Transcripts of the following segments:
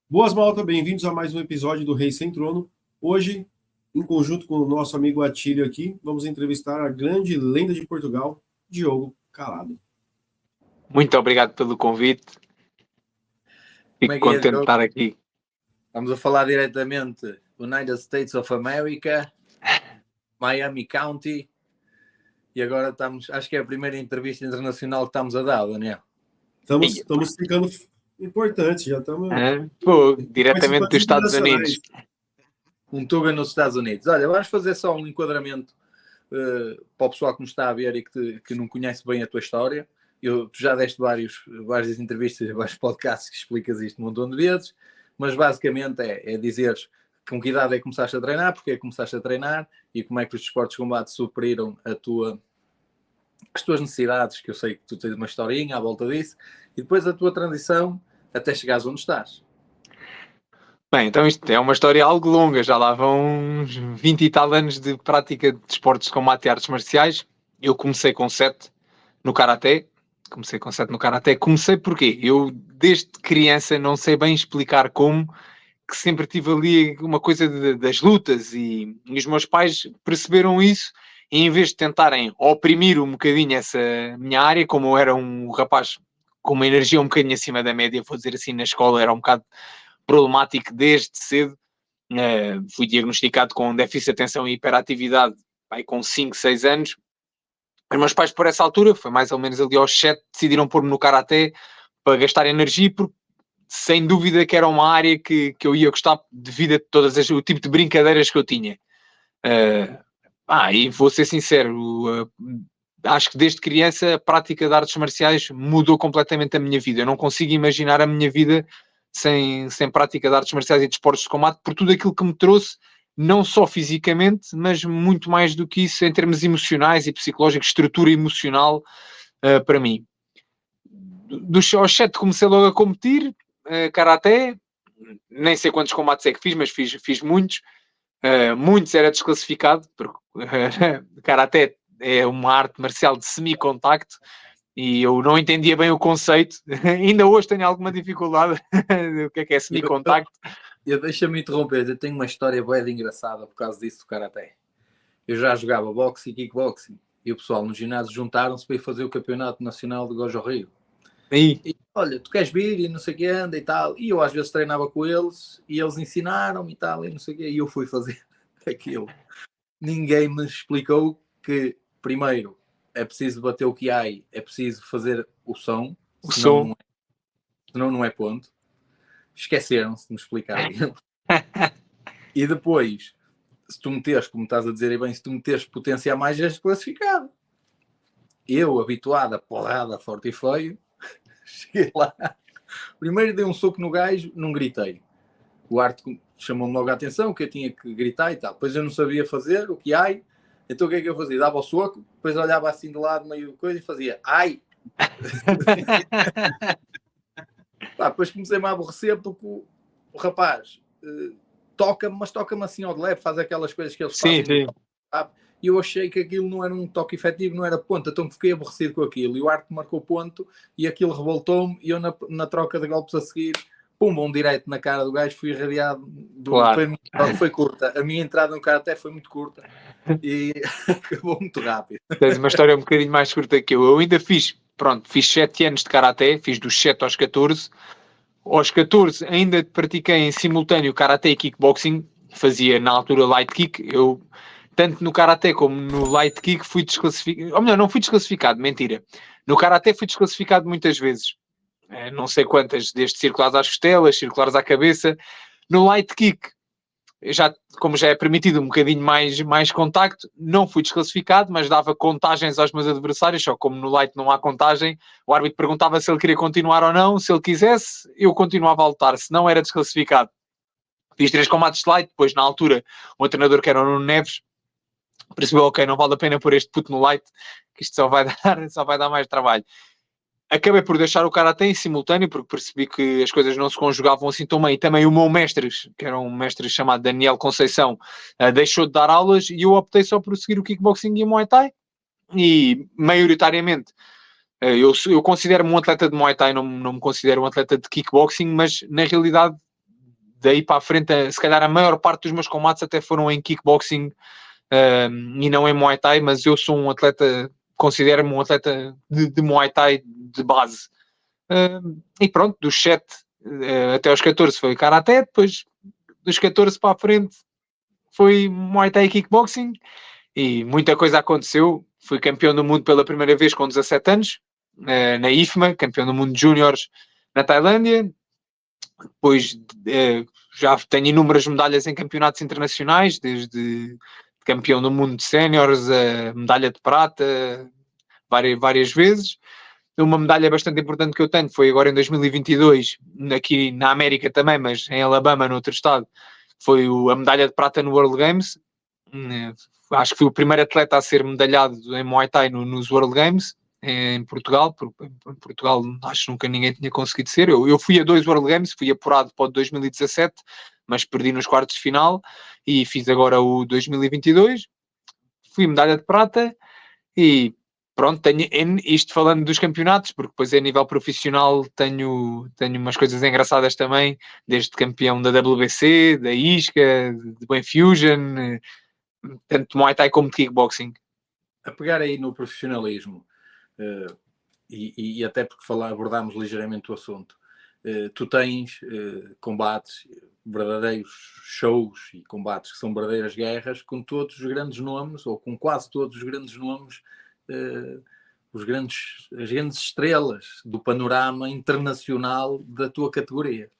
Boas, malta, bem-vindos a mais um episódio do Rei Sem Trono. Hoje, em conjunto com o nosso amigo Atílio aqui, vamos entrevistar a grande lenda de Portugal, Diogo Calado. Muito obrigado pelo convite. Fico contente de estar aqui. Vamos a falar diretamente United States of America, Miami County, e agora estamos, acho que é a primeira entrevista internacional que estamos a dar, Daniel. Estamos ficando importantes, já estamos... diretamente dos Estados Unidos. Um Tuga nos Estados Unidos. Olha, vamos fazer só um enquadramento para o pessoal que nos está a ver e que não conhece bem a tua história. Tu já deste várias entrevistas, vários podcasts que explicas isto um montão de vezes, mas basicamente é dizeres com que idade é que começaste a treinar, porque é que começaste a treinar e como é que os desportos de combate supriram as tuas necessidades, que eu sei que tu tens uma historinha à volta disso, e depois a tua transição até chegares onde estás. Bem, então isto é uma história algo longa, já lá vão uns 20 e tal anos de prática de desportos de combate e artes marciais. Eu comecei com 7 no Karaté. Comecei porquê? Eu, desde criança, não sei bem explicar como, que sempre tive ali uma coisa das lutas e os meus pais perceberam isso e em vez de tentarem oprimir um bocadinho essa minha área, como eu era um rapaz com uma energia um bocadinho acima da média, vou dizer assim, na escola era um bocado problemático desde cedo, fui diagnosticado com déficit de atenção e hiperatividade com 5, 6 anos. Os meus pais, por essa altura, foi mais ou menos ali aos 7, decidiram pôr-me no Karaté para gastar energia, porque sem dúvida que era uma área que eu ia gostar devido a todas o tipo de brincadeiras que eu tinha. E vou ser sincero, acho que desde criança a prática de artes marciais mudou completamente a minha vida. Eu não consigo imaginar a minha vida sem prática de artes marciais e de esportes de combate, por tudo aquilo que me trouxe, não só fisicamente, mas muito mais do que isso em termos emocionais e psicológicos, estrutura emocional para mim. Aos 7 comecei logo a competir, Karaté, nem sei quantos combates é que fiz, mas fiz muitos. Muitos era desclassificado, porque Karaté é uma arte marcial de semi-contacto e eu não entendia bem o conceito. Ainda hoje tenho alguma dificuldade do que é semi-contacto. Deixa-me interromper, eu tenho uma história bem engraçada por causa disso do Karaté. Eu já jogava boxe e kickboxing e o pessoal no ginásio juntaram-se para ir fazer o campeonato nacional de Gojo Rio. E olha, tu queres vir e não sei o que anda e tal. E eu às vezes treinava com eles e eles ensinaram-me e tal e não sei o que. E eu fui fazer aquilo. Ninguém me explicou que, primeiro, é preciso bater o kiai, é preciso fazer o som. Senão não é ponto. Esqueceram-se de me explicar aquilo. E depois, se tu meteres, como estás a dizer bem, se tu meteres potência a mais, és classificado. Eu, habituado a porrada forte e feio, cheguei lá. Primeiro dei um soco no gajo, não gritei. O Arte chamou-me logo a atenção, que eu tinha que gritar e tal. Depois eu não sabia fazer o que ai. Então o que é que eu fazia? Dava o soco, depois olhava assim de lado, meio coisa, e fazia ai. Depois comecei-me a aborrecer porque o rapaz toca-me, mas toca-me assim ao de leve, faz aquelas coisas que eles fazem. Sim. E eu achei que aquilo não era um toque efetivo, não era ponto, então fiquei aborrecido com aquilo. E o Arte marcou ponto e aquilo revoltou-me e eu na troca de golpes a seguir, um direto na cara do gajo, fui irradiado. Claro. Foi curta. A minha entrada no Karaté foi muito curta e acabou muito rápido. Tens uma história um bocadinho mais curta que eu. Eu ainda fiz 7 anos de Karaté, fiz dos 7 aos 14. Aos 14 ainda pratiquei em simultâneo Karaté e Kickboxing, fazia na altura Light Kick. Eu, tanto no Karaté como no Light Kick, fui desclassificado. Ou melhor, não fui desclassificado, mentira. No Karaté fui desclassificado muitas vezes. Não sei quantas, desde circulares às costelas, circulares à cabeça. No Light Kick, como já é permitido um bocadinho mais contacto, não fui desclassificado, mas dava contagens aos meus adversários, só como no Light não há contagem, o árbitro perguntava se ele queria continuar ou não, se ele quisesse, eu continuava a lutar, se não era desclassificado. Fiz 3 combates de Light, depois na altura, o treinador que era o Nuno Neves, percebeu, ok, não vale a pena pôr este puto no Light, que isto só vai dar mais trabalho. Acabei por deixar o Karaté em simultâneo, porque percebi que as coisas não se conjugavam assim tão bem. E também o meu mestre, que era um mestre chamado Daniel Conceição, deixou de dar aulas e eu optei só por seguir o kickboxing e o Muay Thai. E, maioritariamente, eu considero-me um atleta de Muay Thai, não me considero um atleta de kickboxing, mas, na realidade, daí para a frente, se calhar a maior parte dos meus combates até foram em kickboxing e não em Muay Thai, mas eu sou um atleta, considero-me um atleta de Muay Thai de base. E pronto, dos 7 até aos 14 foi Karaté, depois dos 14 para a frente foi Muay Thai e kickboxing, e muita coisa aconteceu. Fui campeão do mundo pela primeira vez com 17 anos, na IFMA, campeão do mundo de júniores na Tailândia. Depois já tenho inúmeras medalhas em campeonatos internacionais, desde campeão do mundo de séniores, a medalha de prata, várias vezes. Uma medalha bastante importante que eu tenho foi agora em 2022, aqui na América também, mas em Alabama, no outro estado, foi a medalha de prata no World Games. Acho que fui o primeiro atleta a ser medalhado em Muay Thai nos World Games, em Portugal. Em Portugal acho que nunca ninguém tinha conseguido ser. Eu fui a 2 World Games, fui apurado para o de 2017, mas perdi nos quartos de final, e fiz agora o 2022. Fui medalha de prata e pronto, tenho isto falando dos campeonatos, porque depois a nível profissional tenho umas coisas engraçadas também, desde campeão da WBC, da ISCA, de Benfusion, tanto de Muay Thai como de kickboxing. A pegar aí no profissionalismo, e até porque abordámos ligeiramente o assunto, tu tens combates, verdadeiros shows e combates que são verdadeiras guerras com todos os grandes nomes, ou com quase todos os grandes nomes, as grandes estrelas do panorama internacional da tua categoria.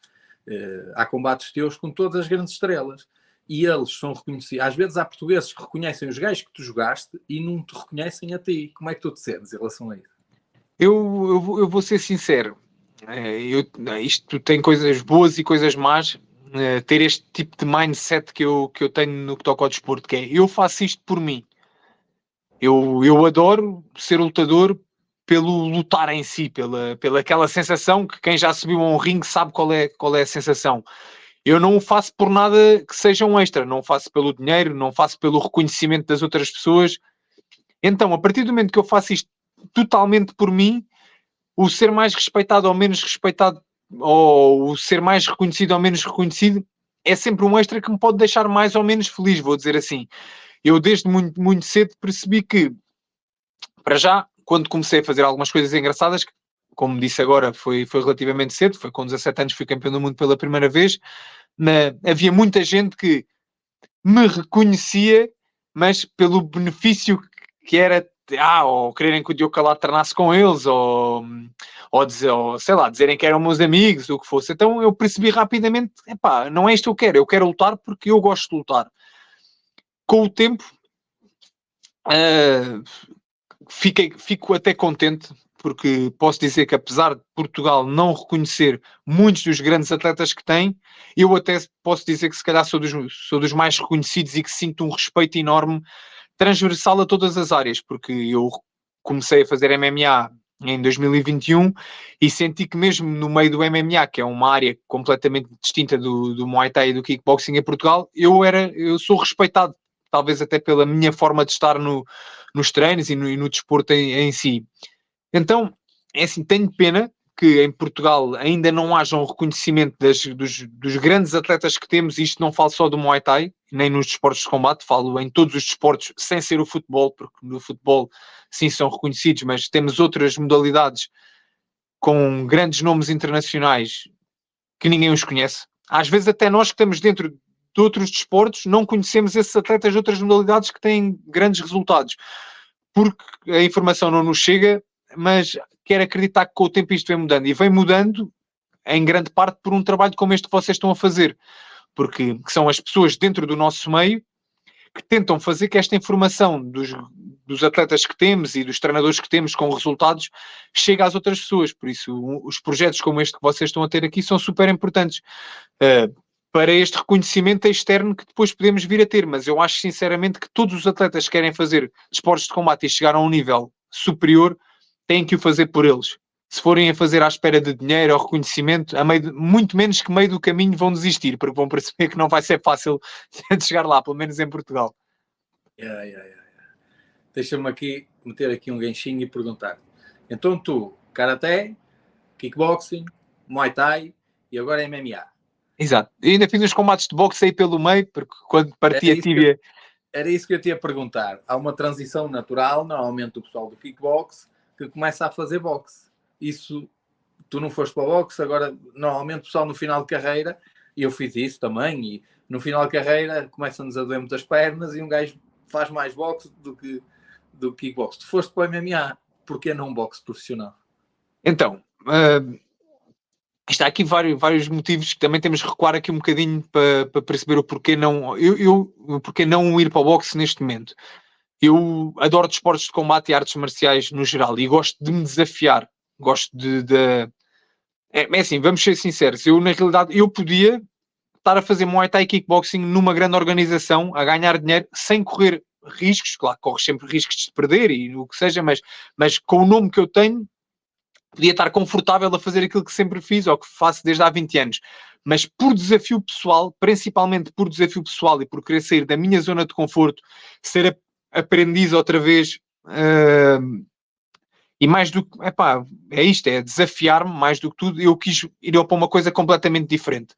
Há combates teus com todas as grandes estrelas e eles são reconhecidos. Às vezes há portugueses que reconhecem os gajos que tu jogaste e não te reconhecem a ti. Como é que tu te sentes em relação a isso? Eu vou ser sincero, isto tem coisas boas e coisas más, ter este tipo de mindset que eu tenho no que toca ao desporto, que é, eu faço isto por mim. Eu adoro ser lutador pelo lutar em si, pela aquela sensação que quem já subiu a um ringue sabe qual é a sensação. Eu não o faço por nada que seja um extra, não o faço pelo dinheiro, não o faço pelo reconhecimento das outras pessoas. Então, a partir do momento que eu faço isto totalmente por mim, o ser mais respeitado ou menos respeitado, ou o ser mais reconhecido ou menos reconhecido, é sempre um extra que me pode deixar mais ou menos feliz, vou dizer assim. Eu desde muito, muito cedo percebi que, para já, quando comecei a fazer algumas coisas engraçadas, como disse agora, foi relativamente cedo, foi com 17 anos, fui campeão do mundo pela primeira vez, havia muita gente que me reconhecia, mas pelo benefício que era, ou quererem que o Diogo Calado treinasse com eles, ou sei lá, dizerem que eram meus amigos, o que fosse. Então eu percebi rapidamente, não é isto que eu quero lutar porque eu gosto de lutar. Com o tempo, fico até contente, porque posso dizer que apesar de Portugal não reconhecer muitos dos grandes atletas que tem, eu até posso dizer que se calhar sou dos mais reconhecidos e que sinto um respeito enorme, transversal a todas as áreas, porque eu comecei a fazer MMA em 2021 e senti que mesmo no meio do MMA, que é uma área completamente distinta do Muay Thai e do kickboxing em Portugal, eu sou respeitado, talvez até pela minha forma de estar nos treinos e no desporto em si. Então, é assim, tenho pena que em Portugal ainda não haja um reconhecimento dos grandes atletas que temos, e isto não falo só do Muay Thai, nem nos desportos de combate, falo em todos os desportos, sem ser o futebol, porque no futebol sim são reconhecidos, mas temos outras modalidades com grandes nomes internacionais que ninguém os conhece. Às vezes até nós que estamos dentro de outros desportos não conhecemos esses atletas de outras modalidades que têm grandes resultados, porque a informação não nos chega, mas quero acreditar que com o tempo isto vem mudando, e vem mudando em grande parte por um trabalho como este que vocês estão a fazer, porque são as pessoas dentro do nosso meio que tentam fazer que esta informação dos atletas que temos e dos treinadores que temos com resultados chegue às outras pessoas. Por isso, os projetos como este que vocês estão a ter aqui são super importantes para este reconhecimento externo que depois podemos vir a ter. Mas eu acho sinceramente que todos os atletas que querem fazer desportos de combate e chegar a um nível superior têm que o fazer por eles. Se forem a fazer à espera de dinheiro ou reconhecimento, muito menos que meio do caminho vão desistir, porque vão perceber que não vai ser fácil de chegar lá, pelo menos em Portugal. Deixa-me meter aqui um ganchinho e perguntar. Então tu, Karaté, Kickboxing, Muay Thai e agora MMA. Exato. E ainda fiz uns combates de boxe aí pelo meio, porque quando partia a tíbia... Era isso que eu te ia perguntar. Há uma transição natural, normalmente o pessoal do kickbox, que começa a fazer boxe. Isso, tu não foste para o boxe, agora normalmente o pessoal no final de carreira, e eu fiz isso também, e no final de carreira começam-nos a doer muitas pernas e um gajo faz mais boxe do que kickbox. Tu foste para o MMA, porquê não boxe profissional? Então, está aqui vários motivos que também temos que recuar aqui um bocadinho para perceber o porquê não, porquê não ir para o boxe neste momento. Eu adoro desportos de combate e artes marciais no geral e gosto de me desafiar. Gosto é assim, vamos ser sinceros, eu na realidade eu podia estar a fazer Muay Thai e Kickboxing numa grande organização, a ganhar dinheiro, sem correr riscos, claro, corres sempre riscos de se perder e o que seja, mas com o nome que eu tenho, podia estar confortável a fazer aquilo que sempre fiz ou que faço desde há 20 anos. Mas por desafio pessoal, principalmente por desafio pessoal e por querer sair da minha zona de conforto, ser aprendiz outra vez, e mais do que, é isto, é desafiar-me mais do que tudo, eu quis ir para uma coisa completamente diferente.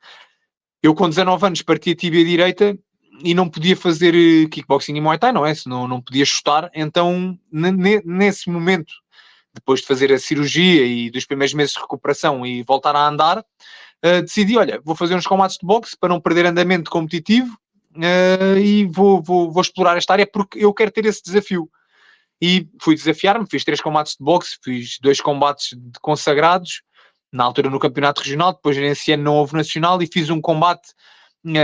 Eu com 19 anos parti a tíbia direita e não podia fazer kickboxing e Muay Thai, não é? Não podia chutar, então nesse momento, depois de fazer a cirurgia e dos primeiros meses de recuperação e voltar a andar, decidi, olha, vou fazer uns combates de boxe para não perder andamento competitivo e vou explorar esta área porque eu quero ter esse desafio. E fui desafiar-me, fiz 3 combates de boxe, fiz 2 combates consagrados, na altura no campeonato regional, depois nesse ano não houve nacional, e fiz um combate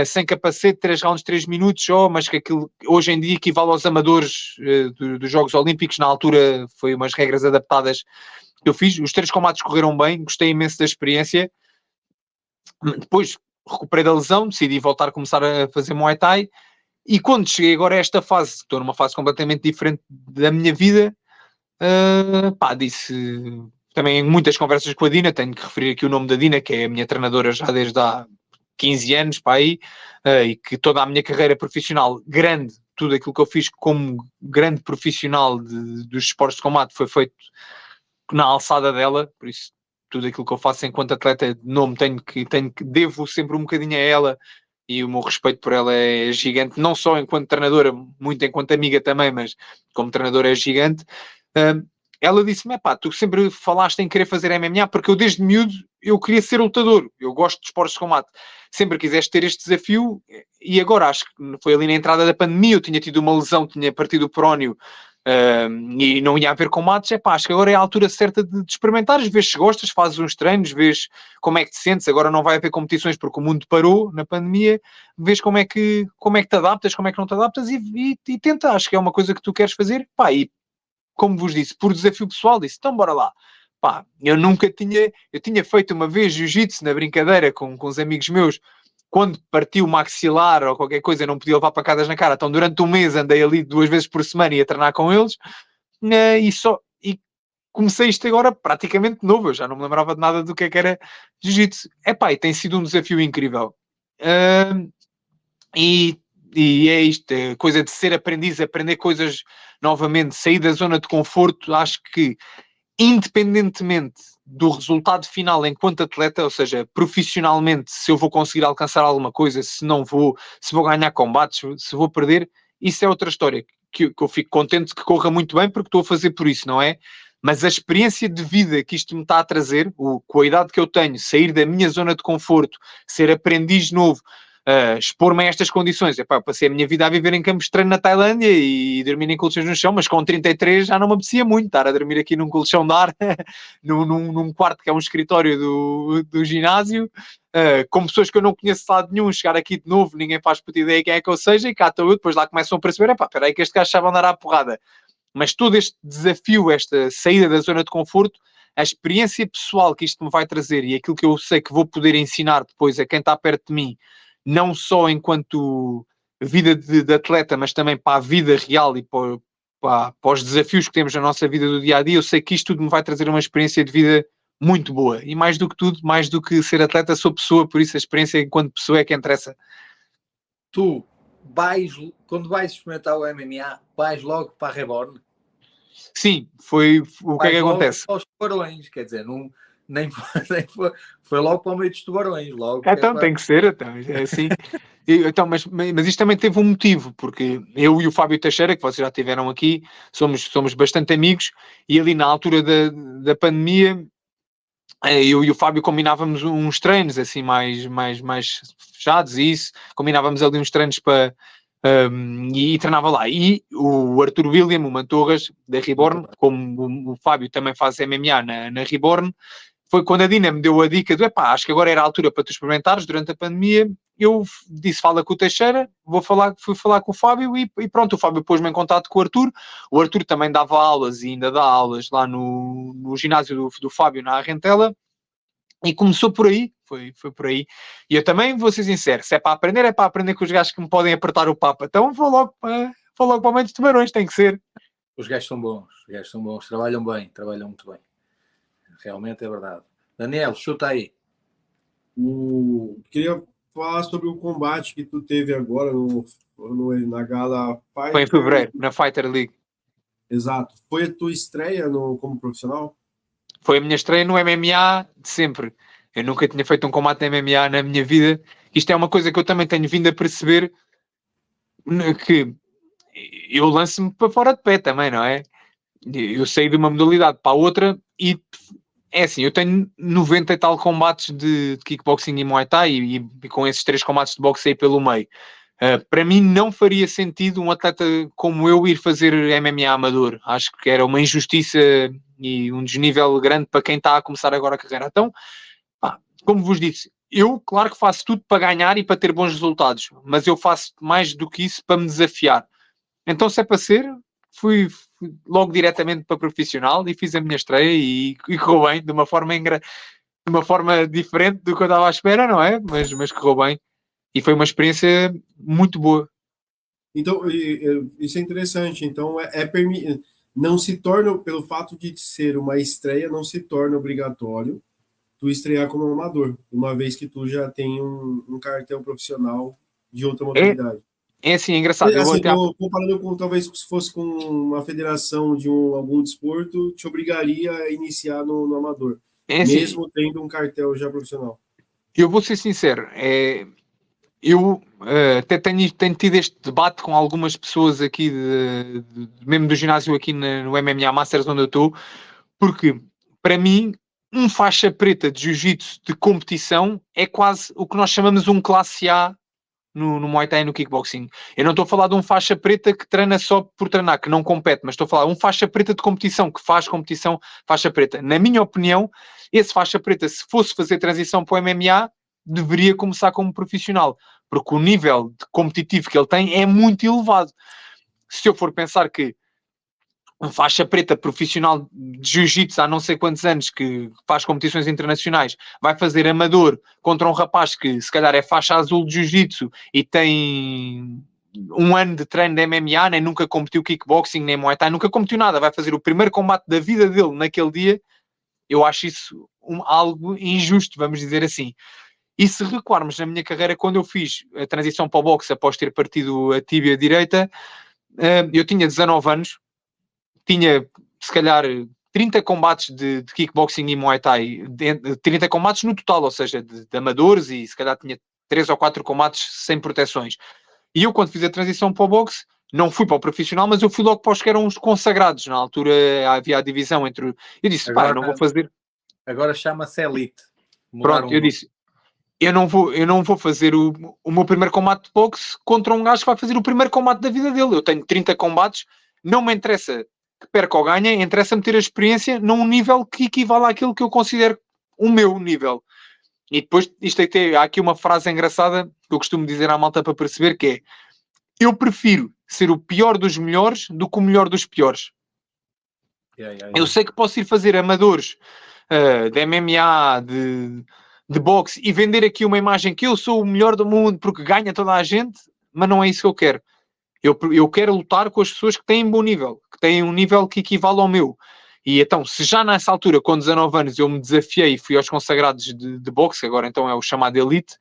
sem capacete, 3 rounds, 3 minutos, mas que aquilo hoje em dia equivale aos amadores dos Jogos Olímpicos. Na altura foi umas regras adaptadas que eu fiz. Os 3 combates correram bem, gostei imenso da experiência. Depois recuperei da lesão, decidi voltar a começar a fazer Muay Thai, e quando cheguei agora a esta fase, estou numa fase completamente diferente da minha vida, disse... Também em muitas conversas com a Dina, tenho que referir aqui o nome da Dina, que é a minha treinadora já desde há 15 anos, para aí, e que toda a minha carreira profissional grande, tudo aquilo que eu fiz como grande profissional dos esportes de combate foi feito na alçada dela, por isso tudo aquilo que eu faço enquanto atleta de nome devo sempre um bocadinho a ela, e o meu respeito por ela é gigante, não só enquanto treinadora, muito enquanto amiga também, mas como treinadora é gigante. Ela disse-me, tu sempre falaste em querer fazer MMA, porque eu desde miúdo eu queria ser lutador, eu gosto de esportes de combate, sempre quiseste ter este desafio, e agora acho que foi ali na entrada da pandemia, eu tinha tido uma lesão, tinha partido o perónio, e não ia haver combates, acho que agora é a altura certa de experimentares, vês se gostas, fazes uns treinos, vês como é que te sentes, agora não vai haver competições porque o mundo parou na pandemia, vês como é que te adaptas, como é que não te adaptas, e tenta, acho que é uma coisa que tu queres fazer, e como vos disse, por desafio pessoal, disse, então bora lá. Eu tinha feito uma vez jiu-jitsu na brincadeira com os amigos meus, quando partiu o maxilar ou qualquer coisa, não podia levar pacadas na cara, então durante um mês andei ali 2 vezes por semana e ia treinar com eles, e comecei isto agora praticamente novo, eu já não me lembrava de nada do que era jiu-jitsu. E tem sido um desafio incrível. E é isto, é coisa de ser aprendiz, aprender coisas novamente, sair da zona de conforto. Acho que independentemente do resultado final enquanto atleta, ou seja, profissionalmente, se eu vou conseguir alcançar alguma coisa, se não vou, se vou ganhar combates, se vou perder, isso é outra história, que eu fico contente que corra muito bem porque estou a fazer por isso, não é? Mas a experiência de vida que isto me está a trazer, com a idade que eu tenho, sair da minha zona de conforto, ser aprendiz novo, expor-me a estas condições. Eu passei a minha vida a viver em campos de treino na Tailândia e dormir em colchões no chão, mas com 33 já não me apetecia muito estar a dormir aqui num colchão de ar, num quarto que é um escritório do ginásio, com pessoas que eu não conheço de lado nenhum, chegar aqui de novo, ninguém faz puta ideia quem é que eu seja, e cá estou eu, depois lá começam a perceber, espera aí que este gajo sabe andar à porrada. Mas todo este desafio, esta saída da zona de conforto, a experiência pessoal que isto me vai trazer e aquilo que eu sei que vou poder ensinar depois a quem está perto de mim, não só enquanto vida de atleta, mas também para a vida real e para os desafios que temos na nossa vida do dia-a-dia, eu sei que isto tudo me vai trazer uma experiência de vida muito boa. E mais do que tudo, mais do que ser atleta, sou pessoa, por isso a experiência enquanto pessoa é que interessa. Tu quando vais experimentar o MMA, vais logo para a Reborn? Sim, foi o que é que acontece? Aos Tubarões, quer dizer, Nem foi logo para o meio dos tubarões. Logo, Então, tem que ser, então, é assim. Então, mas isto também teve um motivo, porque eu e o Fábio Teixeira, que vocês já tiveram aqui, somos bastante amigos, e ali na altura da pandemia, eu e o Fábio combinávamos uns treinos assim mais fechados e isso, combinávamos ali uns treinos para e treinava lá. E o Arthur William, o Mantorras, da Reborn, como o Fábio também faz MMA na Reborn, foi quando a Dina me deu a dica do acho que agora era a altura para tu experimentares durante a pandemia. Eu disse, fala com o Teixeira, fui falar com o Fábio e pronto, o Fábio pôs-me em contato com o Arthur. O Arthur também dava aulas e ainda dá aulas lá no ginásio do Fábio na Arrentela. E começou por aí, foi por aí. E eu também vou ser sincero, se é para aprender com os gajos que me podem apertar o papo. Então vou logo para o meio dos tubarões, tem que ser. Os gajos são bons, trabalham muito bem. Realmente é verdade. Daniel, chuta aí. Queria falar sobre o combate que tu teve agora na Gala Fighter. Foi em fevereiro, na Fighter League. Exato. Foi a tua estreia como profissional? Foi a minha estreia no MMA de sempre. Eu nunca tinha feito um combate de MMA na minha vida. Isto é uma coisa que eu também tenho vindo a perceber, que eu lanço-me para fora de pé também, não é? Eu saí de uma modalidade para a outra e é assim, eu tenho 90 e tal combates de kickboxing e Muay Thai e com esses 3 combates de boxe aí pelo meio. Para mim não faria sentido um atleta como eu ir fazer MMA amador. Acho que era uma injustiça e um desnível grande para quem está a começar agora a carreira. Então, como vos disse, eu claro que faço tudo para ganhar e para ter bons resultados, mas eu faço mais do que isso para me desafiar. Então, se é para ser, fui logo diretamente para profissional e fiz a minha estreia e correu bem, de uma forma diferente do que eu estava à espera, não é? Mas correu bem. E foi uma experiência muito boa. Então, isso é interessante. Então, não se torna, pelo fato de ser uma estreia, não se torna obrigatório tu estrear como amador, uma vez que tu já tem um cartel profissional de outra modalidade. É assim, é engraçado. Assim, comparando com, talvez, se fosse com uma federação de algum desporto, te obrigaria a iniciar no amador, mesmo tendo um cartel já profissional. Eu vou ser sincero, eu até tenho tido este debate com algumas pessoas aqui, mesmo do ginásio aqui no MMA Masters onde eu estou, porque para mim um faixa preta de jiu-jitsu de competição é quase o que nós chamamos um classe A no Muay Thai e no kickboxing. Eu não estou a falar de um faixa preta que treina só por treinar, que não compete, mas estou a falar de um faixa preta de competição, que faz competição faixa preta. Na minha opinião, esse faixa preta, se fosse fazer transição para o MMA, deveria começar como profissional, porque o nível de competitivo que ele tem é muito elevado. Se eu for pensar que um faixa preta profissional de jiu-jitsu há não sei quantos anos que faz competições internacionais, vai fazer amador contra um rapaz que se calhar é faixa azul de jiu-jitsu e tem um ano de treino de MMA, nem nunca competiu kickboxing, nem Muay Thai, nunca competiu nada, vai fazer o primeiro combate da vida dele naquele dia. Eu acho isso algo injusto, vamos dizer assim. E se recuarmos na minha carreira, quando eu fiz a transição para o boxe após ter partido a tíbia direita, eu tinha 19 anos, tinha se calhar 30 combates de kickboxing e Muay Thai, 30 combates no total, ou seja, de amadores, e se calhar tinha 3 ou 4 combates sem proteções. E eu, quando fiz a transição para o boxe, não fui para o profissional, mas eu fui logo para os que eram os consagrados. Na altura havia a divisão entre... Eu disse, agora, eu não vou fazer... Agora chama-se Elite. Pronto, eu disse, eu não vou fazer o meu primeiro combate de boxe contra um gajo que vai fazer o primeiro combate da vida dele. Eu tenho 30 combates, não me interessa que perca ou ganhe, interessa-me ter a experiência num nível que equivale àquilo que eu considero o meu nível. E depois, há aqui uma frase engraçada que eu costumo dizer à malta para perceber, que é: eu prefiro ser o pior dos melhores do que o melhor dos piores. Eu sei que posso ir fazer amadores de MMA, de boxe, e vender aqui uma imagem que eu sou o melhor do mundo porque ganha toda a gente, mas não é isso que eu quero. Eu quero lutar com as pessoas que têm bom nível, que têm um nível que equivale ao meu. E então, se já nessa altura, com 19 anos, eu me desafiei e fui aos consagrados de boxe, agora então é o chamado Elite,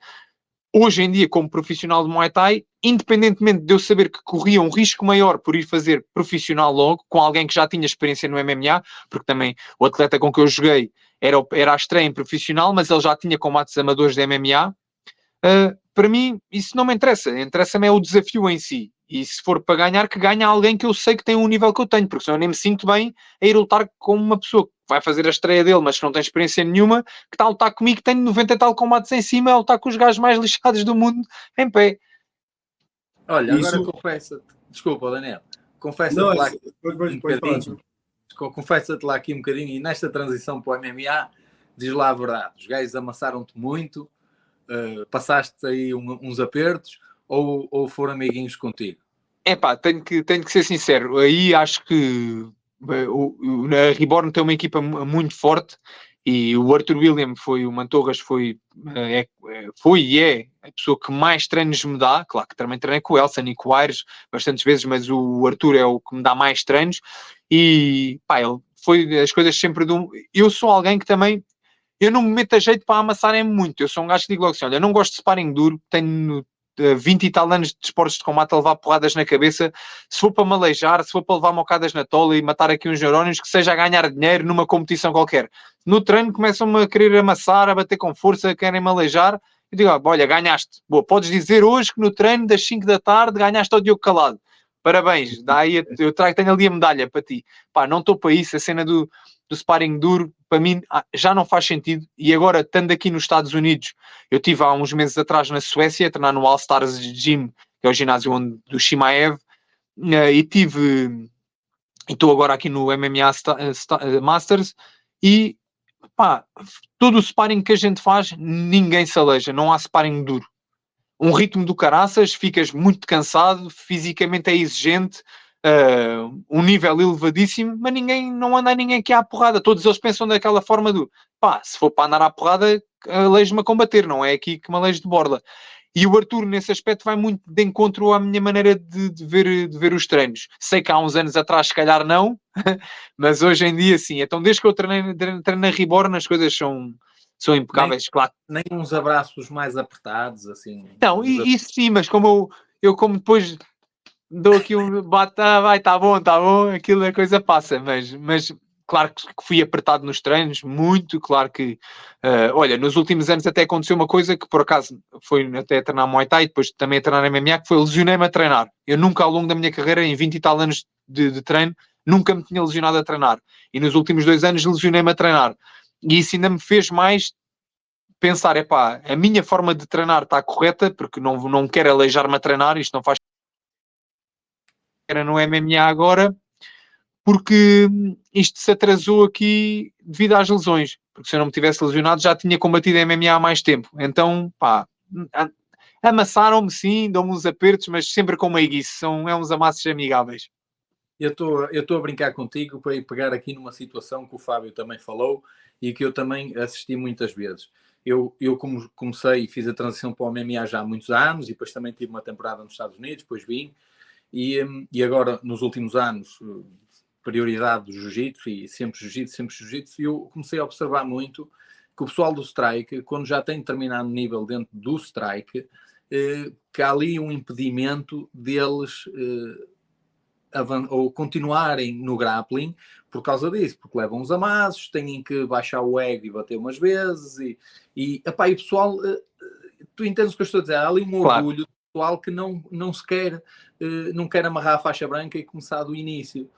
hoje em dia, como profissional de Muay Thai, independentemente de eu saber que corria um risco maior por ir fazer profissional logo, com alguém que já tinha experiência no MMA, porque também o atleta com que eu joguei era a estreia em profissional, mas ele já tinha combates amadores de MMA. Para mim, isso não me interessa. Interessa-me é o desafio em si. E se for para ganhar, que ganhe alguém que eu sei que tem um nível que eu tenho, porque senão eu nem me sinto bem a ir lutar com uma pessoa que vai fazer a estreia dele, mas que não tem experiência nenhuma, que está a lutar comigo, que tem 90 e tal combates em cima, a lutar com os gajos mais lixados do mundo em pé. Olha, Isso... agora confessa-te, desculpa, Daniel, confessa-te Não, lá pode falar. confessa-te lá aqui um bocadinho, e nesta transição para o MMA, diz lá a verdade, os gajos amassaram-te muito, passaste aí uns apertos, ou foram amiguinhos contigo? Epá, tenho que ser sincero, aí acho que a Reborn tem uma equipa muito forte, e o Arthur William o Mantorras foi e é a pessoa que mais treinos me dá. Claro que também treinei com o Elson e com o Aires bastantes vezes, mas o Arthur é o que me dá mais treinos, e pá, ele foi as coisas sempre eu sou alguém que também, eu não me meto a jeito para amassarem muito, eu sou um gajo que digo logo assim, olha, eu não gosto de sparring duro, tenho 20 e tal anos de esportes de combate a levar porradas na cabeça, se for para me aleijar, se for para levar mocadas na tola e matar aqui uns neurónios, que seja a ganhar dinheiro numa competição qualquer. No treino começam-me a querer amassar, a bater com força, querem-me aleijar, eu digo, olha, ganhaste, boa, podes dizer hoje que no treino das 5 da tarde ganhaste ao Diogo Calado, parabéns, daí eu tenho ali a medalha para ti. Pá, não estou para isso, a cena do sparring duro, para mim já não faz sentido, e agora, estando aqui nos Estados Unidos, eu estive há uns meses atrás na Suécia, a treinar no All Stars Gym, que é o ginásio do Shimaev, e estou agora aqui no MMA Masters, e pá, todo o sparring que a gente faz, ninguém se aleija, não há sparring duro. Um ritmo do caraças, ficas muito cansado, fisicamente é exigente, um nível elevadíssimo, mas não anda ninguém aqui à porrada. Todos eles pensam daquela forma pá, se for para andar à porrada, alejo-me a combater, não é aqui que me alejo de borla. E o Arthur, nesse aspecto, vai muito de encontro à minha maneira de ver os treinos. Sei que há uns anos atrás, se calhar não, mas hoje em dia sim. Então, desde que eu treino na Reborn, as coisas são impecáveis, claro. Nem uns abraços mais apertados, assim. Não, isso sim, mas como eu como depois dou aqui vai, tá bom, aquilo a coisa passa, mas claro que fui apertado nos treinos, muito, claro que, olha, nos últimos anos até aconteceu uma coisa que por acaso foi até a treinar Muay Thai, depois também a treinar MMA, que foi lesionei-me a treinar. Eu nunca ao longo da minha carreira, em 20 e tal anos de treino, nunca me tinha lesionado a treinar. E nos últimos 2 anos lesionei-me a treinar. E isso ainda me fez mais pensar, a minha forma de treinar está correta, porque não quero aleijar-me a treinar, isto não faz era no MMA agora, porque isto se atrasou aqui devido às lesões, porque se eu não me tivesse lesionado já tinha combatido MMA há mais tempo. Então, pá, amassaram-me sim, dão-me uns apertos, mas sempre com meiguice, é uns amassos amigáveis. Eu estou a brincar contigo para ir pegar aqui numa situação que o Fábio também falou e que eu também assisti muitas vezes. Eu como comecei e fiz a transição para o MMA já há muitos anos e depois também tive uma temporada nos Estados Unidos, depois vim e agora nos últimos anos prioridade do jiu-jitsu e sempre jiu-jitsu, e eu comecei a observar muito que o pessoal do strike, quando já tem determinado nível dentro do strike, que há ali um impedimento deles ou continuarem no grappling por causa disso, porque levam os amassos, têm que baixar o ego e bater umas vezes e o pessoal, tu entendes o que eu estou a dizer, há ali um orgulho pessoal que não se quer, não quer amarrar a faixa branca e começar do início.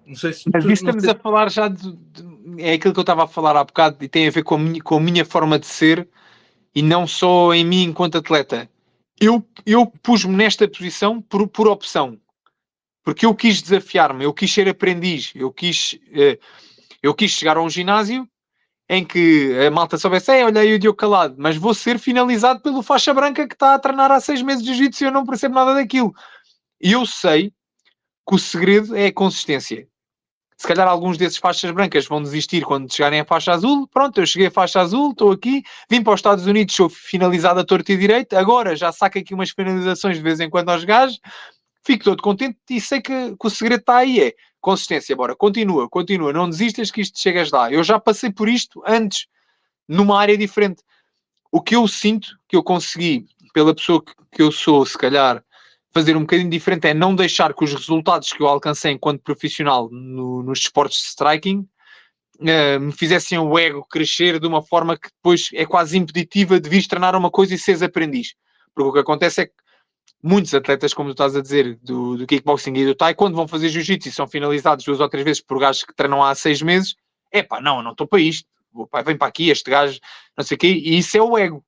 Não sei se... Mas isso estamos a falar já é aquilo que eu estava a falar há bocado e tem a ver com a minha forma de ser e não só em mim enquanto atleta. Eu pus-me nesta posição por opção. Porque eu quis desafiar-me, eu quis ser aprendiz, eu quis chegar a um ginásio em que a malta soubesse, olha aí o Diogo Calado, mas vou ser finalizado pelo faixa branca que está a treinar há 6 meses de jiu-jitsu e eu não percebo nada daquilo. E eu sei que o segredo é a consistência. Se calhar alguns desses faixas brancas vão desistir quando chegarem à faixa azul. Pronto, eu cheguei à faixa azul, estou aqui, vim para os Estados Unidos, sou finalizado a torto e direito, agora já saco aqui umas finalizações de vez em quando aos gajos, fico todo contente e sei que o segredo está aí, consistência. Bora, continua, não desistas que isto chegas lá. Eu já passei por isto antes, numa área diferente. O que eu sinto que eu consegui pela pessoa que eu sou, se calhar, fazer um bocadinho diferente é não deixar que os resultados que eu alcancei enquanto profissional nos esportes de striking me fizessem o ego crescer de uma forma que depois é quase impeditiva de vires treinar uma coisa e seres aprendiz. Porque o que acontece é que muitos atletas, como tu estás a dizer, do kickboxing e do Thai, quando vão fazer jiu-jitsu e são finalizados 2 ou 3 vezes por gajos que treinam há 6 meses, não estou para isto. Vem para aqui, este gajo, não sei o quê, e isso é o ego.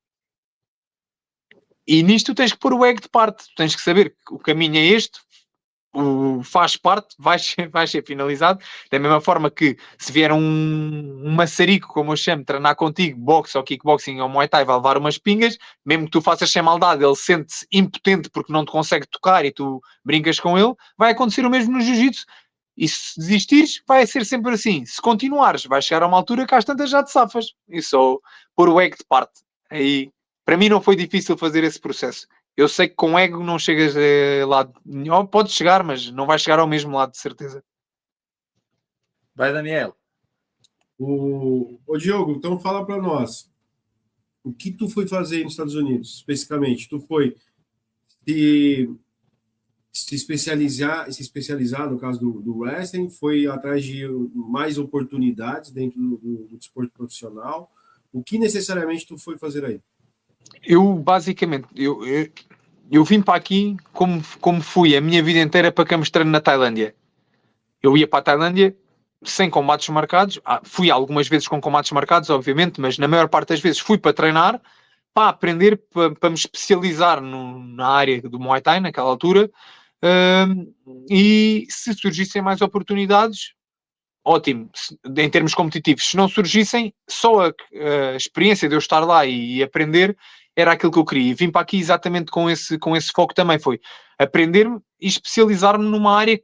E nisto tu tens que pôr o ego de parte, tu tens que saber que o caminho é este, faz parte, vai ser finalizado, da mesma forma que se vier um maçarico, como eu chamo, treinar contigo, boxe ou kickboxing ou muay thai, vai levar umas pingas, mesmo que tu faças sem maldade, ele sente-se impotente porque não te consegue tocar e tu brincas com ele, vai acontecer o mesmo no jiu-jitsu. E se desistires, vai ser sempre assim. Se continuares, vai chegar a uma altura que às tantas já te safas. E só pôr o ego de parte. Aí, para mim não foi difícil fazer esse processo. Eu sei que com ego não chegas a lado nenhum. Podes chegar, mas não vais chegar ao mesmo lado, de certeza. Vai, Daniel. Ô Diogo, então fala para nós. O que tu foi fazer nos Estados Unidos, especificamente? Tu foi se especializar no caso do wrestling, foi atrás de mais oportunidades dentro do desporto profissional. O que necessariamente tu foi fazer aí? Eu, basicamente, eu vim para aqui como fui a minha vida inteira para campos de treino na Tailândia. Eu ia para a Tailândia sem combates marcados. Fui algumas vezes com combates marcados, obviamente, mas na maior parte das vezes fui para treinar, para aprender, para me especializar na área do Muay Thai, naquela altura. E se surgissem mais oportunidades, ótimo, em termos competitivos. Se não surgissem, só a experiência de eu estar lá e aprender era aquilo que eu queria. E vim para aqui exatamente com esse foco também. Foi aprender-me e especializar-me numa área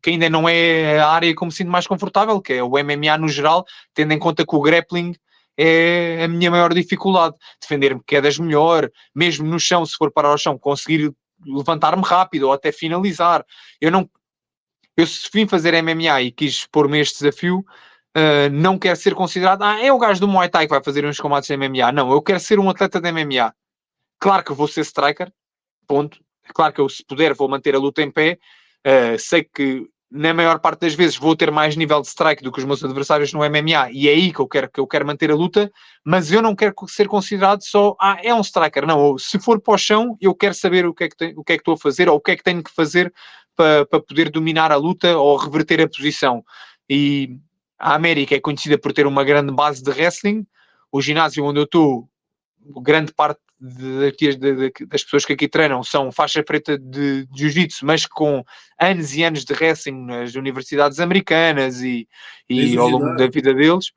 que ainda não é a área como me sinto mais confortável, que é o MMA no geral, tendo em conta que o grappling é a minha maior dificuldade. Defender-me quedas melhor, mesmo no chão, se for parar ao chão, conseguir levantar-me rápido ou até finalizar. Eu se vim fazer MMA e quis pôr-me este desafio, não quero ser considerado, é o gajo do Muay Thai que vai fazer uns combates de MMA. Não, eu quero ser um atleta de MMA. Claro que vou ser striker, ponto. Claro que eu, se puder, vou manter a luta em pé. Sei que na maior parte das vezes vou ter mais nível de strike do que os meus adversários no MMA e é aí que eu quero manter a luta, mas eu não quero ser considerado só, é um striker. Não, se for para o chão, eu quero saber o que é que estou a fazer ou o que é que tenho que fazer para poder dominar a luta ou reverter a posição. E a América é conhecida por ter uma grande base de wrestling. O ginásio onde eu estou, grande parte das pessoas que aqui treinam são faixa preta de jiu-jitsu, mas com anos e anos de wrestling nas universidades americanas e ao longo da vida deles.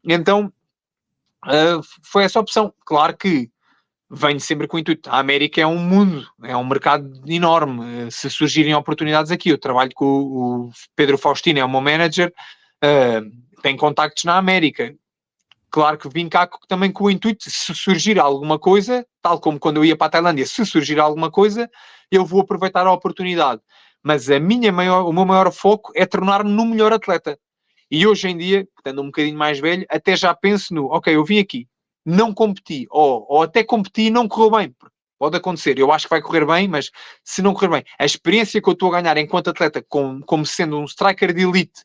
Então, foi essa opção. Claro que venho sempre com o intuito. A América é um mundo, é um mercado enorme. Se surgirem oportunidades aqui, eu trabalho com o Pedro Faustino, é o meu manager, tem contactos na América. Claro que vim cá também com o intuito, se surgir alguma coisa, tal como quando eu ia para a Tailândia, se surgir alguma coisa, eu vou aproveitar a oportunidade. Mas o meu maior foco é tornar-me no melhor atleta. E hoje em dia, estando um bocadinho mais velho, até já penso eu vim aqui, não competi, ou até competi e não correu bem. Pode acontecer, eu acho que vai correr bem, mas se não correr bem, a experiência que eu estou a ganhar enquanto atleta, como sendo um striker de elite,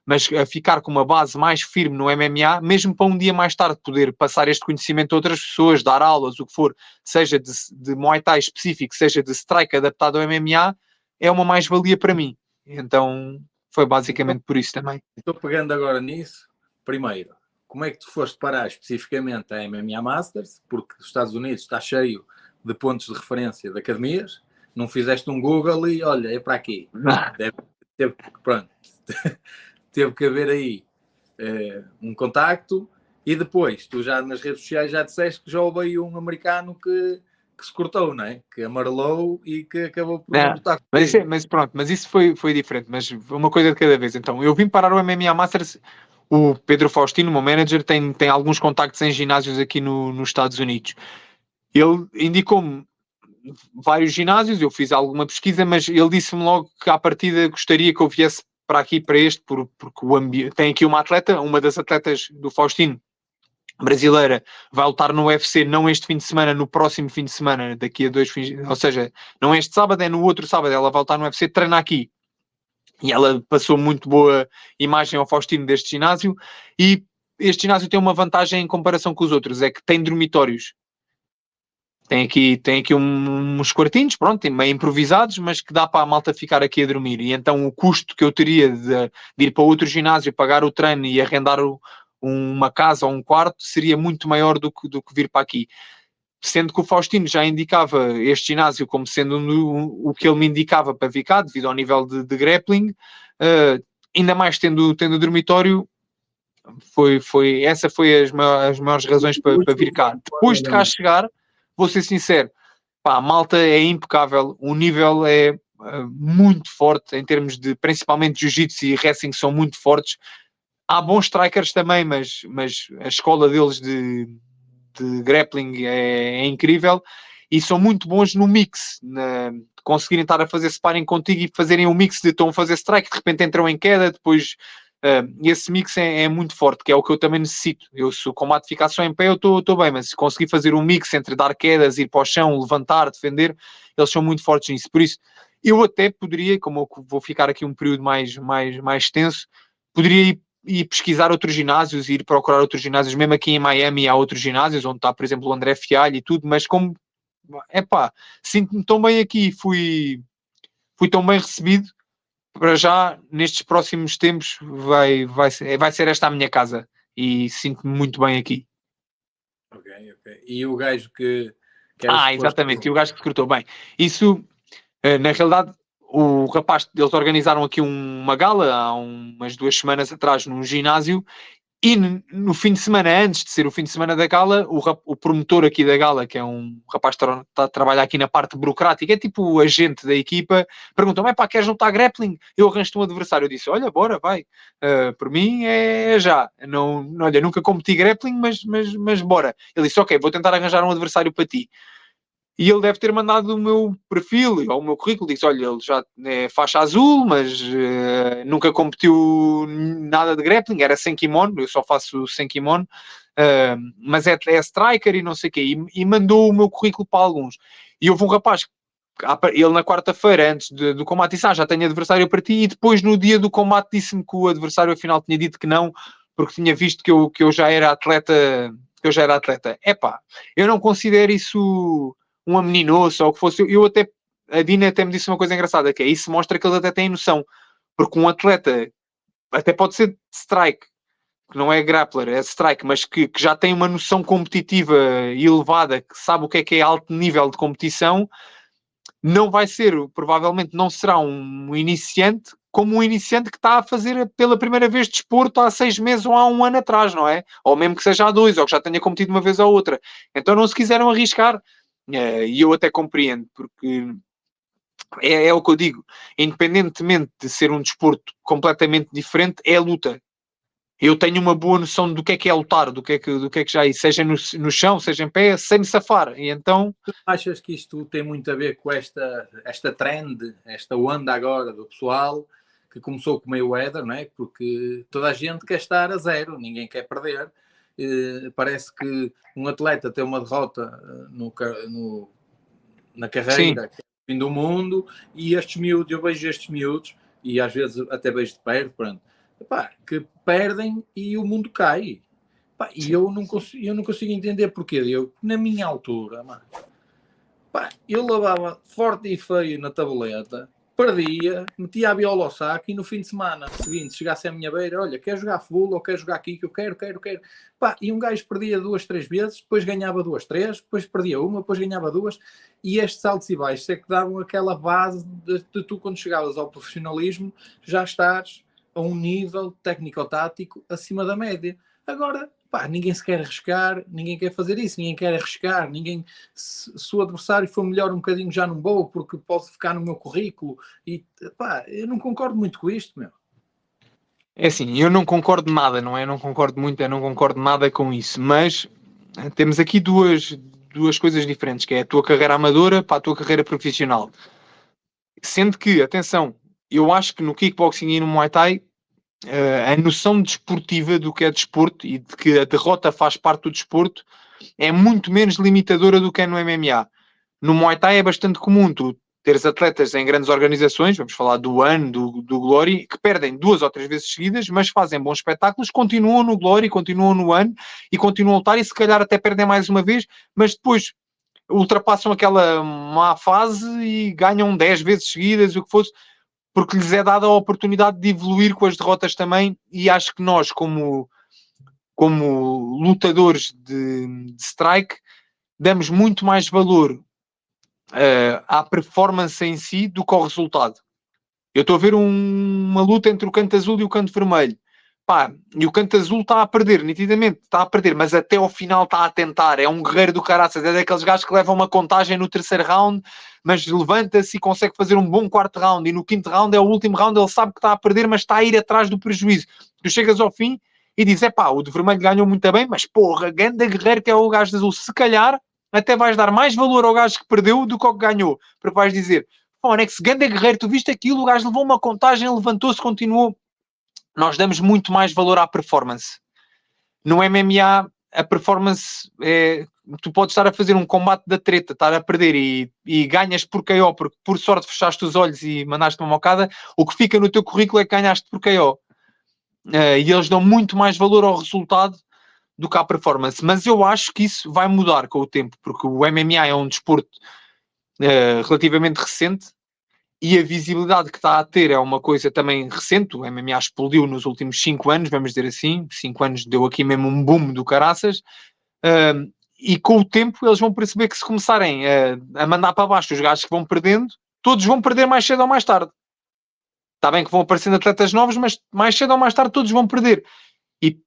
mas a ficar com uma base mais firme no MMA, mesmo para um dia mais tarde poder passar este conhecimento a outras pessoas, dar aulas, o que for, seja de Muay Thai específico, seja de strike adaptado ao MMA, é uma mais-valia para mim. Então, foi basicamente por isso também. Estou pegando agora nisso. Primeiro, como é que tu foste parar especificamente a MMA Masters? Porque os Estados Unidos está cheio de pontos de referência de academias. Não fizeste um Google e, olha, é para aqui. Teve que haver aí um contacto e depois, tu já nas redes sociais já disseste que já houve aí um americano que se cortou, não é? Que amarelou e que acabou por não botar. Mas isso foi diferente, mas uma coisa de cada vez. Então, eu vim parar o MMA Masters, o Pedro Faustino, o meu manager, tem alguns contactos em ginásios aqui nos Estados Unidos. Ele indicou-me vários ginásios, eu fiz alguma pesquisa, mas ele disse-me logo que à partida gostaria que eu viesse para aqui, para este, porque tem aqui uma das atletas do Faustino, brasileira, vai lutar no UFC não este fim de semana, no próximo fim de semana, daqui a 2 fins, ou seja, não é este sábado, é no outro sábado, ela vai lutar no UFC, treina aqui. E ela passou muito boa imagem ao Faustino deste ginásio, e este ginásio tem uma vantagem em comparação com os outros, é que tem dormitórios. Tem aqui uns quartinhos, pronto, meio improvisados, mas que dá para a malta ficar aqui a dormir. E então o custo que eu teria de ir para outro ginásio, pagar o treino e arrendar uma casa ou um quarto, seria muito maior do que vir para aqui. Sendo que o Faustino já indicava este ginásio como sendo o que ele me indicava para vir cá, devido ao nível de grappling, ainda mais tendo dormitório, essa foi as maiores razões para vir cá. Depois de cá chegar, vou ser sincero, pá, a malta é impecável, o nível é muito forte em termos de, principalmente jiu-jitsu e wrestling são muito fortes. Há bons strikers também, mas a escola deles de grappling é incrível, e são muito bons no mix, conseguirem estar a fazer sparring contigo e fazerem um mix de estão a fazer strike, de repente entram em queda, depois esse mix é muito forte, que é o que eu também necessito. Eu, se o combate ficar só em pé, eu estou bem, mas se conseguir fazer um mix entre dar quedas, ir para o chão, levantar, defender, eles são muito fortes nisso. Por isso, eu até poderia, como eu vou ficar aqui um período mais tenso, poderia ir pesquisar outros ginásios, ir procurar outros ginásios, mesmo aqui em Miami há outros ginásios, onde está, por exemplo, o André Fialho e tudo, mas como, sinto-me tão bem aqui, fui tão bem recebido, para já, nestes próximos tempos, vai ser esta a minha casa, e sinto-me muito bem aqui. Ok. E o gajo que exatamente, e o gajo que recrutou. Bem, isso, na realidade, o rapaz, eles organizaram aqui uma gala há umas 2 semanas atrás num ginásio, e no fim de semana, antes de ser o fim de semana da gala, o promotor aqui da gala, que é um rapaz que está a trabalhar aqui na parte burocrática, é tipo o agente da equipa, perguntou-me, queres lutar grappling? Eu arranjo-te um adversário. Eu disse, olha, bora, vai. Por mim é já. Olha, nunca competi grappling, mas bora. Ele disse, ok, vou tentar arranjar um adversário para ti. E ele deve ter mandado o meu perfil ou o meu currículo. Disse, olha, ele já é faixa azul, mas nunca competiu nada de grappling, era sem kimono, eu só faço sem kimono, mas é striker e não sei o quê. E mandou o meu currículo para alguns. E houve um rapaz, ele na quarta-feira, antes do combate, disse, já tenho adversário para ti, e depois no dia do combate disse-me que o adversário afinal tinha dito que não, porque tinha visto que eu já era atleta, eu não considero isso um meninoso ou o que fosse. A Dina até me disse uma coisa engraçada, que é isso mostra que eles até têm noção, porque um atleta até pode ser strike, que não é grappler, é strike, mas que já tem uma noção competitiva elevada, que sabe o que é alto nível de competição, não vai ser, provavelmente não será um iniciante como um iniciante que está a fazer pela primeira vez desporto há 6 meses ou há 1 ano atrás, não é? Ou mesmo que seja há 2, ou que já tenha competido uma vez ou outra. Então não se quiseram arriscar. E eu até compreendo, porque é o que eu digo, independentemente de ser um desporto completamente diferente, é a luta. Eu tenho uma boa noção do que é lutar, do que é que já é, seja no chão, seja em pé, sem me safar. E então... Tu achas que isto tem muito a ver com esta trend, esta onda agora do pessoal, que começou com o Mayweather, não é? Porque toda a gente quer estar a 0, ninguém quer perder. Parece que um atleta tem uma derrota na carreira, que é o fim do mundo, e estes miúdos, eu vejo estes miúdos, e às vezes até vejo de perto, pronto, que perdem e o mundo cai. E eu não consigo entender porquê. Eu, na minha altura, eu lavava forte e feio na tableta, perdia, metia a viola ao saco e no fim de semana seguinte chegasse à minha beira, olha, quer jogar futebol ou quer jogar aqui, que eu quero. E um gajo perdia 2, 3 vezes, depois ganhava 2, 3, depois perdia uma, depois ganhava 2, e estes altos e baixos é que davam aquela base de tu, quando chegavas ao profissionalismo, já estás a um nível técnico-tático acima da média. Agora, ninguém se quer arriscar, ninguém quer fazer isso, ninguém quer arriscar, se o adversário for melhor um bocadinho já não vou, porque pode ficar no meu currículo, e eu não concordo muito com isto, meu. É assim, eu não concordo nada, não é? Não concordo muito, eu não concordo nada com isso, mas temos aqui duas coisas diferentes, que é a tua carreira amadora para a tua carreira profissional. Sendo que, atenção, eu acho que no kickboxing e no Muay Thai a noção desportiva do que é desporto e de que a derrota faz parte do desporto é muito menos limitadora do que é no MMA. No Muay Thai é bastante comum tu teres atletas em grandes organizações, vamos falar do One, do Glory, que perdem 2 ou 3 vezes seguidas, mas fazem bons espetáculos, continuam no Glory, continuam no One e continuam a lutar e se calhar até perdem mais uma vez, mas depois ultrapassam aquela má fase e ganham 10 vezes seguidas, o que fosse, porque lhes é dada a oportunidade de evoluir com as derrotas também, e acho que nós, como lutadores de strike, damos muito mais valor à performance em si do que ao resultado. Eu estou a ver uma luta entre o canto azul e o canto vermelho. Pá, e o canto azul está a perder, nitidamente, está a perder, mas até ao final está a tentar. É um guerreiro do caraças, é daqueles gajos que levam uma contagem no terceiro round, mas levanta-se e consegue fazer um bom quarto round, e no quinto round é o último round, ele sabe que está a perder, mas está a ir atrás do prejuízo. Tu chegas ao fim e dizes, o de vermelho ganhou muito bem, mas porra, ganda guerreiro que é o gajo de azul. Se calhar até vais dar mais valor ao gajo que perdeu do que ao que ganhou, porque vais dizer, Fonex, ganda guerreiro, tu viste aquilo, o gajo levou uma contagem, levantou-se, continuou. Nós damos muito mais valor à performance. No MMA, a performance é... Tu podes estar a fazer um combate da treta, estar a perder e ganhas por KO, porque por sorte fechaste os olhos e mandaste uma mocada. O que fica no teu currículo é que ganhaste por KO. E eles dão muito mais valor ao resultado do que à performance. Mas eu acho que isso vai mudar com o tempo, porque o MMA é um desporto relativamente recente, e a visibilidade que está a ter é uma coisa também recente. O MMA explodiu nos últimos 5 anos, vamos dizer assim. 5 anos deu aqui mesmo um boom do caraças. E com o tempo eles vão perceber que se começarem a mandar para baixo os gajos que vão perdendo, todos vão perder mais cedo ou mais tarde. Está bem que vão aparecendo atletas novos, mas mais cedo ou mais tarde todos vão perder. E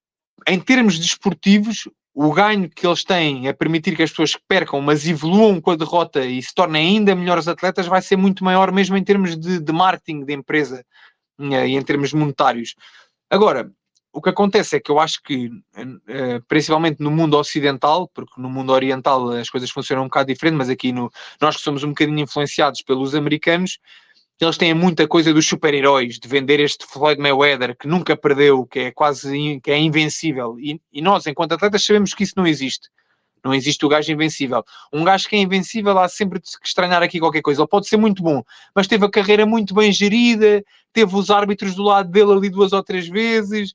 em termos desportivos, o ganho que eles têm a permitir que as pessoas percam, mas evoluam com a derrota e se tornem ainda melhores atletas, vai ser muito maior, mesmo em termos de marketing de empresa e em termos monetários. Agora, o que acontece é que eu acho que, principalmente no mundo ocidental, porque no mundo oriental as coisas funcionam um bocado diferente, mas aqui nós que somos um bocadinho influenciados pelos americanos, eles têm muita coisa dos super-heróis, de vender este Floyd Mayweather que nunca perdeu, que é invencível. E nós, enquanto atletas, sabemos que isso não existe. Não existe o gajo invencível. Um gajo que é invencível há sempre que estranhar aqui qualquer coisa. Ele pode ser muito bom, mas teve a carreira muito bem gerida, teve os árbitros do lado dele ali 2 ou 3 vezes,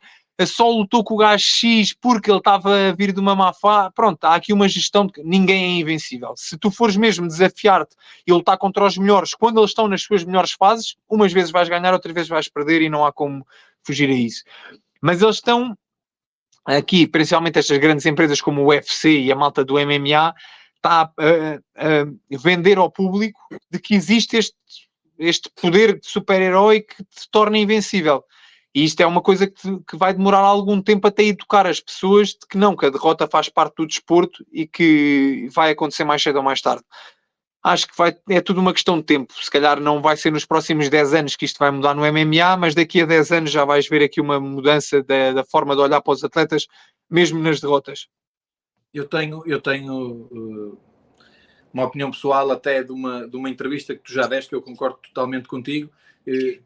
só lutou com o gajo X porque ele estava a vir de uma má fase. Pronto, há aqui uma gestão de que ninguém é invencível. Se tu fores mesmo desafiar-te e lutar contra os melhores quando eles estão nas suas melhores fases, umas vezes vais ganhar, outras vezes vais perder e não há como fugir a isso. Mas eles estão aqui, principalmente estas grandes empresas como o UFC e a malta do MMA, está a vender ao público de que existe este poder de super-herói que te torna invencível. E isto é uma coisa que vai demorar algum tempo até educar as pessoas de que não, que a derrota faz parte do desporto e que vai acontecer mais cedo ou mais tarde. Acho que é tudo uma questão de tempo. Se calhar não vai ser nos próximos 10 anos que isto vai mudar no MMA, mas daqui a 10 anos já vais ver aqui uma mudança da forma de olhar para os atletas, mesmo nas derrotas. Eu tenho uma opinião pessoal até de uma entrevista que tu já deste, que eu concordo totalmente contigo,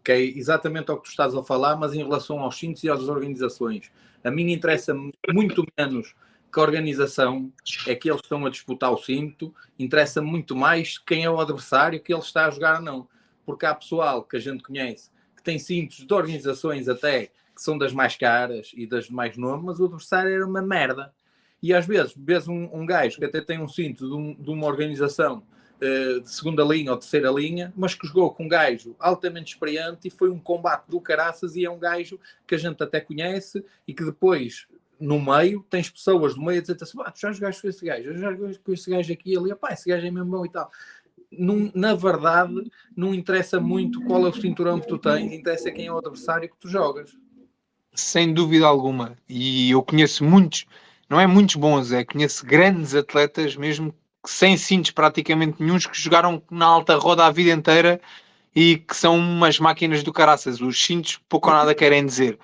que é exatamente ao que tu estás a falar, mas em relação aos cintos e às organizações. A mim interessa muito menos que a organização é que eles estão a disputar o cinto, interessa muito mais quem é o adversário que ele está a jogar ou não. Porque há pessoal que a gente conhece que tem cintos de organizações até que são das mais caras e das mais nomes, mas o adversário era uma merda. E às vezes vês um gajo que até tem um cinto de uma organização de segunda linha ou terceira linha, mas que jogou com um gajo altamente experiente e foi um combate do caraças, e é um gajo que a gente até conhece e que depois, no meio, tens pessoas do meio a dizer assim, tu já jogaste com esse gajo, eu já joguei com esse gajo aqui e ali, esse gajo é mesmo bom e tal. Na verdade, não interessa muito qual é o cinturão que tu tens, interessa quem é o adversário que tu jogas. Sem dúvida alguma. E eu conheço muitos, não é muitos bons, conheço grandes atletas mesmo sem cintos praticamente nenhuns, que jogaram na alta roda a vida inteira e que são umas máquinas do caraças. Os cintos pouco ou nada querem dizer.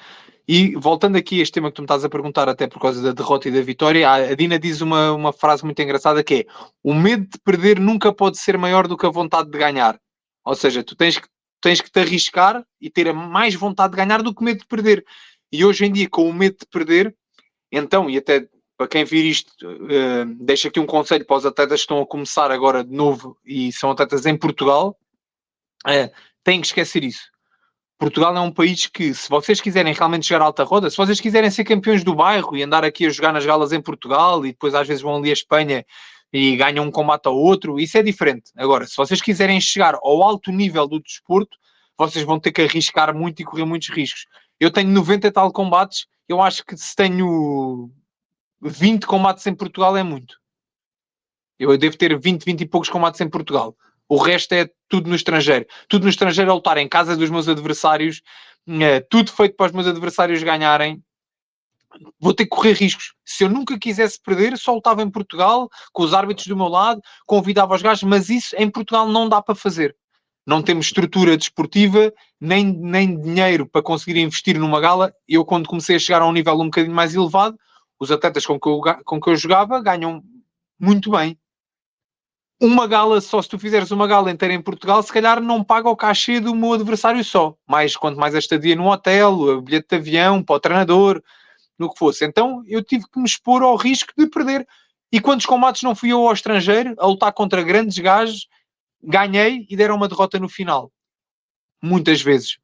E voltando aqui a este tema que tu me estás a perguntar, até por causa da derrota e da vitória, a Dina diz uma frase muito engraçada que é: o medo de perder nunca pode ser maior do que a vontade de ganhar. Ou seja, tu tens que tens que te arriscar e ter mais vontade de ganhar do que medo de perder. E hoje em dia, com o medo de perder, então, e até para quem vir isto, deixo aqui um conselho para os atletas que estão a começar agora de novo e são atletas em Portugal, têm que esquecer isso. Portugal é um país que, se vocês quiserem realmente chegar à alta roda, se vocês quiserem ser campeões do bairro e andar aqui a jogar nas galas em Portugal e depois às vezes vão ali a Espanha e ganham um combate ao outro, isso é diferente. Agora, se vocês quiserem chegar ao alto nível do desporto, vocês vão ter que arriscar muito e correr muitos riscos. Eu tenho 90 e tal combates, eu acho que se tenho 20 combates em Portugal é muito. Eu devo ter 20 e poucos combates em Portugal. O resto é tudo no estrangeiro. Tudo no estrangeiro a lutar em casa dos meus adversários. Tudo feito para os meus adversários ganharem. Vou ter que correr riscos. Se eu nunca quisesse perder, só lutava em Portugal, com os árbitros do meu lado, convidava os gajos, mas isso em Portugal não dá para fazer. Não temos estrutura desportiva, nem dinheiro para conseguir investir numa gala. Eu, quando comecei a chegar a um nível um bocadinho mais elevado, os atletas com que eu jogava ganham muito bem. Uma gala, só se tu fizeres uma gala inteira em Portugal, se calhar não paga o cachê do meu adversário só. Quanto mais a estadia no hotel, o bilhete de avião, para o treinador, no que fosse. Então eu tive que me expor ao risco de perder. E quantos combates não fui eu ao estrangeiro a lutar contra grandes gajos, ganhei e deram uma derrota no final. Muitas vezes.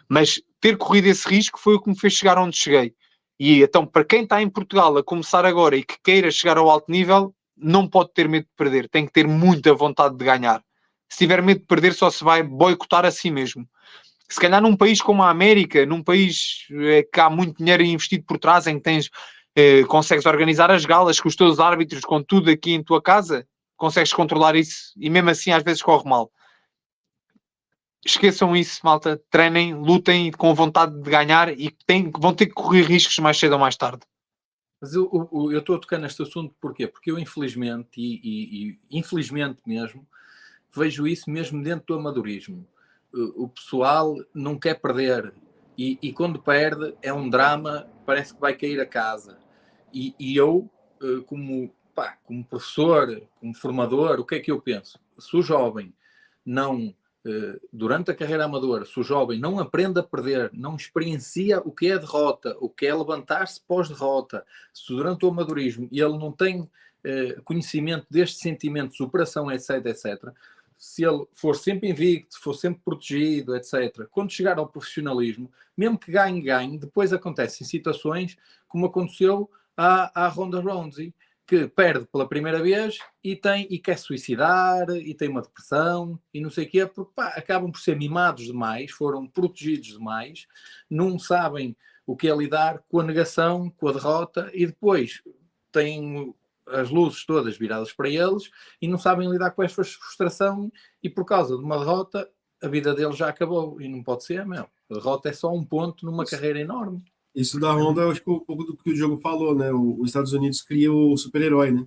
Mas ter corrido esse risco foi o que me fez chegar onde cheguei. E então, para quem está em Portugal a começar agora e que queira chegar ao alto nível, não pode ter medo de perder. Tem que ter muita vontade de ganhar. Se tiver medo de perder, só se vai boicotar a si mesmo. Se calhar num país como a América, num país que há muito dinheiro investido por trás, em que tens, consegues organizar as galas com os teus árbitros, com tudo aqui em tua casa, consegues controlar isso e mesmo assim às vezes corre mal. Esqueçam isso, malta. Treinem, lutem com vontade de ganhar e vão ter que correr riscos mais cedo ou mais tarde. Mas eu estou a tocar neste assunto porquê? Porque eu infelizmente, e infelizmente mesmo, vejo isso mesmo dentro do amadorismo. O pessoal não quer perder e quando perde é um drama, parece que vai cair a casa. E eu, como professor, como formador, o que é que eu penso? Se o jovem não... durante a carreira amadora, se o jovem não aprende a perder, não experiencia o que é derrota, o que é levantar-se pós-derrota, se durante o amadorismo ele não tem conhecimento deste sentimento de superação, etc, se ele for sempre invicto, for sempre protegido, etc, quando chegar ao profissionalismo, mesmo que ganhe, depois acontecem situações como aconteceu à Ronda Rousey, que perde pela primeira vez e quer suicidar e tem uma depressão e não sei o quê, porque acabam por ser mimados demais, foram protegidos demais, não sabem o que é lidar com a negação, com a derrota e depois têm as luzes todas viradas para eles e não sabem lidar com esta frustração e por causa de uma derrota a vida deles já acabou e não pode ser, meu. A derrota é só um ponto numa carreira enorme. Isso da Honda, acho que um pouco do que o Diogo falou, né? Os Estados Unidos criam o super-herói, né?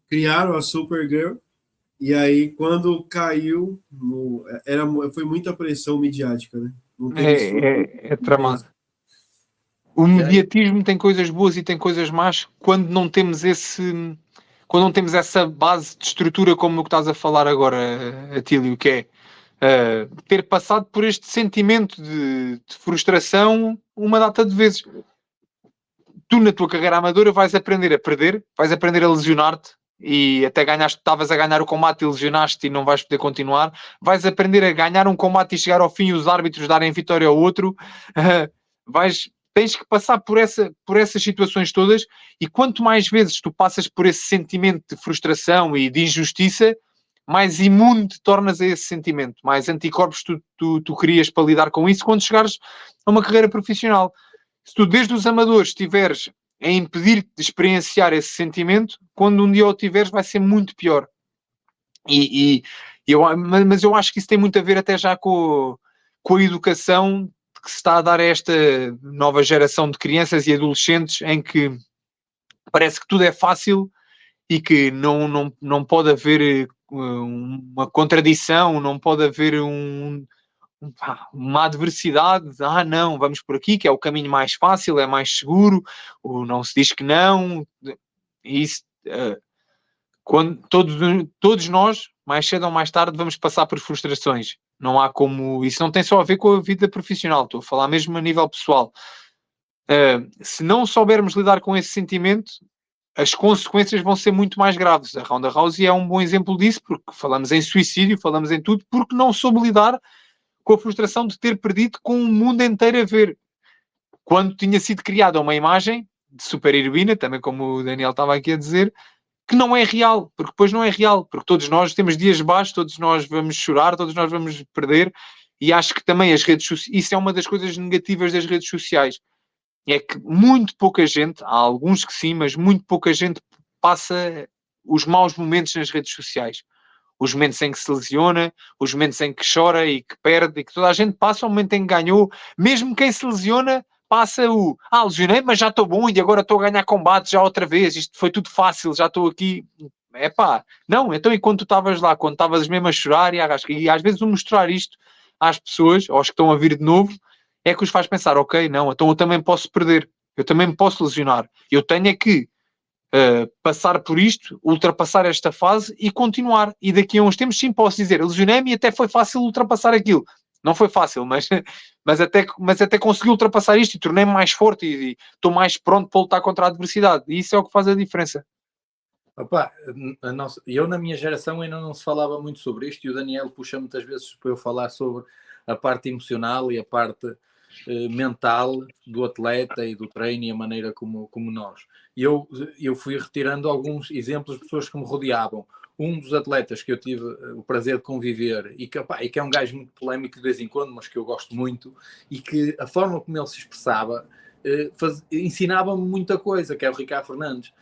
Criaram a Supergirl, e aí quando caiu, foi muita pressão midiática, né? Não É tramado. O mediatismo tem coisas boas e tem coisas más quando não temos essa base de estrutura como o que estás a falar agora, Atílio, que é ter passado por este sentimento de frustração uma data de vezes. Tu na tua carreira amadora vais aprender a perder, vais aprender a lesionar-te e até estavas a ganhar o combate e lesionaste e não vais poder continuar, vais aprender a ganhar um combate e chegar ao fim e os árbitros darem vitória ao outro, tens que passar por essas situações todas e quanto mais vezes tu passas por esse sentimento de frustração e de injustiça, mais imune te tornas a esse sentimento, mais anticorpos tu crias para lidar com isso quando chegares a uma carreira profissional. Se tu desde os amadores estiveres a impedir-te de experienciar esse sentimento, quando um dia o tiveres vai ser muito pior. Mas eu acho que isso tem muito a ver até já com a educação que se está a dar a esta nova geração de crianças e adolescentes em que parece que tudo é fácil e que não pode haver uma contradição, não pode haver uma adversidade, não, vamos por aqui, que é o caminho mais fácil, é mais seguro, ou não se diz que não, isso, quando todos nós, mais cedo ou mais tarde, vamos passar por frustrações, Não há como... Isso não tem só a ver com a vida profissional, estou a falar mesmo a nível pessoal. Se não soubermos lidar com esse sentimento, as consequências vão ser muito mais graves. A Ronda Rousey é um bom exemplo disso, porque falamos em suicídio, falamos em tudo, porque não soube lidar com a frustração de ter perdido com o mundo inteiro a ver. Quando tinha sido criada uma imagem de super-heroína, também como o Daniel estava aqui a dizer, que não é real, porque depois não é real, porque todos nós temos dias baixos, todos nós vamos chorar, todos nós vamos perder, e acho que também as redes sociais, isso é uma das coisas negativas das redes sociais, é que muito pouca gente, há alguns que sim, mas muito pouca gente passa os maus momentos nas redes sociais. Os momentos em que se lesiona, os momentos em que chora e que perde, e que toda a gente passa o momento em que ganhou. Mesmo quem se lesiona, passa lesionei, mas já estou bom e agora estou a ganhar combate já outra vez. Isto foi tudo fácil, já estou aqui. Não, então enquanto tu estavas lá, quando estavas mesmo a chorar e às vezes o mostrar isto às pessoas, aos que estão a vir de novo, é que os faz pensar, ok, não, então eu também posso perder, eu também me posso lesionar. Eu tenho é que passar por isto, ultrapassar esta fase e continuar. E daqui a uns tempos, sim, posso dizer, lesionei-me e até foi fácil ultrapassar aquilo. Não foi fácil, mas até consegui ultrapassar isto e tornei-me mais forte e estou mais pronto para lutar contra a adversidade. E isso é o que faz a diferença. Opa, eu na minha geração ainda não se falava muito sobre isto e o Daniel puxa muitas vezes para eu falar sobre a parte emocional e a parte mental do atleta e do treino e a maneira como nós. Eu fui retirando alguns exemplos de pessoas que me rodeavam. Um dos atletas que eu tive o prazer de conviver e que é um gajo muito polémico de vez em quando, mas que eu gosto muito, e que a forma como ele se expressava ensinava-me muita coisa, que é o Ricardo Fernandes.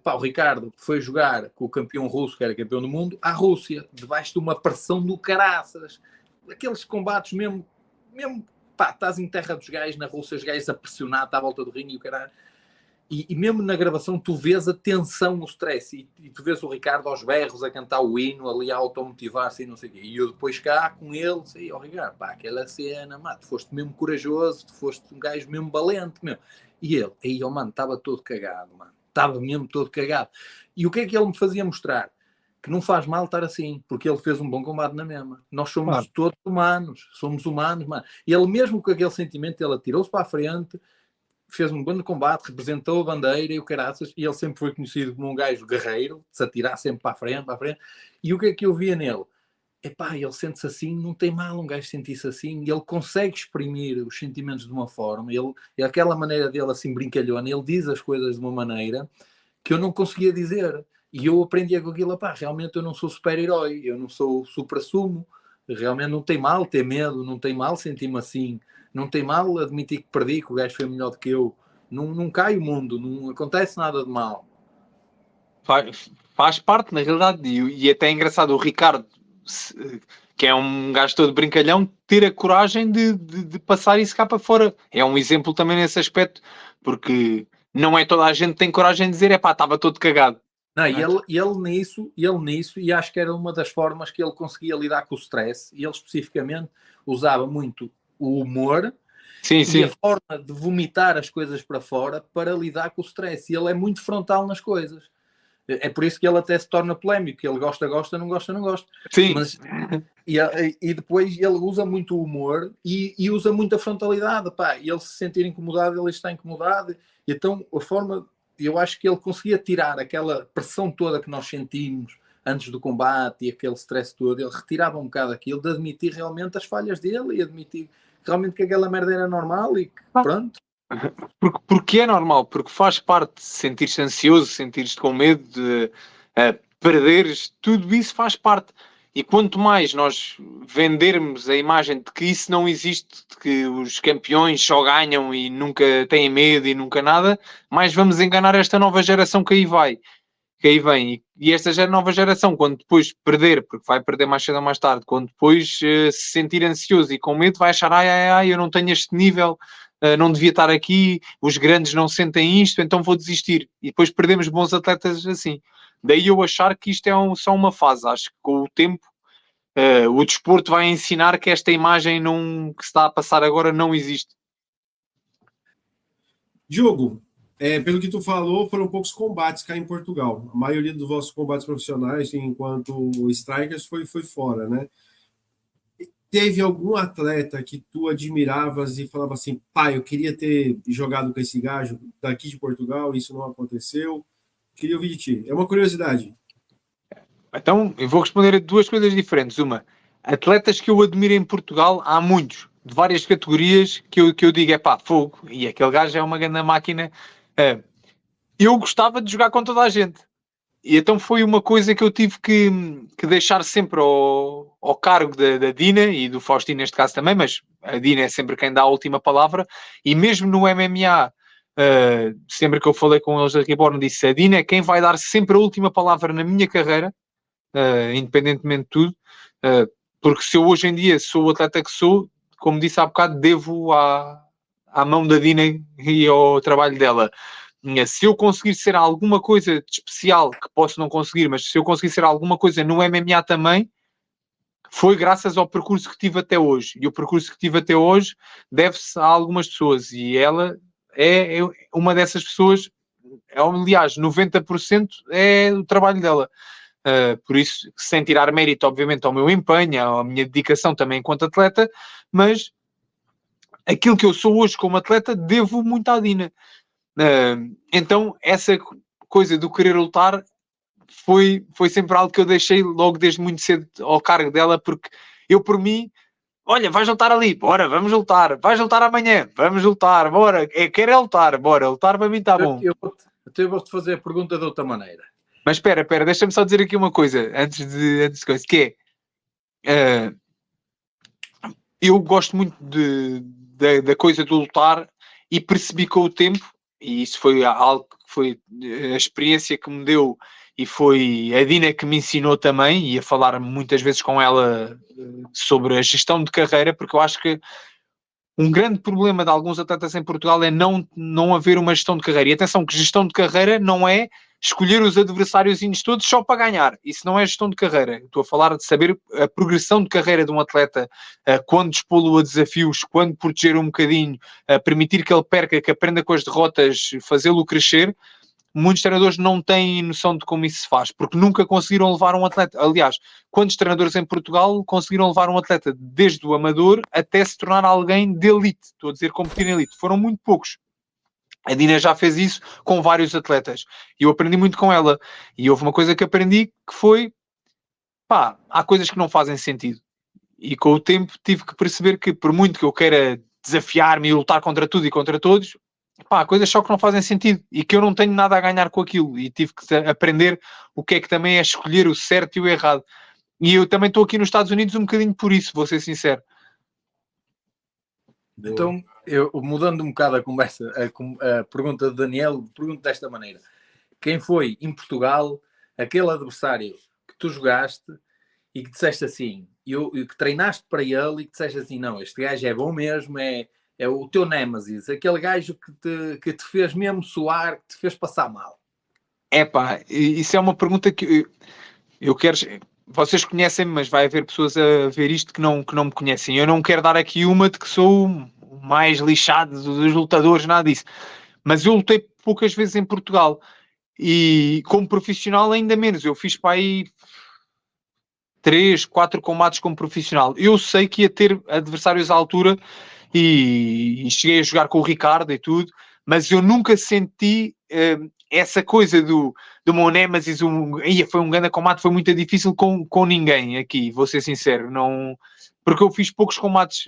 O Ricardo foi jogar com o campeão russo, que era campeão do mundo, à Rússia, debaixo de uma pressão do caraças. Aqueles combates mesmo estás em terra dos gajos, na Rússia, os gajos a pressionar, está à volta do ringue e o caralho. E mesmo na gravação tu vês a tensão, o stress, e tu vês o Ricardo aos berros a cantar o hino, ali a automotivar-se e não sei o quê. E eu depois cá com ele, sei, Ricardo, aquela cena, tu foste mesmo corajoso, tu foste um gajo mesmo valente, meu. E ele, estava todo cagado, mano. Estava mesmo todo cagado. E o que é que ele me fazia mostrar? Que não faz mal estar assim, porque ele fez um bom combate na mesma. Nós somos todos humanos, mano. E ele mesmo com aquele sentimento, ele atirou-se para a frente, fez um bom combate, representou a bandeira e o caraças, e ele sempre foi conhecido como um gajo guerreiro, de se atirar sempre para a frente. E o que é que eu via nele? Ele sente-se assim, não tem mal um gajo sentir-se assim, ele consegue exprimir os sentimentos de uma forma, aquela maneira dele assim brincalhona, ele diz as coisas de uma maneira que eu não conseguia dizer. E eu aprendi com aquilo, realmente eu não sou super-herói, eu não sou supra-sumo, realmente não tem mal ter medo, não tem mal sentir-me assim, não tem mal admitir que perdi, que o gajo foi melhor do que eu. Não cai o mundo, não acontece nada de mal. Faz parte, na realidade, e até é engraçado o Ricardo, que é um gajo todo brincalhão, ter a coragem de passar isso cá para fora. É um exemplo também nesse aspecto, porque não é toda a gente que tem coragem de dizer, estava todo cagado. Não, ele nisso, e acho que era uma das formas que ele conseguia lidar com o stress, e ele especificamente usava muito o humor e a forma de vomitar as coisas para fora para lidar com o stress, e ele é muito frontal nas coisas. É por isso que ele até se torna polémico, ele gosta, não gosta. Sim. Mas, e depois ele usa muito o humor e usa muita frontalidade, e ele se sentir incomodado, ele está incomodado, e então a forma... Eu acho que ele conseguia tirar aquela pressão toda que nós sentimos antes do combate e aquele stress todo, ele retirava um bocado aquilo de admitir realmente as falhas dele e admitir realmente que aquela merda era normal e que pronto. Porque é normal, porque faz parte de sentir-se ansioso, sentir-se com medo de perderes, tudo isso faz parte. E quanto mais nós vendermos a imagem de que isso não existe, de que os campeões só ganham e nunca têm medo e nunca nada, mais vamos enganar esta nova geração que aí vem. E esta nova geração, quando depois perder, porque vai perder mais cedo ou mais tarde, quando depois se sentir ansioso e com medo, vai achar, eu não tenho este nível, não devia estar aqui, os grandes não sentem isto, então vou desistir. E depois perdemos bons atletas assim. Daí eu achar que isto é só uma fase. Acho que com o tempo o desporto vai ensinar que esta imagem que se está a passar agora não existe. Diogo, pelo que tu falou, foram poucos combates cá em Portugal. A maioria dos vossos combates profissionais, enquanto strikers, foi fora, né? teve algum atleta que tu admiravas e falava assim, pai, eu queria ter jogado com esse gajo daqui de Portugal, isso não aconteceu? Queria ouvir de ti. É uma curiosidade. Então, eu vou responder a duas coisas diferentes. Uma, atletas que eu admiro em Portugal, há muitos, de várias categorias, que eu digo, é pá, fogo, e aquele gajo é uma grande máquina. Eu gostava de jogar com toda a gente. E então foi uma coisa que eu tive que deixar sempre ao cargo da Dina e do Faustino neste caso também, mas a Dina é sempre quem dá a última palavra, e mesmo no MMA, sempre que eu falei com eles da Reborn, disse, a Dina é quem vai dar sempre a última palavra na minha carreira, independentemente de tudo, porque se eu hoje em dia sou o atleta que sou, como disse há bocado, devo à mão da Dina e ao trabalho dela. Se eu conseguir ser alguma coisa de especial, que posso não conseguir, mas se eu conseguir ser alguma coisa no MMA também, foi graças ao percurso que tive até hoje. E o percurso que tive até hoje deve-se a algumas pessoas. E ela é uma dessas pessoas. Aliás, 90% é o trabalho dela. Por isso, sem tirar mérito, obviamente, ao meu empenho, à minha dedicação também enquanto atleta, mas aquilo que eu sou hoje como atleta, devo muito à Dina. Então, essa coisa do querer lutar foi sempre algo que eu deixei logo desde muito cedo ao cargo dela, porque eu, por mim, olha, vais lutar ali, bora, vamos lutar, vais lutar amanhã, vamos lutar, bora, quero lutar, bora, lutar para mim está bom. Eu vou-te fazer a pergunta de outra maneira. Mas espera, deixa-me só dizer aqui uma coisa, antes de coisa, que é, eu gosto muito da coisa do lutar e percebi com o tempo, e isso foi algo que foi a experiência que me deu e foi a Dina que me ensinou também, e a falar muitas vezes com ela sobre a gestão de carreira, porque eu acho que um grande problema de alguns atletas em Portugal é não haver uma gestão de carreira. E atenção, que gestão de carreira não é escolher os adversários todos só para ganhar. Isso não é gestão de carreira. Estou a falar de saber a progressão de carreira de um atleta, quando expô-lo a desafios, quando proteger um bocadinho, permitir que ele perca, que aprenda com as derrotas, fazê-lo crescer. Muitos treinadores não têm noção de como isso se faz, porque nunca conseguiram levar um atleta. Aliás, quantos treinadores em Portugal conseguiram levar um atleta desde o amador até se tornar alguém de elite? Estou a dizer competir em elite. Foram muito poucos. A Dina já fez isso com vários atletas. E eu aprendi muito com ela. E houve uma coisa que aprendi que foi, pá, há coisas que não fazem sentido. E com o tempo tive que perceber que, por muito que eu queira desafiar-me e lutar contra tudo e contra todos, pá, coisas só que não fazem sentido e que eu não tenho nada a ganhar com aquilo, e tive que aprender o que é que também é escolher o certo e o errado. E eu também estou aqui nos Estados Unidos um bocadinho por isso, vou ser sincero. Então, eu mudando um bocado a conversa, a pergunta de Daniel, pergunto desta maneira: quem foi em Portugal aquele adversário que tu jogaste e que disseste assim, que treinaste para ele e que disseste assim, não, este gajo é bom mesmo, é o teu némesis, aquele gajo que te fez mesmo suar, que te fez passar mal? Epá, isso é uma pergunta que eu quero... Vocês conhecem-me, mas vai haver pessoas a ver isto que não me conhecem. Eu não quero dar aqui uma de que sou o mais lixado dos lutadores, nada disso. Mas eu lutei poucas vezes em Portugal. E como profissional ainda menos. Eu fiz para aí 3, 4 combates como profissional. Eu sei que ia ter adversários à altura e cheguei a jogar com o Ricardo e tudo, mas eu nunca senti essa coisa do meu Nemesis, foi um grande combate, foi muito difícil com ninguém aqui, vou ser sincero, não, porque eu fiz poucos combates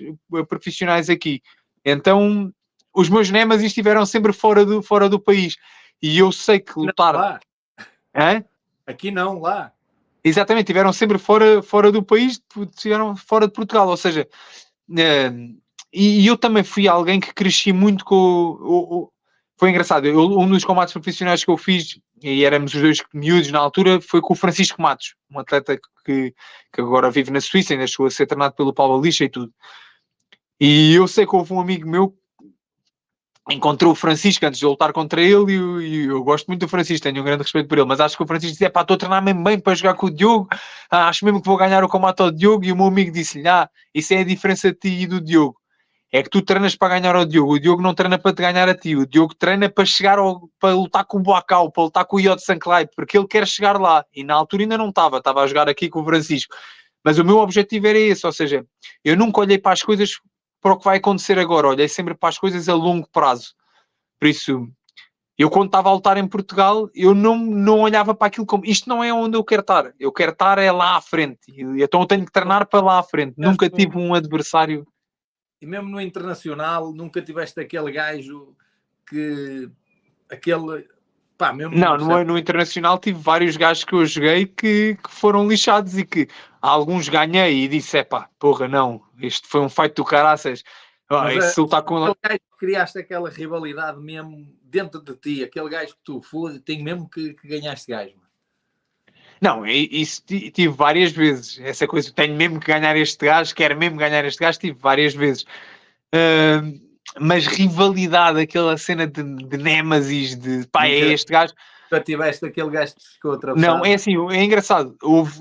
profissionais aqui, então os meus Nemesis estiveram sempre fora do país, e eu sei que lutar... Não, lá. Hã? Aqui não, lá. Exatamente, estiveram sempre fora do país, estiveram fora de Portugal, ou seja... E eu também fui alguém que cresci muito com... Foi engraçado, um dos combates profissionais que eu fiz, e éramos os dois miúdos na altura, foi com o Francisco Matos, um atleta que agora vive na Suíça, ainda chegou a ser treinado pelo Paulo Lixa e tudo. E eu sei que houve um amigo meu que encontrou o Francisco antes de eu lutar contra ele, e eu gosto muito do Francisco, tenho um grande respeito por ele, mas acho que o Francisco disse, pá, estou a treinar mesmo bem para jogar com o Diogo, acho mesmo que vou ganhar o combate ao Diogo, e o meu amigo disse-lhe, isso é a diferença de ti e do Diogo. É que tu treinas para ganhar ao Diogo. O Diogo não treina para te ganhar a ti. O Diogo treina para para lutar com o Boacau, para lutar com o Iod Sanclay, porque ele quer chegar lá. E na altura ainda não estava a jogar aqui com o Francisco. Mas o meu objetivo era esse, ou seja, eu nunca olhei para as coisas para o que vai acontecer agora, olhei sempre para as coisas a longo prazo. Por isso, eu quando estava a lutar em Portugal, eu não olhava para aquilo como, isto não é onde eu quero estar é lá à frente, e então eu tenho que treinar para lá à frente. Nunca tive um adversário. E mesmo no internacional, nunca tiveste aquele gajo que... aquele... Pá, mesmo Não, no internacional tive vários gajos que eu joguei que foram lixados e que alguns ganhei e disse, porra, não, este foi um fight do caraças. Mas lutar com... aquele gajo que criaste aquela rivalidade mesmo dentro de ti, aquele gajo que tu foda, tem mesmo que ganhar este gajo. Mano. Não, isso tive várias vezes. Essa coisa, tenho mesmo que ganhar este gajo, quero mesmo ganhar este gajo, tive várias vezes. Mas rivalidade, aquela cena de némesis, de pá, é este gajo. Já tiveste aquele gajo que ficou atravessado? Não, é assim, é engraçado. Houve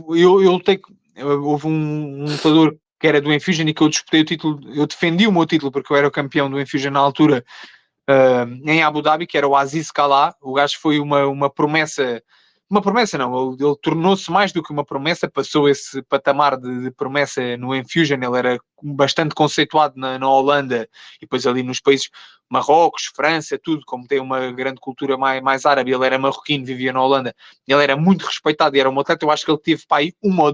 um lutador que era do Enfusion e que eu disputei o título, eu defendi o meu título porque eu era o campeão do Enfusion na altura, em Abu Dhabi, que era o Aziz Kala. O gajo foi uma promessa. Uma promessa não, ele tornou-se mais do que uma promessa, passou esse patamar de promessa no Enfusion. Ele era bastante conceituado na Holanda e depois ali nos países Marrocos, França, tudo, como tem uma grande cultura mais árabe. Ele era marroquino, vivia na Holanda, ele era muito respeitado e era um atleta. Eu acho que ele teve para aí uma ou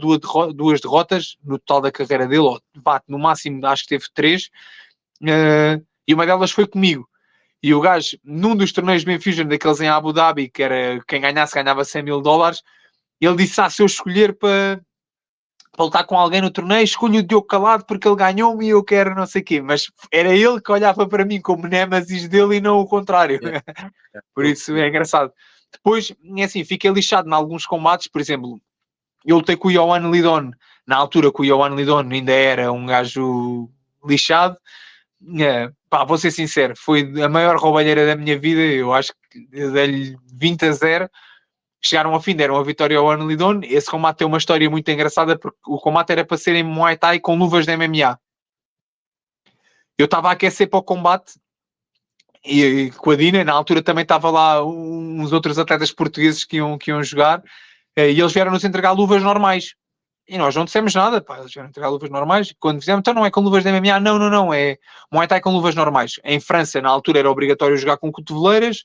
duas derrotas no total da carreira dele, ou no máximo acho que teve 3, e uma delas foi comigo. E o gajo, num dos torneios de Enfusion, daqueles em Abu Dhabi, que era quem ganhasse ganhava $100,000, ele disse, se eu escolher para lutar com alguém no torneio, escolho o Diogo Calado porque ele ganhou-me e eu quero não sei o quê. Mas era ele que olhava para mim como némesis dele e não o contrário. Por isso é engraçado. Depois, é assim, fiquei lixado em alguns combates. Por exemplo, eu lutei com o Yohan Lidon, na altura que o Yohan Lidon ainda era um gajo lixado. Vou ser sincero, foi a maior roubalheira da minha vida. Eu acho que eu dei-lhe 20-0. Chegaram ao fim, deram a vitória ao Arnolidon. Esse combate tem uma história muito engraçada porque o combate era para ser em Muay Thai com luvas de MMA. Eu estava a aquecer para o combate e com a Dina, na altura também estava lá uns outros atletas portugueses que iam jogar, e eles vieram-nos entregar luvas normais. E nós não dissemos nada, eles vieram entregar luvas normais. Quando fizemos, então não é com luvas de MMA, não, é Muay Thai com luvas normais. Em França, na altura, era obrigatório jogar com cotoveleiras.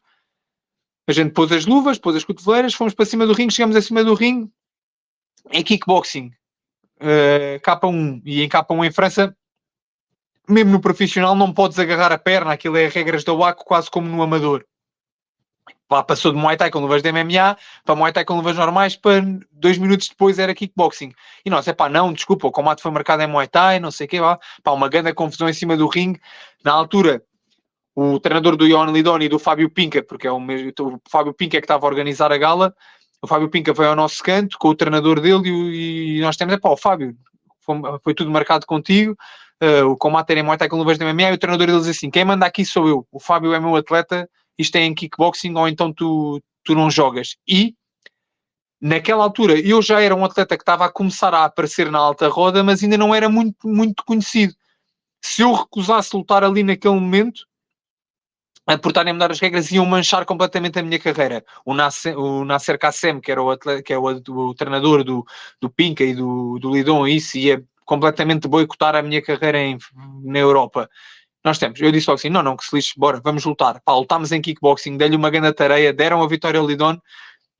A gente pôs as luvas, pôs as cotoveleiras, fomos para cima do ringue, chegamos acima do ringue, em kickboxing, K1, e em K1 em França, mesmo no profissional não podes agarrar a perna, aquilo é regras da WACO, quase como no amador. Passou de Muay Thai com luvas de MMA para Muay Thai com luvas normais, para 2 minutos depois era kickboxing. E nós, não, desculpa, o combate foi marcado em Muay Thai, não sei o quê, uma grande confusão em cima do ringue. Na altura, o treinador do Yohan Lidon e do Fábio Pinca, porque é o mesmo, o Fábio Pinca é que estava a organizar a gala, o Fábio Pinca foi ao nosso canto com o treinador dele e nós temos, o Fábio, foi tudo marcado contigo, o combate era em Muay Thai com luvas de MMA, e o treinador dele diz assim, quem manda aqui sou eu, o Fábio é meu atleta, isto é em kickboxing, ou então tu não jogas. E naquela altura eu já era um atleta que estava a começar a aparecer na alta roda, mas ainda não era muito, muito conhecido. Se eu recusasse lutar ali naquele momento, por estarem a mudar as regras, iam manchar completamente a minha carreira. O Nasser Kassem, que era o treinador do Pinca e do Lidon, isso ia completamente boicotar a minha carreira na Europa. Eu disse logo assim, não, que se lixe, bora, vamos lutar. Lutámos em kickboxing, dei-lhe uma grande tareia, deram a vitória ao Lidon,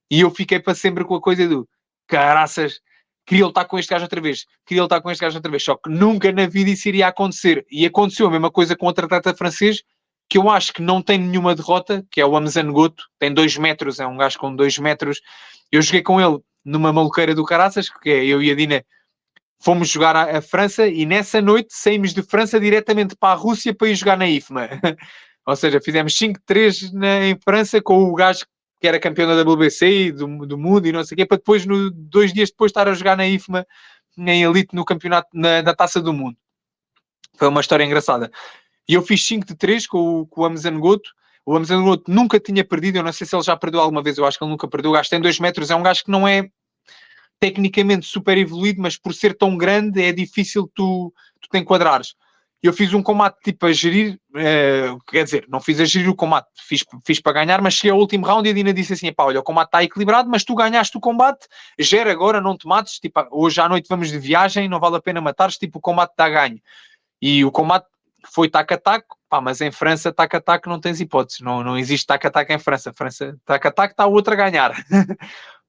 e eu fiquei para sempre com a coisa do, caraças, queria lutar com este gajo outra vez, só que nunca na vida isso iria acontecer. E aconteceu a mesma coisa com outro atleta francês, que eu acho que não tem nenhuma derrota, que é o Hamzan Goto, tem 2 metros, é um gajo com 2 metros. Eu joguei com ele numa maluqueira do caraças, que é eu e a Dina, fomos jogar a França e nessa noite saímos de França diretamente para a Rússia para ir jogar na IFMA. Ou seja, fizemos 5-3 em França com o gajo que era campeão da WBC e do mundo e não sei o quê, para depois, 2 dias depois, estar a jogar na IFMA, em Elite, no campeonato da Taça do Mundo. Foi uma história engraçada. E eu fiz 5-3 com o Hamzan Goto. O Hamzan Goto nunca tinha perdido, eu não sei se ele já perdeu alguma vez, eu acho que ele nunca perdeu. O gajo tem 2 metros, é um gajo que não é tecnicamente super evoluído, mas por ser tão grande é difícil tu te enquadrares. eu fiz um combate tipo a gerir, quer dizer, não fiz a gerir o combate, fiz para ganhar, mas cheguei ao último round e a Dina disse assim, pá, olha, o combate está equilibrado, mas tu ganhaste o combate, gera agora, não te mates, tipo, hoje à noite vamos de viagem, não vale a pena matares, tipo, o combate está ganho. E o combate foi tac-a-tac, pá, mas em França tac-a-tac não tens hipóteses, não existe tac-a-tac em França, tac-a-tac está o outro a ganhar.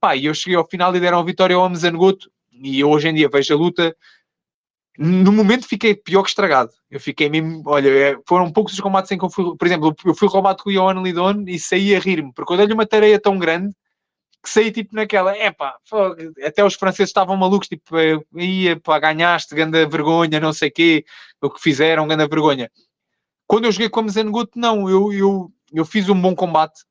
Pá, e eu cheguei ao final e deram a vitória ao Amzangoto, e eu hoje em dia vejo a luta, no momento fiquei pior que estragado. Eu fiquei mesmo, olha, foram poucos os combates em que eu fui, por exemplo, eu fui roubado com o Johan Lidon e saí a rir-me, porque eu dei-lhe uma tarefa tão grande que saí tipo naquela, até os franceses estavam malucos, tipo, ia, pá, ganhaste, ganda vergonha, não sei o quê, o que fizeram, ganda vergonha. Quando eu joguei com a Mzangoto, não, eu fiz um bom combate,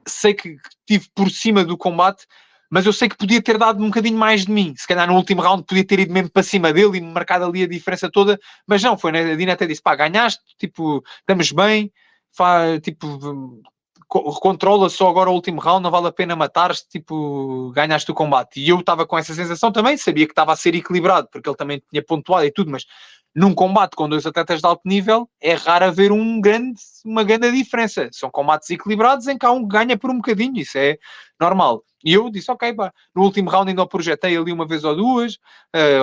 sei que estive por cima do combate, mas eu sei que podia ter dado um bocadinho mais de mim. Se calhar no último round podia ter ido mesmo para cima dele e marcado ali a diferença toda, mas não, foi, né? A Dina até disse, pá, ganhaste, tipo, estamos bem, tipo, controla só agora o último round, não vale a pena matar-te, tipo, ganhaste o combate. E eu estava com essa sensação também, sabia que estava a ser equilibrado, porque ele também tinha pontuado e tudo, mas num combate com dois atletas de alto nível, é raro haver uma grande diferença. São combates equilibrados em que há um que ganha por um bocadinho, isso é normal. E eu disse, ok, pá, no último round ainda o projetei ali uma vez ou duas,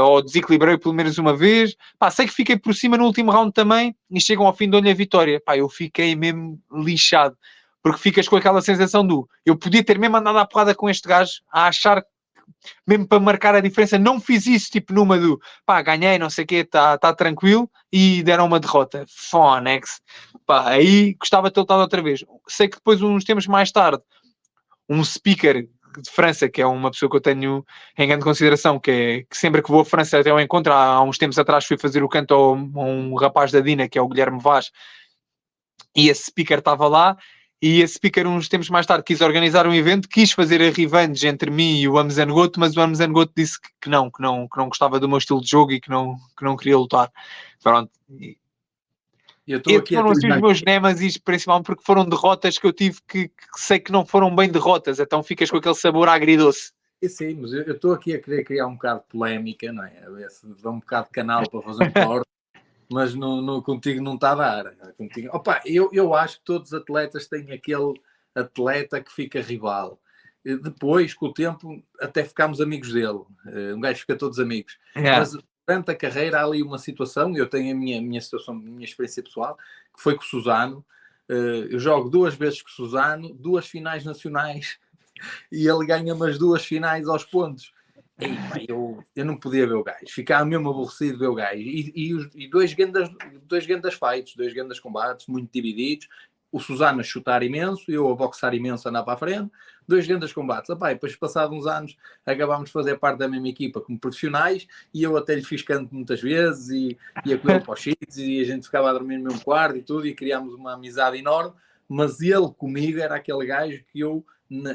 ou desequilibrei pelo menos uma vez. Pá, sei que fiquei por cima no último round também, e chegam ao fim, dou-lhe a vitória. Pá, eu fiquei mesmo lixado, porque ficas com aquela sensação eu podia ter mesmo andado à porrada com este gajo, a achar mesmo para marcar a diferença, não fiz isso, tipo numa do, pá, ganhei, não sei o quê, está tranquilo, e deram uma derrota. Fonex. Pá, aí gostava de ter lutado outra vez. Sei que depois, uns tempos mais tarde, um speaker de França, que é uma pessoa que eu tenho em grande consideração, que sempre que vou à França até ao encontro, há uns tempos atrás fui fazer o canto a um rapaz da Dina, que é o Guilherme Vaz, e esse speaker estava lá, e esse speaker uns tempos mais tarde quis organizar um evento, quis fazer a revenge entre mim e o Amzangoto, mas o Amzangoto disse que não gostava do meu estilo de jogo e que não queria lutar. Pronto. Eu estou aqui foram assim os meus némesis, principalmente porque foram derrotas que eu tive que sei que não foram bem derrotas, então ficas com aquele sabor agridoce. Sim, mas eu estou aqui a querer criar um bocado de polémica, não é? A ver se dá um bocado de canal para fazer um corte, mas contigo não está a dar. Contigo... Opa, eu acho que todos os atletas têm aquele atleta que fica rival. Depois, com o tempo, até ficámos amigos dele. Um gajo fica todos amigos. Yeah. Mas durante a carreira há ali uma situação, eu tenho a minha situação, a minha experiência pessoal, que foi com o Susano. Eu jogo 2 vezes com o Susano, 2 finais nacionais, e ele ganha-me as 2 finais aos pontos. Ei, pá, eu não podia ver o gajo, ficava mesmo aborrecido de ver o gajo. E 2 grandes fights, 2 grandes combates, muito divididos. O Susano a chutar imenso, eu a boxar imenso, a andar para a frente. 2 grandes combates. Epá, depois, passados uns anos, acabámos de fazer parte da mesma equipa como profissionais, e eu até lhe fiz canto muitas vezes, e ia com ele para os sítios, e a gente ficava a dormir no mesmo quarto e tudo, e criámos uma amizade enorme. Mas ele comigo era aquele gajo que eu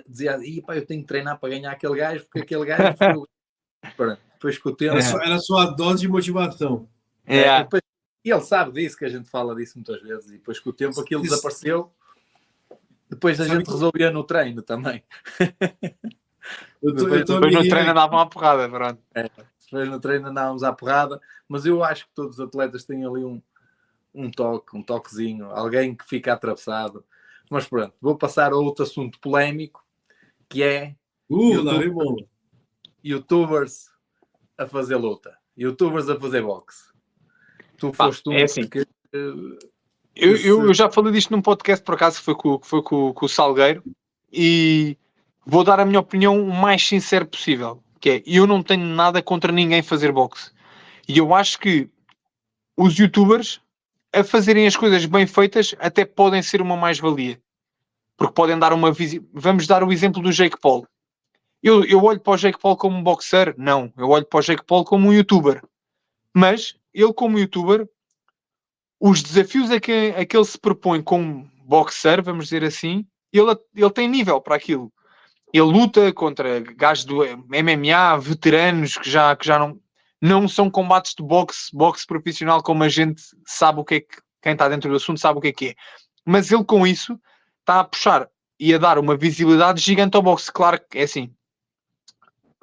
dizia, pá, eu tenho que treinar para ganhar aquele gajo, porque aquele gajo foi... Depois com o tempo... Era só a dose de motivação. Depois, e ele sabe disso, que a gente fala disso muitas vezes, e depois com o tempo aquilo desapareceu. Depois a gente resolvia no treino também. Depois no treino andavam à porrada, pronto. Depois no treino andávamos à porrada, mas eu acho que todos os atletas têm ali um toquezinho, alguém que fica atravessado. Mas pronto, vou passar a outro assunto polémico, que é YouTubers a fazer luta, YouTubers a fazer boxe. Tu foste um assim. Que... Eu já falei disto num podcast, por acaso, foi com o Salgueiro, e vou dar a minha opinião o mais sincero possível, que é, eu não tenho nada contra ninguém fazer boxe. E eu acho que os YouTubers, a fazerem as coisas bem feitas, até podem ser uma mais-valia. Porque podem dar uma visão. Vamos dar o exemplo do Jake Paul. Eu olho para o Jake Paul como um boxer? Não. Eu olho para o Jake Paul como um YouTuber. Mas, ele como YouTuber, os desafios a que ele se propõe como boxer, vamos dizer assim, ele tem nível para aquilo. Ele luta contra gajos do MMA, veteranos, que já não são combates de boxe profissional, como a gente sabe o que é que... Quem está dentro do assunto sabe o que é. Mas ele, com isso, está a puxar e a dar uma visibilidade gigante ao boxe. Claro que é assim.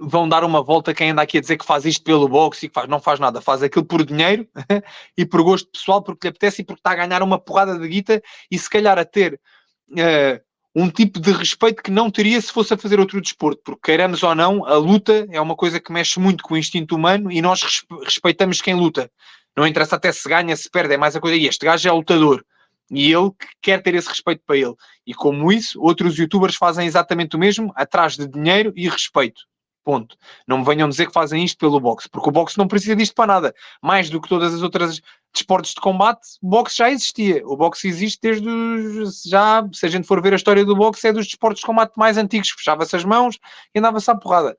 vão dar uma volta quem anda aqui a dizer que faz isto pelo boxe e que não faz nada, faz aquilo por dinheiro e por gosto pessoal, porque lhe apetece e porque está a ganhar uma porrada de guita e se calhar a ter um tipo de respeito que não teria se fosse a fazer outro desporto, porque queiramos ou não, a luta é uma coisa que mexe muito com o instinto humano e nós respeitamos quem luta. Não interessa até se ganha, se perde, é mais a coisa. E este gajo é lutador. E ele quer ter esse respeito para ele. E como isso, outros youtubers fazem exatamente o mesmo, atrás de dinheiro e respeito. Ponto. Não me venham dizer que fazem isto pelo boxe, porque o boxe não precisa disto para nada. Mais do que todas as outras desportos de combate, o boxe já existia. O boxe existe desde já, se a gente for ver a história do boxe, é dos desportos de combate mais antigos. Fechava-se as mãos e andava-se à porrada.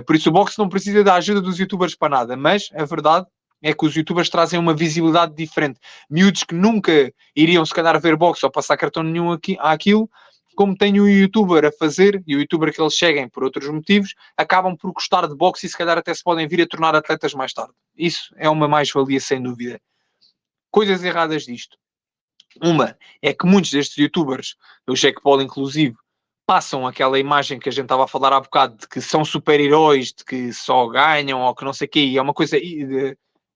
Por isso o boxe não precisa da ajuda dos youtubers para nada. Mas a verdade é que os youtubers trazem uma visibilidade diferente. Miúdos que nunca iriam se calhar ver boxe ou passar cartão nenhum àquilo, como tem um youtuber a fazer, e o youtuber que eles seguem por outros motivos, acabam por gostar de boxe e se calhar até se podem vir a tornar atletas mais tarde. Isso é uma mais-valia sem dúvida. Coisas erradas disto. Uma é que muitos destes youtubers, o Jake Paul inclusive, passam aquela imagem que a gente estava a falar há bocado, de que são super-heróis, de que só ganham ou que não sei o quê, e é uma coisa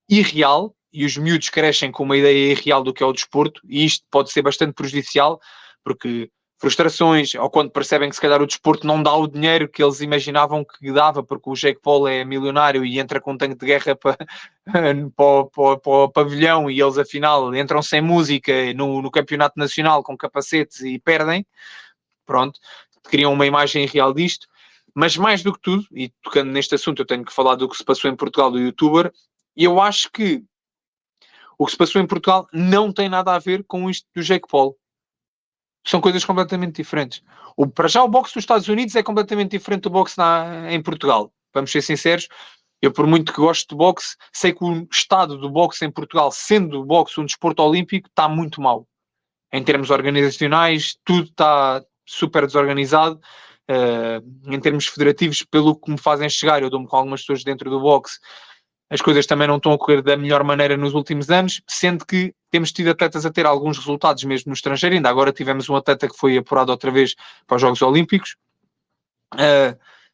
irreal, e os miúdos crescem com uma ideia irreal do que é o desporto, e isto pode ser bastante prejudicial, porque frustrações, ou quando percebem que se calhar o desporto não dá o dinheiro que eles imaginavam que dava, porque o Jake Paul é milionário e entra com um tanque de guerra para o pavilhão e eles afinal entram sem música no campeonato nacional com capacetes e perdem, pronto, criam uma imagem irreal disto. Mas mais do que tudo, e tocando neste assunto eu tenho que falar do que se passou em Portugal do youtuber, e eu acho que o que se passou em Portugal não tem nada a ver com isto do Jake Paul. São coisas completamente diferentes. Para já o boxe dos Estados Unidos é completamente diferente do boxe em Portugal. Vamos ser sinceros. Eu, por muito que gosto de boxe, sei que o estado do boxe em Portugal, sendo o boxe um desporto olímpico, está muito mal. Em termos organizacionais, tudo está super desorganizado. Em termos federativos, pelo que me fazem chegar, eu dou-me com algumas pessoas dentro do boxe, as coisas também não estão a correr da melhor maneira nos últimos anos, sendo que temos tido atletas a ter alguns resultados mesmo no estrangeiro. Ainda agora tivemos um atleta que foi apurado outra vez para os Jogos Olímpicos.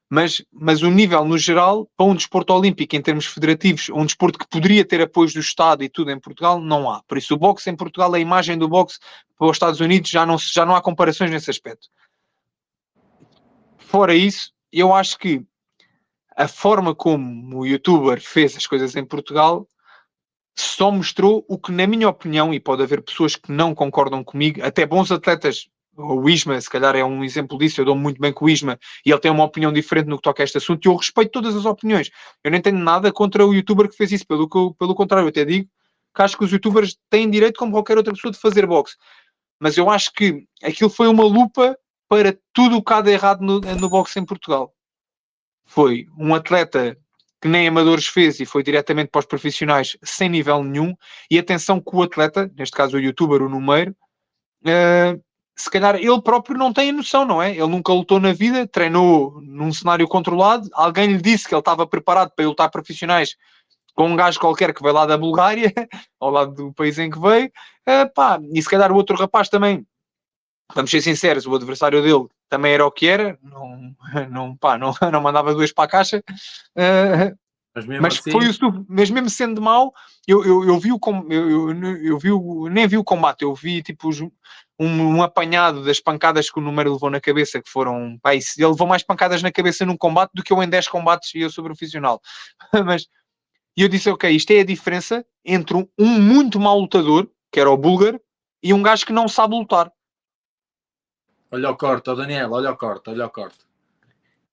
Mas o nível, no geral, para um desporto olímpico, em termos federativos, um desporto que poderia ter apoios do Estado e tudo em Portugal, não há. Por isso, o boxe em Portugal, a imagem do boxe para os Estados Unidos, já não há comparações nesse aspecto. Fora isso, eu acho que a forma como o youtuber fez as coisas em Portugal só mostrou o que, na minha opinião, e pode haver pessoas que não concordam comigo, até bons atletas, o Isma, se calhar é um exemplo disso, eu dou-me muito bem com o Isma, e ele tem uma opinião diferente no que toca a este assunto, e eu respeito todas as opiniões. Eu nem tenho nada contra o youtuber que fez isso, pelo contrário, eu até digo que acho que os youtubers têm direito, como qualquer outra pessoa, de fazer boxe. Mas eu acho que aquilo foi uma lupa para tudo o que há de errado no boxe em Portugal. Foi um atleta que nem amadores fez e foi diretamente para os profissionais sem nível nenhum, e atenção que o atleta, neste caso o youtuber, o número, se calhar ele próprio não tem a noção, não é? Ele nunca lutou na vida, treinou num cenário controlado, alguém lhe disse que ele estava preparado para lutar profissionais com um gajo qualquer que veio lá da Bulgária, ao lado do país em que veio, e se calhar o outro rapaz também, vamos ser sinceros, o adversário dele também era o que era, não mandava duas para a caixa, mas assim... foi o mas mesmo sendo mau, eu vi nem vi o combate, eu vi tipo um apanhado das pancadas que o número levou na cabeça, que foram, ele levou mais pancadas na cabeça num combate do que eu em 10 combates e eu sou profissional. Mas eu disse, ok, isto é a diferença entre um muito mau lutador, que era o búlgaro, e um gajo que não sabe lutar. Olha o corte, Daniel, olha o corte.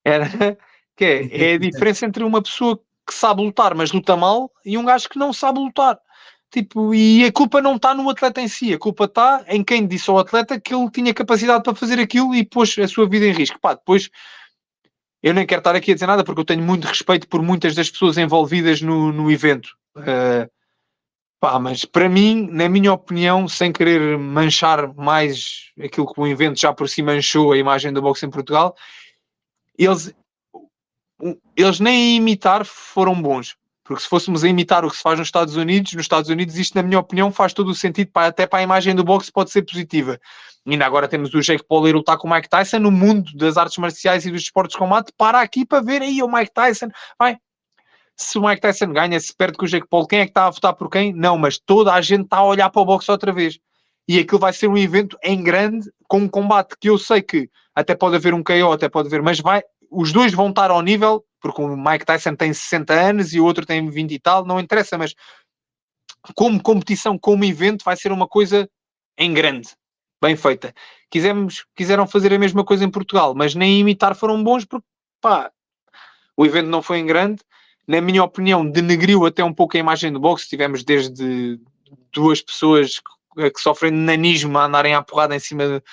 É a diferença entre uma pessoa que sabe lutar, mas luta mal, e um gajo que não sabe lutar. Tipo, e a culpa não está no atleta em si, a culpa está em quem disse ao atleta que ele tinha capacidade para fazer aquilo e pôs a sua vida em risco. Depois, eu nem quero estar aqui a dizer nada, porque eu tenho muito respeito por muitas das pessoas envolvidas no evento. Mas para mim, na minha opinião, sem querer manchar mais aquilo que o evento já por si manchou a imagem da boxe em Portugal, eles nem a imitar foram bons. Porque se fôssemos a imitar o que se faz nos Estados Unidos isto, na minha opinião, faz todo o sentido, até para a imagem do boxe pode ser positiva. E ainda agora temos o Jake Paul a ir lutar com o Mike Tyson no mundo das artes marciais e dos esportes de combate. Para aqui para ver aí o Mike Tyson. Vai. Se o Mike Tyson ganha, se perde com o Jake Paul, quem é que está a votar por quem? Não, mas toda a gente está a olhar para o boxe outra vez. E aquilo vai ser um evento em grande, com um combate que eu sei que até pode haver um KO, até pode haver, mas os dois vão estar ao nível, porque o Mike Tyson tem 60 anos e o outro tem 20 e tal, não interessa, mas como competição, como evento, vai ser uma coisa em grande, bem feita. Quiseram fazer a mesma coisa em Portugal, mas nem imitar foram bons, porque pá, o evento não foi em grande. Na minha opinião, denegriu até um pouco a imagem do boxe. Tivemos desde duas pessoas que sofrem de nanismo a andarem à porrada em cima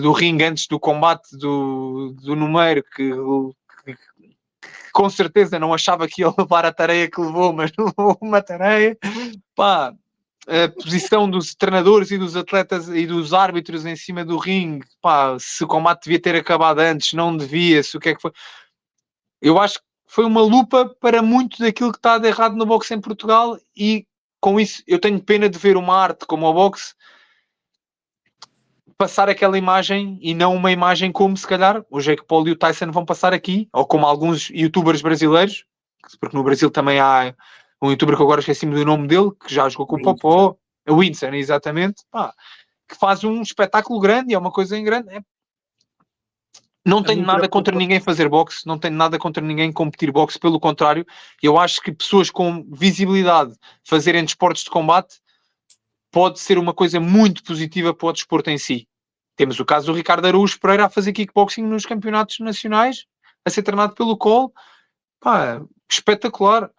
do ringue antes do combate do número, que com certeza não achava que ia levar a tareia que levou, mas levou uma tareia. Pá, a posição dos treinadores e dos atletas e dos árbitros em cima do ringue, pá, se o combate devia ter acabado antes, não devia, se o que é que foi. Eu acho que foi uma lupa para muito daquilo que está de errado no boxe em Portugal, e com isso eu tenho pena de ver uma arte como o boxe passar aquela imagem e não uma imagem como se calhar o Jake Paul e o Tyson vão passar aqui, ou como alguns youtubers brasileiros, porque no Brasil também há um youtuber que agora esqueci-me do nome dele, que já jogou com o Popó, o Whindersson, exatamente, pá, que faz um espetáculo grande e é uma coisa em grande. Não tenho nada contra ninguém fazer boxe, não tenho nada contra ninguém competir boxe, pelo contrário, eu acho que pessoas com visibilidade fazerem desportos de combate pode ser uma coisa muito positiva para o desporto em si. Temos o caso do Ricardo Araújo Pereira a fazer kickboxing nos campeonatos nacionais, a ser treinado pelo Cole. Pá, espetacular.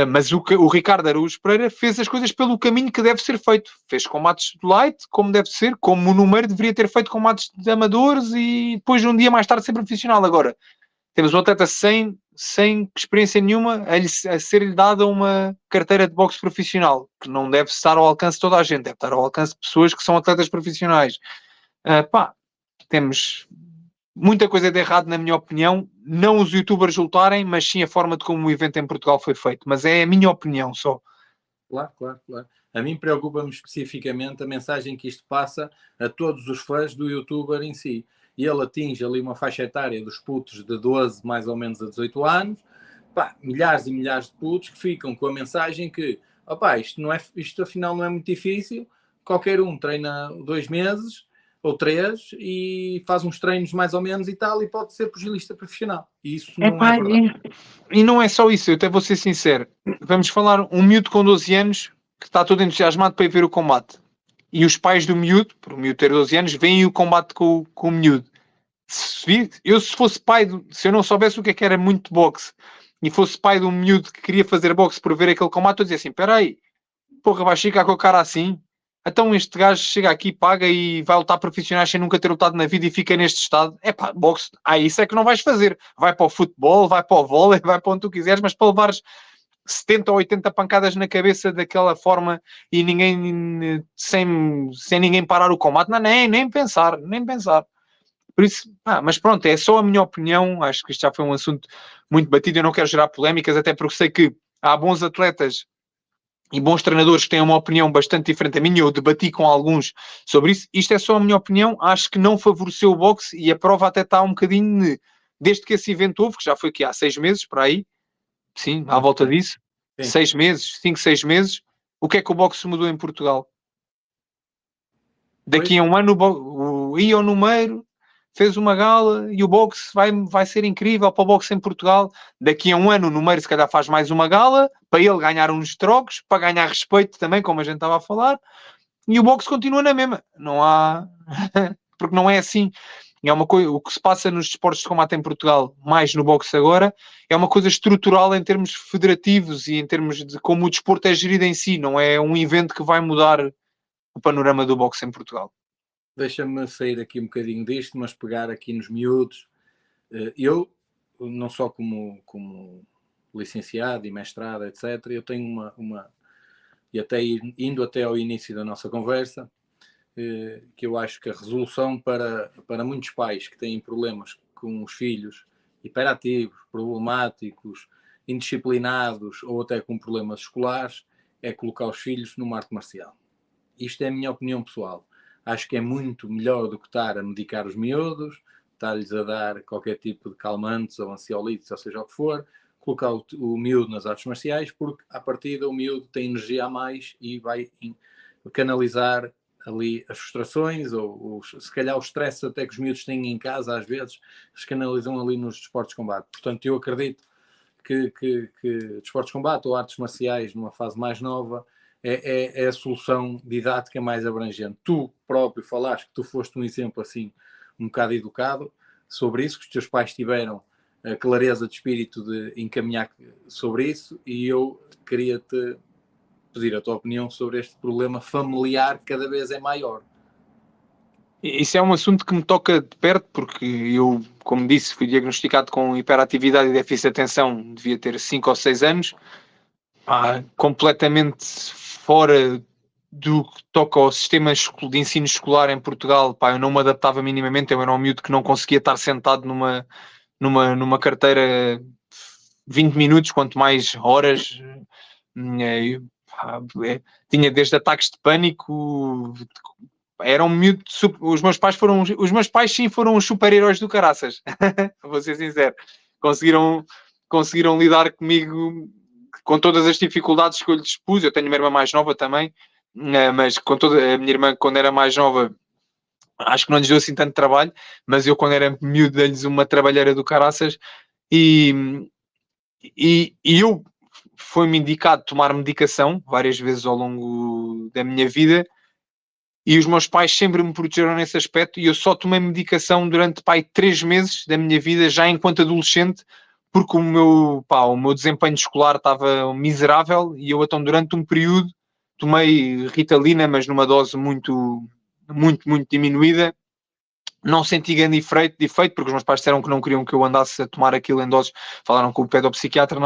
Mas o Ricardo Araújo Pereira fez as coisas pelo caminho que deve ser feito. Fez combates de light, como deve ser, como o número deveria ter feito combates de amadores e depois um dia mais tarde ser profissional. Agora, temos um atleta sem experiência nenhuma a ser-lhe dada uma carteira de boxe profissional, que não deve estar ao alcance de toda a gente, deve estar ao alcance de pessoas que são atletas profissionais. Temos muita coisa de errado, na minha opinião. Não os youtubers lutarem, mas sim a forma de como o evento em Portugal foi feito. Mas é a minha opinião só. Claro. A mim preocupa-me especificamente a mensagem que isto passa a todos os fãs do youtuber em si. E ele atinge ali uma faixa etária dos putos de 12 mais ou menos a 18 anos. Pá, milhares e milhares de putos que ficam com a mensagem que isto afinal não é muito difícil. Qualquer um treina 2 meses ou 3 e faz uns treinos mais ou menos e tal, e pode ser pugilista profissional. E isso não é verdade. E não é só isso, eu até vou ser sincero. Vamos falar um miúdo com 12 anos que está todo entusiasmado para ir ver o combate. E os pais do miúdo, por o miúdo ter 12 anos, veem o combate com o miúdo. Se fosse pai, se eu não soubesse o que é que era muito boxe, e fosse pai de um miúdo que queria fazer boxe por ver aquele combate, eu dizia assim, espera aí, porra, vais ficar com a cara assim? Então este gajo chega aqui, paga e vai lutar profissionais sem nunca ter lutado na vida e fica neste estado. É pá, boxe, isso é que não vais fazer. Vai para o futebol, vai para o vôlei, vai para onde tu quiseres, mas para levares 70 ou 80 pancadas na cabeça daquela forma e ninguém, sem ninguém parar o combate, não, nem pensar. Por isso, mas pronto, é só a minha opinião. Acho que isto já foi um assunto muito batido. Eu não quero gerar polémicas, até porque sei que há bons atletas e bons treinadores que têm uma opinião bastante diferente da minha. Eu debati com alguns sobre isso. Isto é só a minha opinião. Acho que não favoreceu o boxe e a prova até está um bocadinho desde que esse evento houve, que já foi aqui há 6 meses, para aí. Sim, à volta disso. Sim. 6 meses, 5, 6 meses. O que é que o boxe mudou em Portugal? Daqui a um ano o Ion Numeiro fez uma gala e o boxe vai ser incrível para o boxe em Portugal. Daqui a um ano o Numeiro se calhar faz mais uma gala para ele ganhar uns trocos, para ganhar respeito também, como a gente estava a falar, e o boxe continua na mesma. Não há... porque não é assim. É uma coisa, o que se passa nos desportos de combate em Portugal, mais no boxe agora, é uma coisa estrutural em termos federativos e em termos de como o desporto é gerido em si. Não é um evento que vai mudar o panorama do boxe em Portugal. Deixa-me sair aqui um bocadinho disto, mas pegar aqui nos miúdos. Eu, não só como licenciado e mestrado, etc., eu tenho uma e até indo até ao início da nossa conversa, que eu acho que a resolução para muitos pais que têm problemas com os filhos hiperativos, problemáticos indisciplinados ou até com problemas escolares, é colocar os filhos numa arte marcial. Isto é a minha opinião pessoal. Acho que é muito melhor do que estar a medicar os miúdos, estar-lhes a dar qualquer tipo de calmantes ou ansiolites, ou seja o que for, colocar o miúdo nas artes marciais, porque à partida o miúdo tem energia a mais e vai canalizar ali as frustrações ou se calhar o stress até que os miúdos têm em casa às vezes, se canalizam ali nos desportos de combate. Portanto, eu acredito que desportos de combate ou artes marciais numa fase mais nova é a solução didática mais abrangente. Tu próprio falaste que tu foste um exemplo assim, um bocado educado sobre isso, que os teus pais tiveram a clareza de espírito de encaminhar sobre isso, e eu queria-te pedir a tua opinião sobre este problema familiar que cada vez é maior. Isso é um assunto que me toca de perto, porque eu, como disse, fui diagnosticado com hiperatividade e déficit de atenção, devia ter 5 ou 6 anos, completamente fora do que toca ao sistema de ensino escolar em Portugal. Eu não me adaptava minimamente, eu era um miúdo que não conseguia estar sentado numa carteira 20 minutos, quanto mais horas. Tinha desde ataques de pânico. Era um miúdo. Os meus pais sim foram os super-heróis do caraças. Vou ser sincero. Conseguiram lidar comigo com todas as dificuldades que eu lhes expus. Eu tenho uma irmã mais nova também, mas com toda a minha irmã, quando era mais nova, acho que não lhes deu assim tanto trabalho, mas eu, quando era miúdo, dei-lhes uma trabalheira do caraças. E eu foi-me indicado tomar medicação várias vezes ao longo da minha vida, e os meus pais sempre me protegeram nesse aspecto, e eu só tomei medicação durante 3 meses da minha vida, já enquanto adolescente, porque o meu desempenho escolar estava miserável, e eu então durante um período tomei Ritalina, mas numa dose muito, muito, muito diminuída. Não senti grande efeito, porque os meus pais disseram que não queriam que eu andasse a tomar aquilo em doses, falaram com o pedopsiquiatra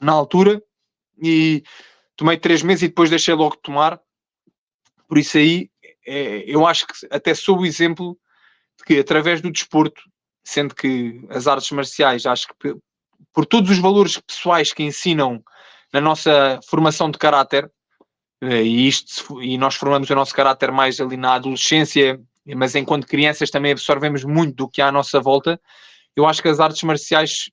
na altura, e tomei 3 meses e depois deixei logo de tomar. Por isso aí, eu acho que até sou o exemplo de que, através do desporto, sendo que as artes marciais, acho que por todos os valores pessoais que ensinam na nossa formação de caráter, e nós formamos o nosso caráter mais ali na adolescência, mas enquanto crianças também absorvemos muito do que há à nossa volta. Eu acho que as artes marciais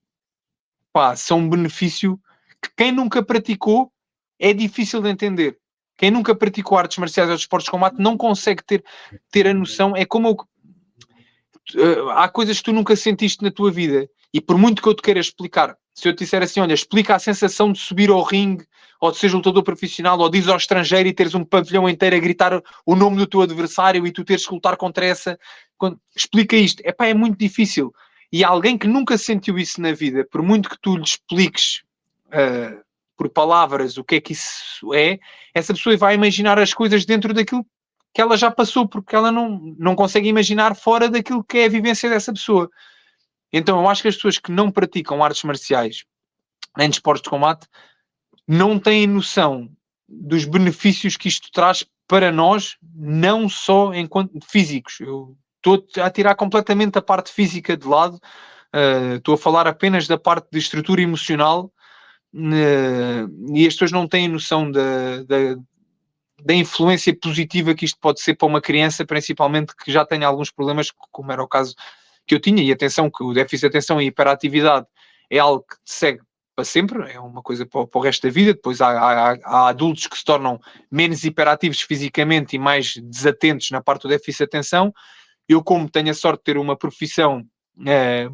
são um benefício que quem nunca praticou é difícil de entender. Quem nunca praticou artes marciais ou desportos de combate não consegue ter a noção. É como há coisas que tu nunca sentiste na tua vida, e por muito que eu te queira explicar, se eu te disser assim, olha, explica a sensação de subir ao ringue, ou de ser lutador profissional, ou de ir ao estrangeiro e teres um pavilhão inteiro a gritar o nome do teu adversário e tu teres que lutar contra essa, explica isto. É muito difícil. E alguém que nunca sentiu isso na vida, por muito que tu lhe expliques por palavras o que é que isso é, essa pessoa vai imaginar as coisas dentro daquilo que ela já passou, porque ela não consegue imaginar fora daquilo que é a vivência dessa pessoa. Então eu acho que as pessoas que não praticam artes marciais nem desportos de combate não têm noção dos benefícios que isto traz para nós, não só enquanto físicos. Eu estou a tirar completamente a parte física de lado, estou a falar apenas da parte de estrutura emocional, e as pessoas não têm noção da influência positiva que isto pode ser para uma criança, principalmente que já tenha alguns problemas, como era o caso que eu tinha. E atenção, que o déficit de atenção e hiperatividade é algo que te segue para sempre, é uma coisa para o resto da vida. Depois há adultos que se tornam menos hiperativos fisicamente e mais desatentos na parte do déficit de atenção. Eu, como tenho a sorte de ter uma profissão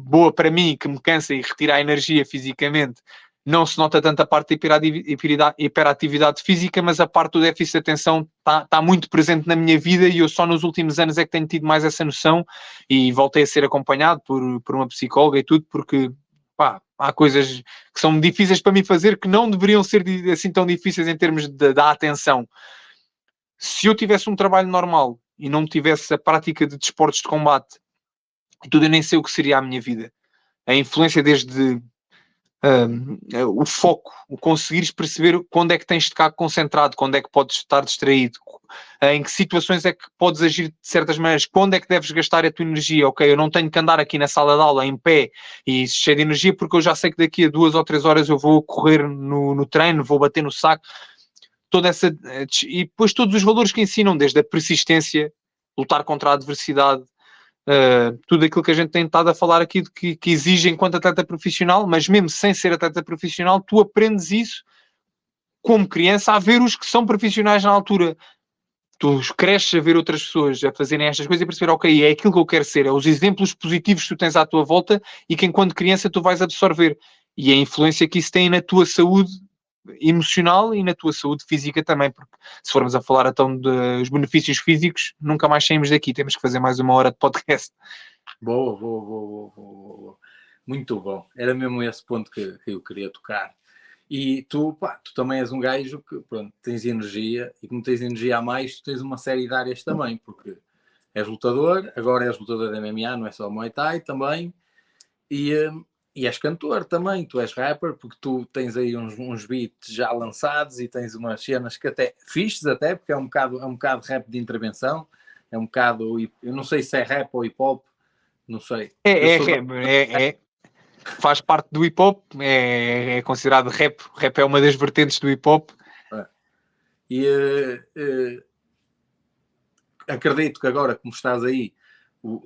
boa para mim, que me cansa e retira a energia fisicamente, não se nota tanto a parte da hiperatividade física, mas a parte do déficit de atenção está muito presente na minha vida, e eu só nos últimos anos é que tenho tido mais essa noção, e voltei a ser acompanhado por uma psicóloga e tudo, porque há coisas que são difíceis para mim fazer, que não deveriam ser assim tão difíceis em termos da atenção. Se eu tivesse um trabalho normal e não tivesse a prática de desportos de combate, tudo, eu nem sei o que seria a minha vida. A influência desde o foco, o conseguires perceber quando é que tens de ficar concentrado, quando é que podes estar distraído, em que situações é que podes agir de certas maneiras, quando é que deves gastar a tua energia. Ok, eu não tenho que andar aqui na sala de aula em pé e cheio de energia porque eu já sei que daqui a 2 ou 3 horas eu vou correr no treino, vou bater no saco, toda essa, e depois todos os valores que ensinam, desde a persistência, lutar contra a adversidade, tudo aquilo que a gente tem estado a falar aqui que exige enquanto atleta profissional, mas mesmo sem ser atleta profissional, tu aprendes isso como criança a ver os que são profissionais na altura. Tu cresces a ver outras pessoas a fazerem estas coisas e perceber, ok, é aquilo que eu quero ser, é os exemplos positivos que tu tens à tua volta e que enquanto criança tu vais absorver. E a influência que isso tem na tua saúde emocional e na tua saúde física também, porque se formos a falar então dos benefícios físicos, nunca mais saímos daqui, temos que fazer mais 1 hora de podcast. Boa. Muito bom. Era mesmo esse ponto que eu queria tocar. E tu também és um gajo que, pronto, tens energia, e como tens energia a mais, tu tens uma série de áreas também, porque és lutador, agora és lutador de MMA, não é só Muay Thai também, e és cantor também, tu és rapper, porque tu tens aí uns beats já lançados e tens umas cenas que até fixes até, porque é um bocado rap de intervenção, é um bocado, eu não sei se é rap ou hip hop, não sei. Faz parte do hip hop, é considerado rap. Rap é uma das vertentes do hip hop. E acredito que agora, como estás aí,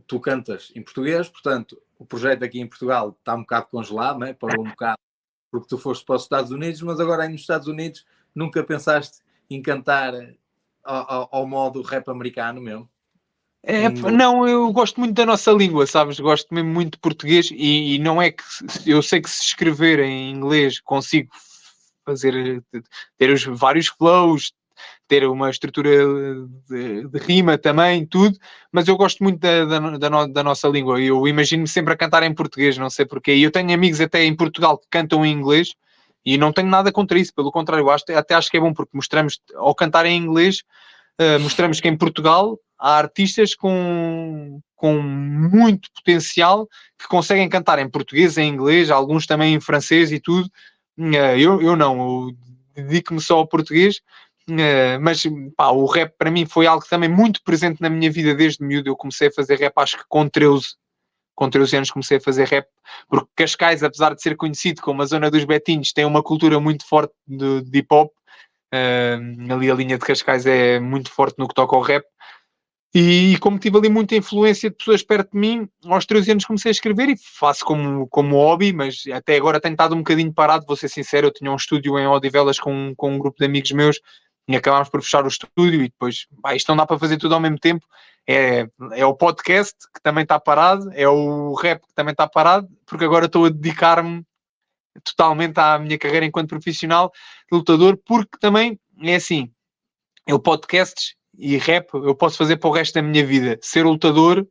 tu cantas em português, portanto, o projeto aqui em Portugal está um bocado congelado, né? Parou um bocado, porque tu foste para os Estados Unidos, mas agora aí nos Estados Unidos nunca pensaste em cantar ao modo rap americano mesmo? Não, eu gosto muito da nossa língua, sabes? Gosto mesmo muito de português e não é que eu sei que se escrever em inglês consigo ter os vários flows, ter uma estrutura de rima também, tudo, mas eu gosto muito da nossa língua. Eu imagino-me sempre a cantar em português, não sei porquê. E eu tenho amigos até em Portugal que cantam em inglês e não tenho nada contra isso, pelo contrário, até acho que é bom porque mostramos, ao cantar em inglês, mostramos que em Portugal há artistas com muito potencial que conseguem cantar em português, em inglês, alguns também em francês e tudo. Eu não, eu dedico-me só ao português, mas pá, o rap para mim foi algo também muito presente na minha vida desde miúdo. Eu comecei a fazer rap acho que com 13 anos comecei a fazer rap, porque Cascais, apesar de ser conhecido como a zona dos betinhos, tem uma cultura muito forte de hip-hop. Ali a linha de Cascais é muito forte no que toca ao rap. E como tive ali muita influência de pessoas perto de mim, aos 13 anos comecei a escrever e faço como hobby, mas até agora tenho estado um bocadinho parado, vou ser sincero. Eu tinha um estúdio em Odivelas com um grupo de amigos meus e acabámos por fechar o estúdio e depois, isto não dá para fazer tudo ao mesmo tempo. É o podcast que também está parado, é o rap que também está parado, porque agora estou a dedicar-me totalmente à minha carreira enquanto profissional de lutador, porque também é assim, eu podcasts e rap eu posso fazer para o resto da minha vida. Ser lutador,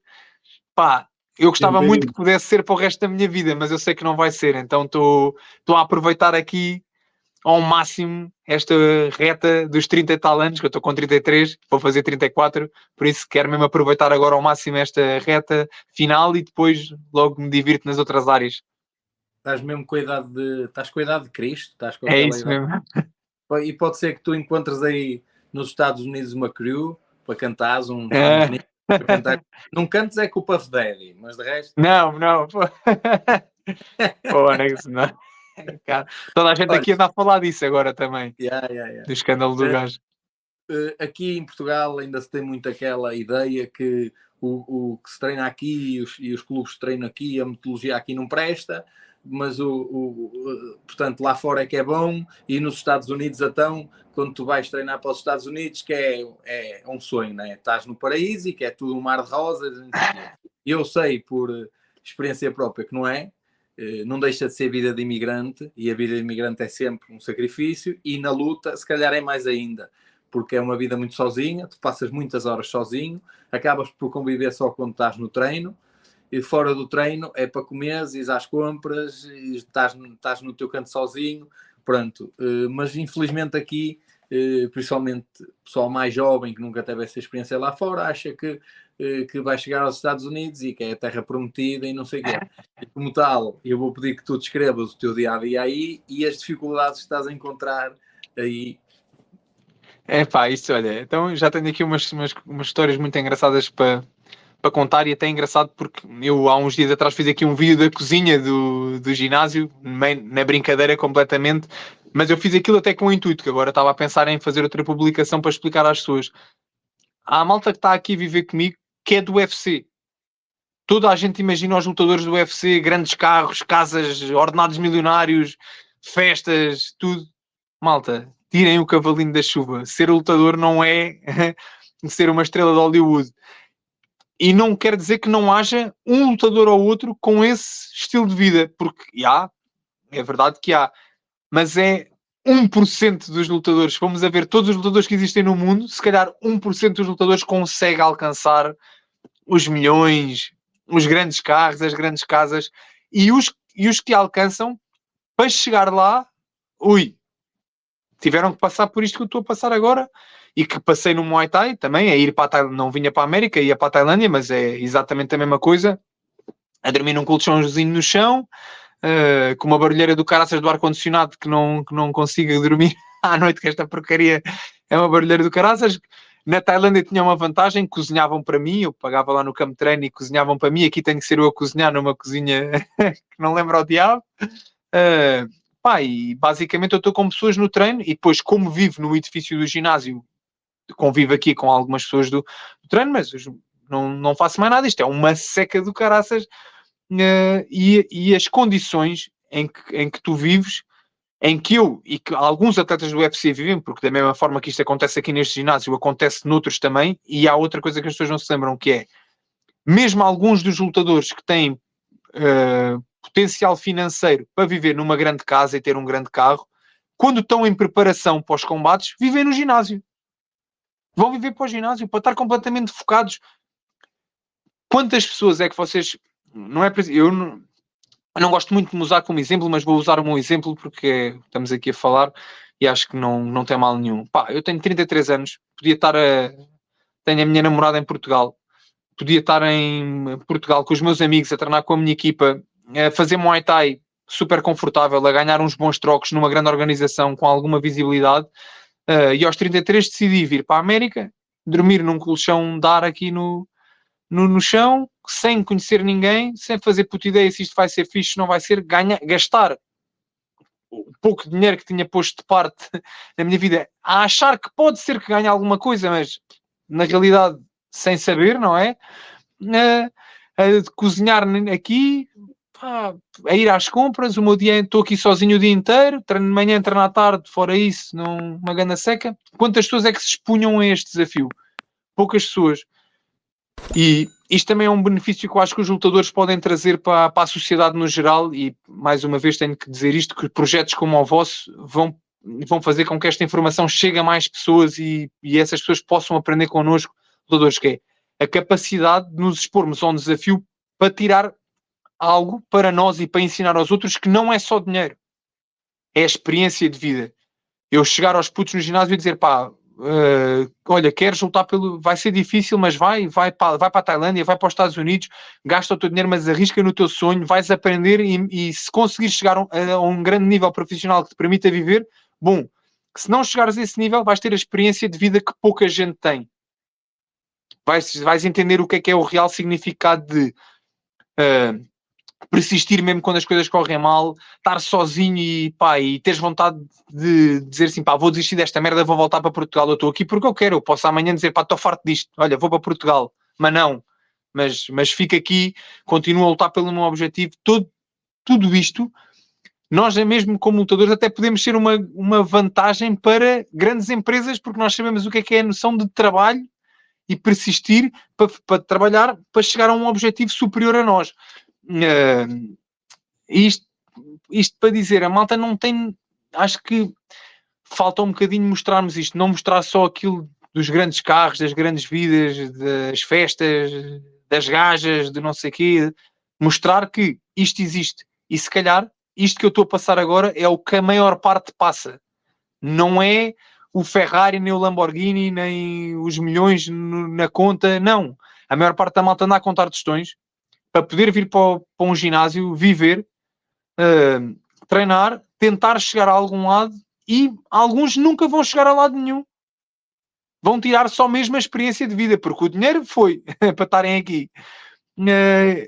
pá, eu gostava muito que pudesse ser para o resto da minha vida, mas eu sei que não vai ser, então estou a aproveitar aqui ao máximo esta reta dos 30 e tal anos, que eu estou com 33, vou fazer 34, por isso quero mesmo aproveitar agora ao máximo esta reta final e depois logo me divirto nas outras áreas. Estás mesmo com a idade de Cristo, estás com aquela idade. Mesmo. E pode ser que tu encontres aí nos Estados Unidos uma crew para cantares uns para cantar. Não cantes é com o Puff Daddy, mas de resto. Não. Pô, não. Toda a gente aqui anda a falar disso agora também. Do escândalo do gajo. Aqui em Portugal ainda se tem muito aquela ideia que o que se treina aqui e os clubes que treinam aqui, a metodologia aqui não presta, mas portanto lá fora é que é bom, e nos Estados Unidos então, quando tu vais treinar para os Estados Unidos, que é um sonho, né? Estás no paraíso e que é tudo um mar de rosas. Eu sei por experiência própria que não é. Não deixa de ser vida de imigrante, e a vida de imigrante é sempre um sacrifício, e na luta se calhar é mais ainda, porque é uma vida muito sozinha, tu passas muitas horas sozinho, acabas por conviver só quando estás no treino, e fora do treino é para comeres, ir às compras, e estás no teu canto sozinho, pronto. Mas infelizmente aqui, principalmente o pessoal mais jovem que nunca teve essa experiência lá fora, acha que que vai chegar aos Estados Unidos e que é a terra prometida e não sei o quê. E como tal, eu vou pedir que tu descrevas o teu dia-a-dia aí e as dificuldades que estás a encontrar aí. Isso, olha, então já tenho aqui umas histórias muito engraçadas para contar, e até é engraçado porque eu há uns dias atrás fiz aqui um vídeo da cozinha do ginásio, na brincadeira completamente, mas eu fiz aquilo até com o intuito, que agora estava a pensar em fazer outra publicação para explicar às pessoas. Há a malta que está aqui a viver comigo, que é do UFC. Toda a gente imagina os lutadores do UFC, grandes carros, casas, ordenados milionários, festas, tudo. Malta, tirem o cavalinho da chuva. Ser lutador não é ser uma estrela de Hollywood. E não quer dizer que não haja um lutador ou outro com esse estilo de vida, porque é verdade que há, mas é 1% dos lutadores. Se formos a ver todos os lutadores que existem no mundo, se calhar 1% dos lutadores consegue alcançar os milhões, os grandes carros, as grandes casas, e os que alcançam, para chegar lá, tiveram que passar por isto que eu estou a passar agora, e que passei no Muay Thai também, a ir para a Tailândia, não vinha para a América, ia para a Tailândia, mas é exatamente a mesma coisa, a dormir num colchãozinho no chão, com uma barulheira do caraças do ar-condicionado que não consiga dormir à noite, que esta porcaria é uma barulheira do caraças. Na Tailândia tinha uma vantagem, cozinhavam para mim, eu pagava lá no campo de treino e cozinhavam para mim, aqui tenho que ser eu a cozinhar numa cozinha que não lembro ao diabo. E basicamente eu estou com pessoas no treino, e depois, como vivo no edifício do ginásio, convivo aqui com algumas pessoas do treino, mas não faço mais nada. Isto é uma seca do caraças, e as condições em que tu vives, em que eu e que alguns atletas do UFC vivem, porque da mesma forma que isto acontece aqui neste ginásio, acontece noutros também. E há outra coisa que as pessoas não se lembram, que é, mesmo alguns dos lutadores que têm potencial financeiro para viver numa grande casa e ter um grande carro, quando estão em preparação para os combates, vivem no ginásio. Vão viver para o ginásio, para estar completamente focados. Quantas pessoas é que vocês... Eu não gosto muito de me usar como exemplo, mas vou usar o meu exemplo porque estamos aqui a falar e acho que não tem mal nenhum. Eu tenho 33 anos, tenho a minha namorada em Portugal, podia estar em Portugal com os meus amigos, a treinar com a minha equipa, a fazer Muay Thai super confortável, a ganhar uns bons trocos numa grande organização com alguma visibilidade, e aos 33 decidi vir para a América, dormir num colchão de ar aqui no chão, sem conhecer ninguém, sem fazer puta ideia se isto vai ser fixe, não vai ser, gastar o pouco dinheiro que tinha posto de parte na minha vida, a achar que pode ser que ganhe alguma coisa, mas na realidade sem saber, não é? A cozinhar aqui, a ir às compras, o meu dia, estou aqui sozinho o dia inteiro, treino de manhã, treino à tarde, fora isso, numa ganda seca. Quantas pessoas é que se expunham a este desafio? Poucas pessoas. E isto também é um benefício que eu acho que os lutadores podem trazer para a sociedade no geral, e mais uma vez tenho que dizer isto, que projetos como o vosso vão fazer com que esta informação chegue a mais pessoas e essas pessoas possam aprender connosco, lutadores, que é a capacidade de nos expormos a um desafio para tirar algo para nós e para ensinar aos outros, que não é só dinheiro, é a experiência de vida. Eu chegar aos putos no ginásio e dizer, olha, queres lutar vai ser difícil, mas vai para a Tailândia, vai para os Estados Unidos, gasta o teu dinheiro, mas arrisca no teu sonho, vais aprender, e se conseguires chegar a um grande nível profissional que te permita viver, bom. Se não chegares a esse nível, vais ter a experiência de vida que pouca gente tem. Vais entender o que é o real significado de persistir mesmo quando as coisas correm mal, estar sozinho e teres vontade de dizer assim, vou desistir desta merda, vou voltar para Portugal, eu estou aqui porque eu quero, eu posso amanhã dizer, estou farto disto, olha, vou para Portugal, mas não, mas fico aqui, continuo a lutar pelo meu objetivo. Tudo isto, nós mesmo como lutadores até podemos ser uma vantagem para grandes empresas, porque nós sabemos o que é a noção de trabalho e persistir para trabalhar, para chegar a um objetivo superior a nós. Isto para dizer, a malta não tem, acho que falta um bocadinho mostrarmos isto, não mostrar só aquilo dos grandes carros, das grandes vidas, das festas, das gajas, de não sei o quê, mostrar que isto existe, e se calhar isto que eu estou a passar agora é o que a maior parte passa, não é o Ferrari, nem o Lamborghini, nem os milhões na conta, não. A maior parte da malta anda a contar tostões para poder vir para um ginásio, viver, treinar, tentar chegar a algum lado, e alguns nunca vão chegar a lado nenhum. Vão tirar só mesmo a experiência de vida, porque o dinheiro foi para estarem aqui.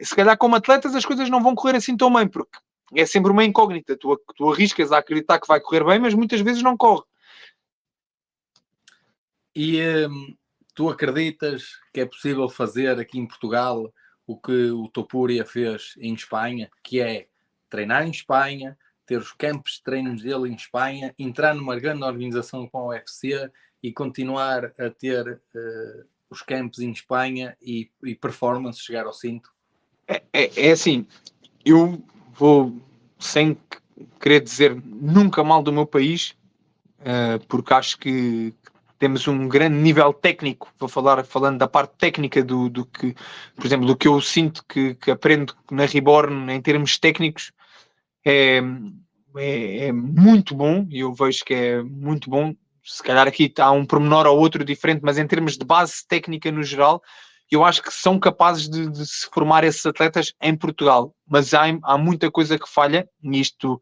Se calhar como atletas as coisas não vão correr assim tão bem, porque é sempre uma incógnita. Tu arriscas a acreditar que vai correr bem, mas muitas vezes não corre. E tu acreditas que é possível fazer aqui em Portugal o que o Topuria fez em Espanha, que é treinar em Espanha, ter os campos de treinos dele em Espanha, entrar numa grande organização com a UFC e continuar a ter os campos em Espanha e performance chegar ao cinto? É assim, eu vou, sem querer dizer nunca mal do meu país, porque acho que temos um grande nível técnico, falando da parte técnica do que, por exemplo, do que eu sinto que aprendo na Reborn em termos técnicos, é muito bom, e eu vejo que é muito bom. Se calhar aqui há um pormenor ou outro diferente, mas em termos de base técnica no geral, eu acho que são capazes de se formar esses atletas em Portugal. Mas há muita coisa que falha nisto,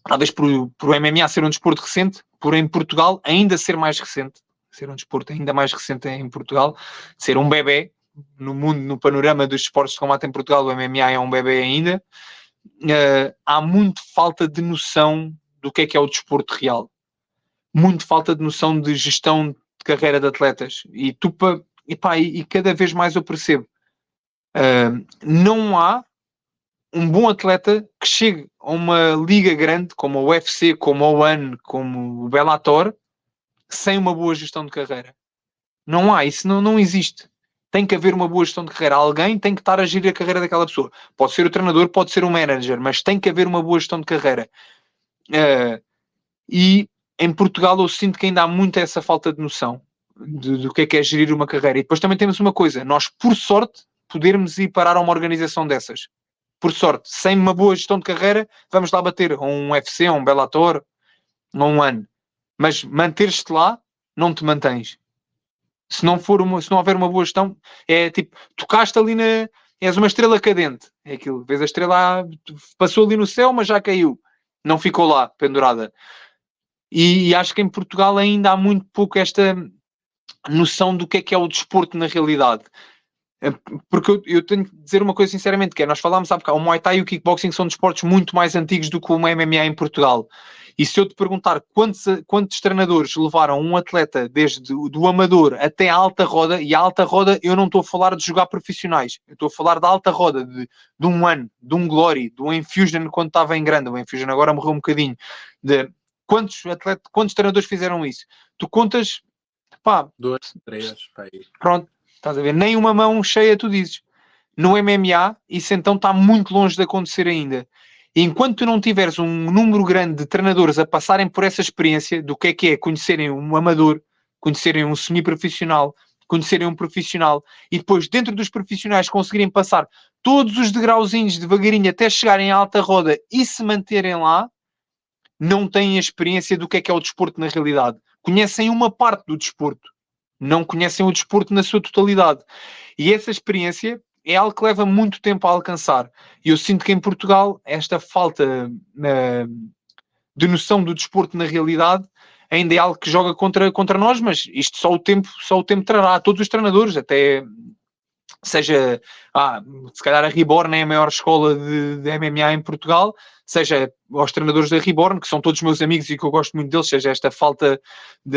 talvez por o MMA ser um desporto recente, por em Portugal ainda ser mais recente, ser um desporto ainda mais recente em Portugal, ser um bebé no mundo, no panorama dos esportes de combate em Portugal, o MMA é um bebé ainda. Há muito falta de noção do que é o desporto real, muito falta de noção de gestão de carreira de atletas, e cada vez mais eu percebo, não há um bom atleta que chegue a uma liga grande como a UFC, como a ONE, como o Bellator, sem uma boa gestão de carreira. Não há, isso não existe. Tem que haver uma boa gestão de carreira. Alguém tem que estar a gerir a carreira daquela pessoa. Pode ser o treinador, pode ser o manager, mas tem que haver uma boa gestão de carreira. E em Portugal eu sinto que ainda há muito essa falta de noção do que é gerir uma carreira. E depois também temos uma coisa, nós, por sorte, podermos ir parar a uma organização dessas. Por sorte, sem uma boa gestão de carreira, vamos lá bater a um UFC, a um Bellator, a um ONE. Mas manter-te lá, não te mantens. Se não houver uma boa gestão, é tipo, tocaste ali és uma estrela cadente. É aquilo, vês a estrela, passou ali no céu, mas já caiu. Não ficou lá, pendurada. E acho que em Portugal ainda há muito pouco esta noção do que é o desporto na realidade. Porque eu tenho que dizer uma coisa sinceramente, que é, nós falámos há bocado, o Muay Thai e o Kickboxing são desportos muito mais antigos do que o MMA em Portugal. E se eu te perguntar quantos treinadores levaram um atleta desde do amador até a alta roda, e a alta roda eu não estou a falar de jogar profissionais, eu estou a falar da alta roda, de um ONE, de um Glory, do Enfusion quando estava em grande, o Enfusion agora morreu um bocadinho, quantos treinadores fizeram isso? Tu contas, 2, 3, pronto, estás a ver, nem uma mão cheia tu dizes. No MMA, isso então está muito longe de acontecer ainda. E enquanto tu não tiveres um número grande de treinadores a passarem por essa experiência do que é conhecerem um amador, conhecerem um semi-profissional, conhecerem um profissional, e depois dentro dos profissionais conseguirem passar todos os degrauzinhos devagarinho até chegarem à alta roda e se manterem lá, não têm a experiência do que é o desporto na realidade. Conhecem uma parte do desporto, não conhecem o desporto na sua totalidade. E essa experiência é algo que leva muito tempo a alcançar. E eu sinto que em Portugal esta falta de noção do desporto na realidade ainda é algo que joga contra nós, mas isto só o tempo trará. Todos os treinadores, até seja, se calhar a Reborn é a maior escola de MMA em Portugal, seja aos treinadores da Reborn, que são todos meus amigos e que eu gosto muito deles, seja esta falta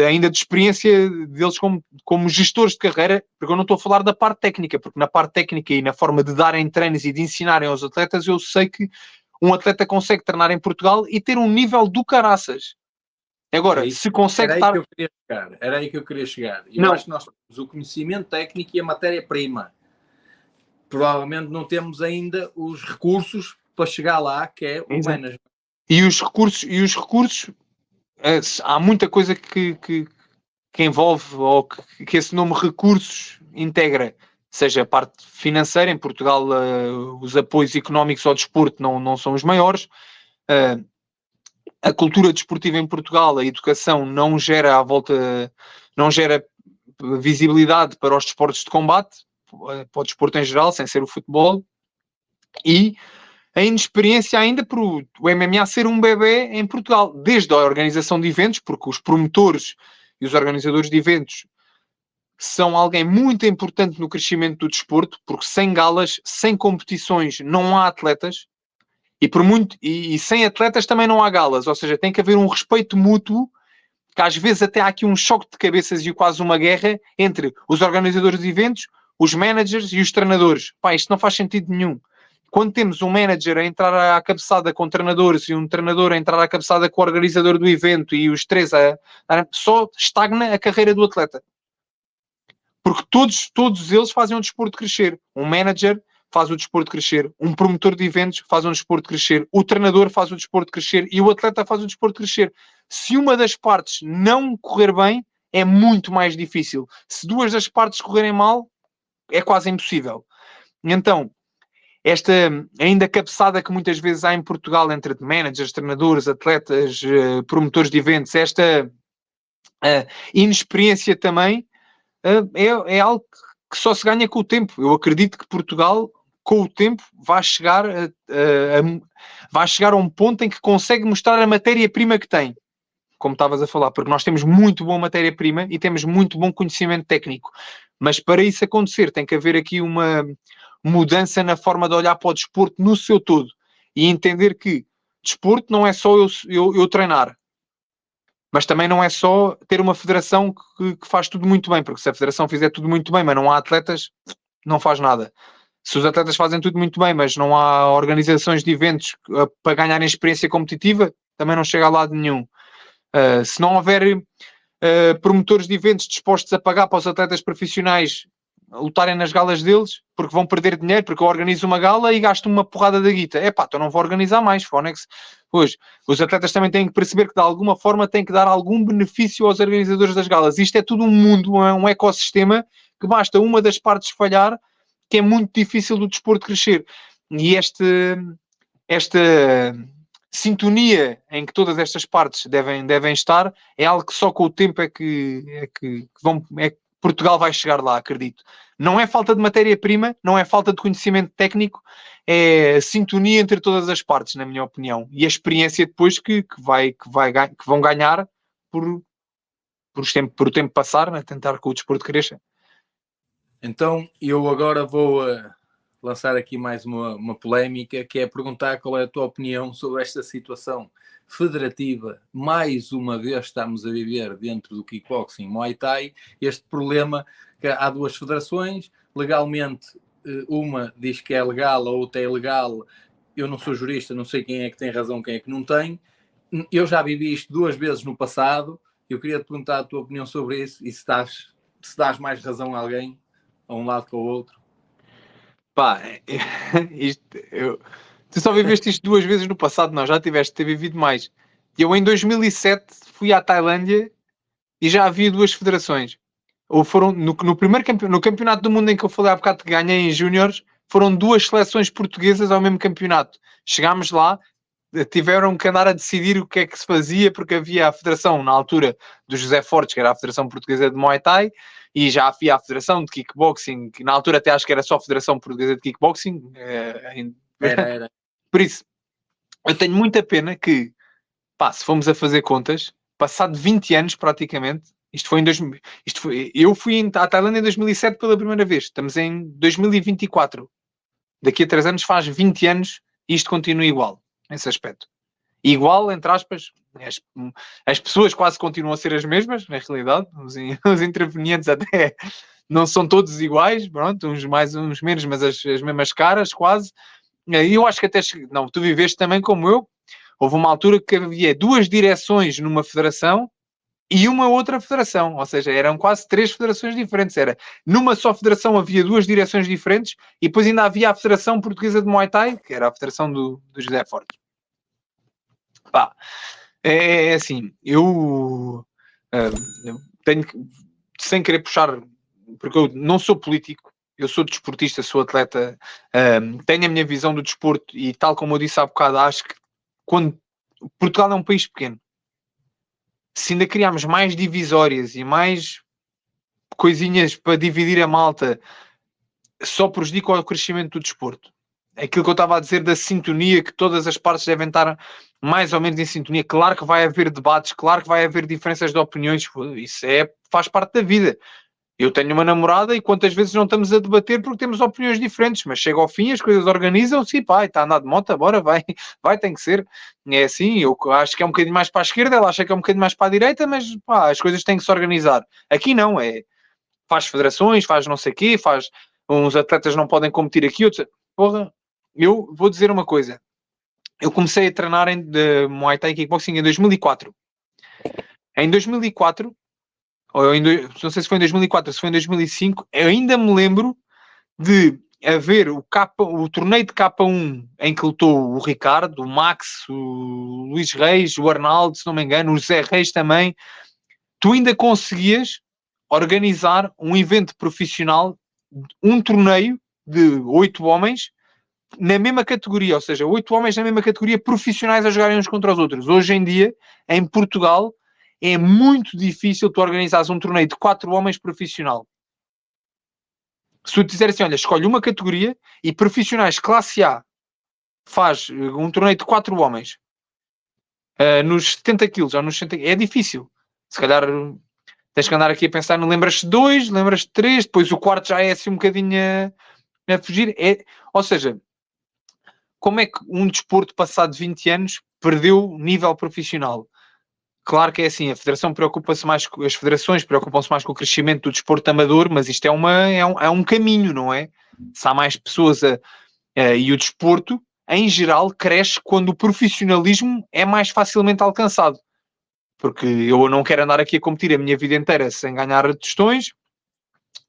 ainda de experiência deles como gestores de carreira, porque eu não estou a falar da parte técnica, porque na parte técnica e na forma de darem treinos e de ensinarem aos atletas, eu sei que um atleta consegue treinar em Portugal e ter um nível do caraças. Agora, se consegue estar... Era aí que eu queria chegar. Eu acho que nós temos o conhecimento técnico e a matéria-prima. Provavelmente não temos ainda os recursos para chegar lá, que é o management. E os recursos, há muita coisa que envolve, ou que esse nome recursos integra, seja a parte financeira. Em Portugal os apoios económicos ao desporto não são os maiores, a cultura desportiva em Portugal, a educação não gera visibilidade para os desportos de combate, para o desporto em geral, sem ser o futebol, e a inexperiência ainda por o MMA ser um bebê em Portugal, desde a organização de eventos, porque os promotores e os organizadores de eventos são alguém muito importante no crescimento do desporto, porque sem galas, sem competições, não há atletas, e sem atletas também não há galas, ou seja, tem que haver um respeito mútuo, que às vezes até há aqui um choque de cabeças e quase uma guerra entre os organizadores de eventos, os managers e os treinadores. Pá, isto não faz sentido nenhum. Quando temos um manager a entrar à cabeçada com treinadores e um treinador a entrar à cabeçada com o organizador do evento e os três só estagna a carreira do atleta. Porque todos eles fazem o desporto crescer. Um manager faz o desporto crescer. Um promotor de eventos faz o desporto crescer. O treinador faz o desporto crescer. E o atleta faz o desporto crescer. Se uma das partes não correr bem, é muito mais difícil. Se duas das partes correrem mal, é quase impossível. Então, esta ainda cabeçada que muitas vezes há em Portugal entre managers, treinadores, atletas, promotores de eventos, esta inexperiência também, é algo que só se ganha com o tempo. Eu acredito que Portugal, com o tempo, vai chegar a um ponto em que consegue mostrar a matéria-prima que tem, como estavas a falar, porque nós temos muito boa matéria-prima e temos muito bom conhecimento técnico. Mas para isso acontecer, tem que haver aqui uma mudança na forma de olhar para o desporto no seu todo e entender que desporto não é só eu treinar, mas também não é só ter uma federação que faz tudo muito bem, porque se a federação fizer tudo muito bem, mas não há atletas, não faz nada. Se os atletas fazem tudo muito bem, mas não há organizações de eventos para ganharem experiência competitiva, também não chega a lado nenhum. Se não houver promotores de eventos dispostos a pagar para os atletas profissionais lutarem nas galas deles, porque vão perder dinheiro, porque eu organizo uma gala e gasto uma porrada da guita. Então não vou organizar mais, Fonex. Pois, os atletas também têm que perceber que de alguma forma têm que dar algum benefício aos organizadores das galas. Isto é tudo um mundo, um ecossistema, que basta uma das partes falhar, que é muito difícil do desporto crescer. E esta sintonia em que todas estas partes devem estar é algo que só com o tempo é que Portugal vai chegar lá, acredito. Não é falta de matéria-prima, não é falta de conhecimento técnico, é sintonia entre todas as partes, na minha opinião. E a experiência depois que vão ganhar por o tempo passar, né? Tentar que o desporto cresça. Então, eu agora vou lançar aqui mais uma polémica, que é perguntar qual é a tua opinião sobre esta situação federativa. Mais uma vez estamos a viver dentro do kickboxing Muay Thai este problema que há duas federações, legalmente uma diz que é legal, a outra é ilegal. Eu não sou jurista, não sei quem é que tem razão, quem é que não tem. Eu já vivi isto 2 vezes no passado. Eu queria te perguntar a tua opinião sobre isso e se dás mais razão a alguém, a um lado que ao outro. Pá, tu só viveste isto 2 vezes no passado, não, já tiveste de ter vivido mais. Eu em 2007 fui à Tailândia e já havia 2 federações. Ou foram no primeiro no campeonato do mundo em que eu falei há bocado que ganhei em júniores, foram 2 seleções portuguesas ao mesmo campeonato. Chegámos lá, tiveram que andar a decidir o que é que se fazia, porque havia a federação na altura do José Fortes, que era a Federação Portuguesa de Muay Thai, e já havia a Federação de Kickboxing, que na altura até acho que era só a Federação Portuguesa de Kickboxing. Era. Por isso, eu tenho muita pena que, se fomos a fazer contas, passado 20 anos praticamente, eu fui à Tailândia em 2007 pela primeira vez, estamos em 2024. Daqui a 3 anos faz 20 anos e isto continua igual, nesse aspecto. Igual, entre aspas, as pessoas quase continuam a ser as mesmas, na realidade, os intervenientes até não são todos iguais, pronto, uns mais, uns menos, mas as mesmas caras, quase. E eu acho que até... Não, tu viveste também como eu. Houve uma altura que havia 2 direções numa federação e uma outra federação, ou seja, eram quase 3 federações diferentes. Era numa só federação havia 2 direções diferentes e depois ainda havia a Federação Portuguesa de Muay Thai, que era a federação do José Fortes. É assim, eu tenho que, sem querer puxar, porque eu não sou político, eu sou desportista, sou atleta, tenho a minha visão do desporto e tal como eu disse há bocado, acho que quando Portugal é um país pequeno, se ainda criarmos mais divisórias e mais coisinhas para dividir a malta, só prejudica o crescimento do desporto. Aquilo que eu estava a dizer da sintonia, que todas as partes devem estar mais ou menos em sintonia. Claro que vai haver debates, claro que vai haver diferenças de opiniões, isso faz parte da vida. Eu tenho uma namorada e quantas vezes não estamos a debater porque temos opiniões diferentes, mas chega ao fim, as coisas organizam-se e pá, está a andar de moto, bora, vai, tem que ser. É assim, eu acho que é um bocadinho mais para a esquerda, ela acha que é um bocadinho mais para a direita, mas pá, as coisas têm que se organizar. Aqui não, faz federações, faz não sei o quê, uns atletas não podem competir aqui, outros... Porra, eu vou dizer uma coisa. Eu comecei a treinar de Muay Thai e Kickboxing em 2004. Em 2004... não sei se foi em 2004 ou se foi em 2005, eu ainda me lembro de haver o torneio de K1 em que lutou o Ricardo, o Max, o Luís Reis, o Arnaldo, se não me engano, o José Reis também. Tu ainda conseguias organizar um evento profissional, um torneio de 8 homens na mesma categoria, ou seja, 8 homens na mesma categoria profissionais a jogarem uns contra os outros. Hoje em dia, em Portugal, é muito difícil tu organizares um torneio de 4 homens profissional. Se tu disser assim, olha, escolhe uma categoria e profissionais classe A faz um torneio de 4 homens nos 70 quilos ou nos 60 é difícil. Se calhar tens que andar aqui a pensar, não lembras-te de 2, lembras-te de 3, depois o quarto já é assim um bocadinho a fugir. Ou seja, como é que um desporto passado 20 anos perdeu nível profissional? Claro que é assim, a federação preocupa-se mais, as federações preocupam-se mais com o crescimento do desporto amador, mas isto é um caminho, não é? Se há mais pessoas e o desporto, em geral, cresce quando o profissionalismo é mais facilmente alcançado. Porque eu não quero andar aqui a competir a minha vida inteira sem ganhar tostões,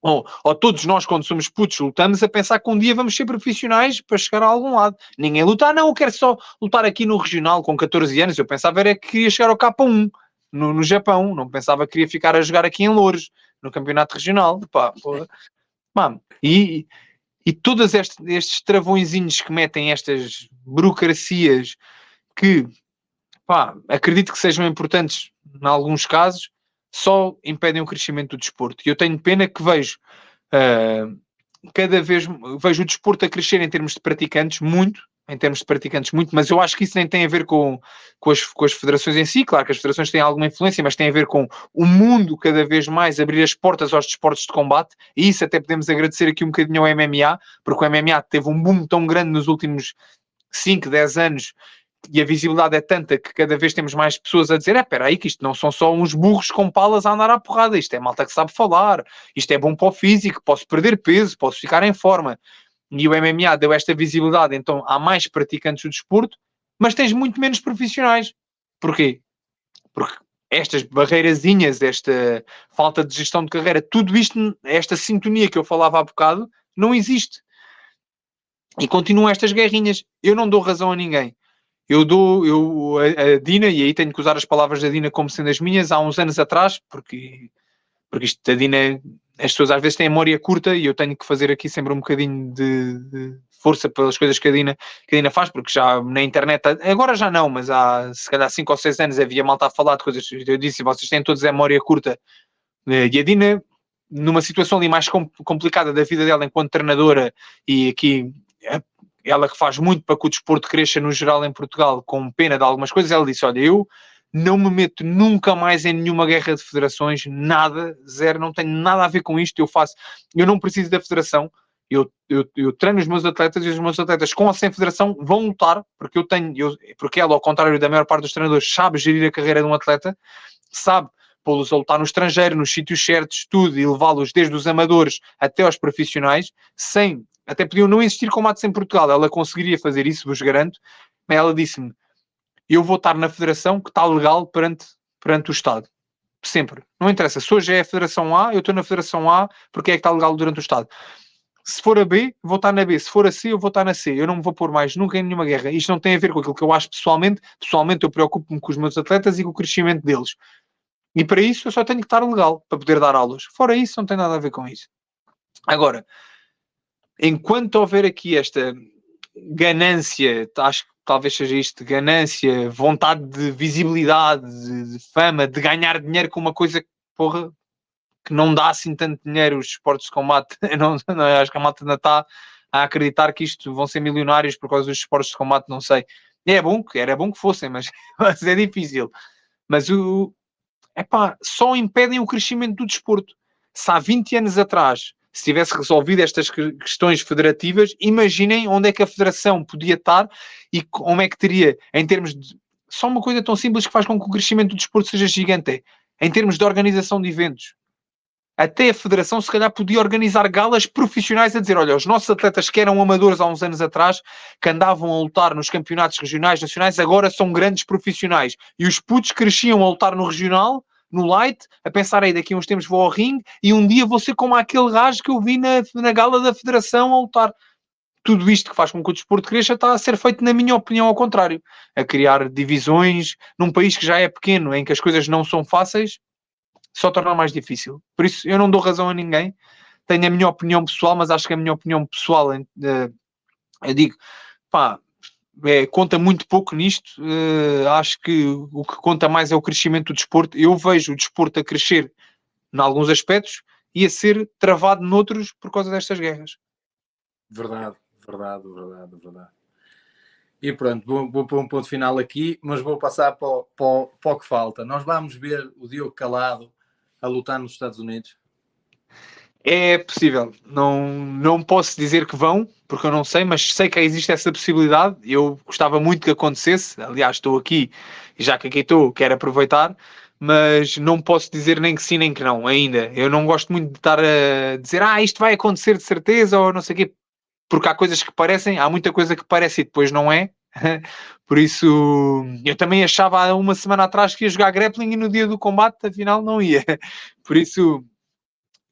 ou todos nós, quando somos putos, lutamos a pensar que um dia vamos ser profissionais para chegar a algum lado. Ninguém luta, não, eu quero só lutar aqui no regional com 14 anos. Eu pensava era que queria chegar ao K1 no Japão, não pensava que queria ficar a jogar aqui em Loures, no campeonato regional. Pá, mano, e todos estes travõezinhos que metem estas burocracias que, pá, acredito que sejam importantes em alguns casos, só impedem o crescimento do desporto. E eu tenho pena que vejo cada vez vejo o desporto a crescer em termos de praticantes, muito, mas eu acho que isso nem tem a ver com as federações em si. Claro que as federações têm alguma influência, mas tem a ver com o mundo cada vez mais abrir as portas aos desportos de combate, e isso até podemos agradecer aqui um bocadinho ao MMA, porque o MMA teve um boom tão grande nos últimos 5, 10 anos, e a visibilidade é tanta que cada vez temos mais pessoas a dizer, espera aí que isto não são só uns burros com palas a andar à porrada, isto é malta que sabe falar, isto é bom para o físico, posso perder peso, posso ficar em forma. E o MMA deu esta visibilidade, então há mais praticantes do desporto, mas tens muito menos profissionais. Porquê? Porque estas barreirazinhas, esta falta de gestão de carreira, tudo isto, esta sintonia que eu falava há bocado, não existe. E continuam estas guerrinhas. Eu não dou razão a ninguém. A Dina, e aí tenho que usar as palavras da Dina como sendo as minhas, há uns anos atrás, porque isto da Dina, as pessoas às vezes têm a memória curta e eu tenho que fazer aqui sempre um bocadinho de força pelas coisas que a Dina faz, porque já na internet, agora já não, mas há se calhar 5 ou 6 anos havia malta a falar de coisas, eu disse, vocês têm todos a memória curta, e a Dina, numa situação ali mais complicada da vida dela enquanto treinadora, e aqui ela que faz muito para que o desporto cresça no geral em Portugal, com pena de algumas coisas, ela disse, olha, eu não me meto nunca mais em nenhuma guerra de federações, nada, zero, não tenho nada a ver com isto, eu não preciso da federação, eu treino os meus atletas e os meus atletas com ou sem federação vão lutar, porque porque ela, ao contrário da maior parte dos treinadores, sabe gerir a carreira de um atleta, sabe pô-los a lutar no estrangeiro, nos sítios certos, tudo, e levá-los desde os amadores até aos profissionais, até podiam não existir combates em Portugal, ela conseguiria fazer isso, vos garanto, mas ela disse-me, eu vou estar na federação que está legal perante o Estado. Sempre. Não interessa. Se hoje é a Federação A, eu estou na Federação A porque é que está legal durante o Estado. Se for a B, vou estar na B. Se for a C, eu vou estar na C. Eu não me vou pôr mais nunca em nenhuma guerra. Isto não tem a ver com aquilo que eu acho pessoalmente. Pessoalmente eu preocupo-me com os meus atletas e com o crescimento deles. E para isso eu só tenho que estar legal para poder dar aulas. Fora isso, não tem nada a ver com isso. Agora, enquanto houver aqui esta ganância, acho que talvez seja isto, ganância, vontade de visibilidade, de fama, de ganhar dinheiro com uma coisa que, porra, que não dá assim tanto dinheiro os esportes de combate. Acho que a malta ainda está a acreditar que isto vão ser milionários por causa dos esportes de combate, não sei. Era bom que fossem, mas é difícil. Mas só impedem o crescimento do desporto. Se há 20 anos atrás se tivesse resolvido estas questões federativas, imaginem onde é que a federação podia estar e como é que teria, em termos de... Só uma coisa tão simples que faz com que o crescimento do desporto seja gigante. Em termos de organização de eventos. Até a federação, se calhar, podia organizar galas profissionais a dizer, olha, os nossos atletas que eram amadores há uns anos atrás, que andavam a lutar nos campeonatos regionais, nacionais, agora são grandes profissionais. E os putos cresciam a lutar no regional, no light, a pensar aí, daqui a uns tempos vou ao ringue e um dia vou ser como aquele gajo que eu vi na gala da federação a lutar. Tudo isto que faz com que o desporto cresça está a ser feito, na minha opinião, ao contrário. A criar divisões num país que já é pequeno, em que as coisas não são fáceis, só torna mais difícil. Por isso, eu não dou razão a ninguém. Tenho a minha opinião pessoal, mas acho que a minha opinião pessoal, eu digo, conta muito pouco nisto. Acho que o que conta mais é o crescimento do desporto. Eu vejo o desporto a crescer em alguns aspectos e a ser travado noutros por causa destas guerras. Verdade. E pronto, vou pôr um ponto final aqui, mas vou passar para o que falta. Nós vamos ver o Diogo Calado a lutar nos Estados Unidos? É possível. Não posso dizer que vão, porque eu não sei, mas sei que existe essa possibilidade. Eu gostava muito que acontecesse. Aliás, estou aqui, e já que aqui estou, quero aproveitar, mas não posso dizer nem que sim, nem que não, ainda. Eu não gosto muito de estar a dizer, isto vai acontecer de certeza, ou não sei o quê, porque há coisas que parecem, há muita coisa que parece e depois não é. Por isso, eu também achava há uma semana atrás que ia jogar grappling e no dia do combate, afinal, não ia. Por isso,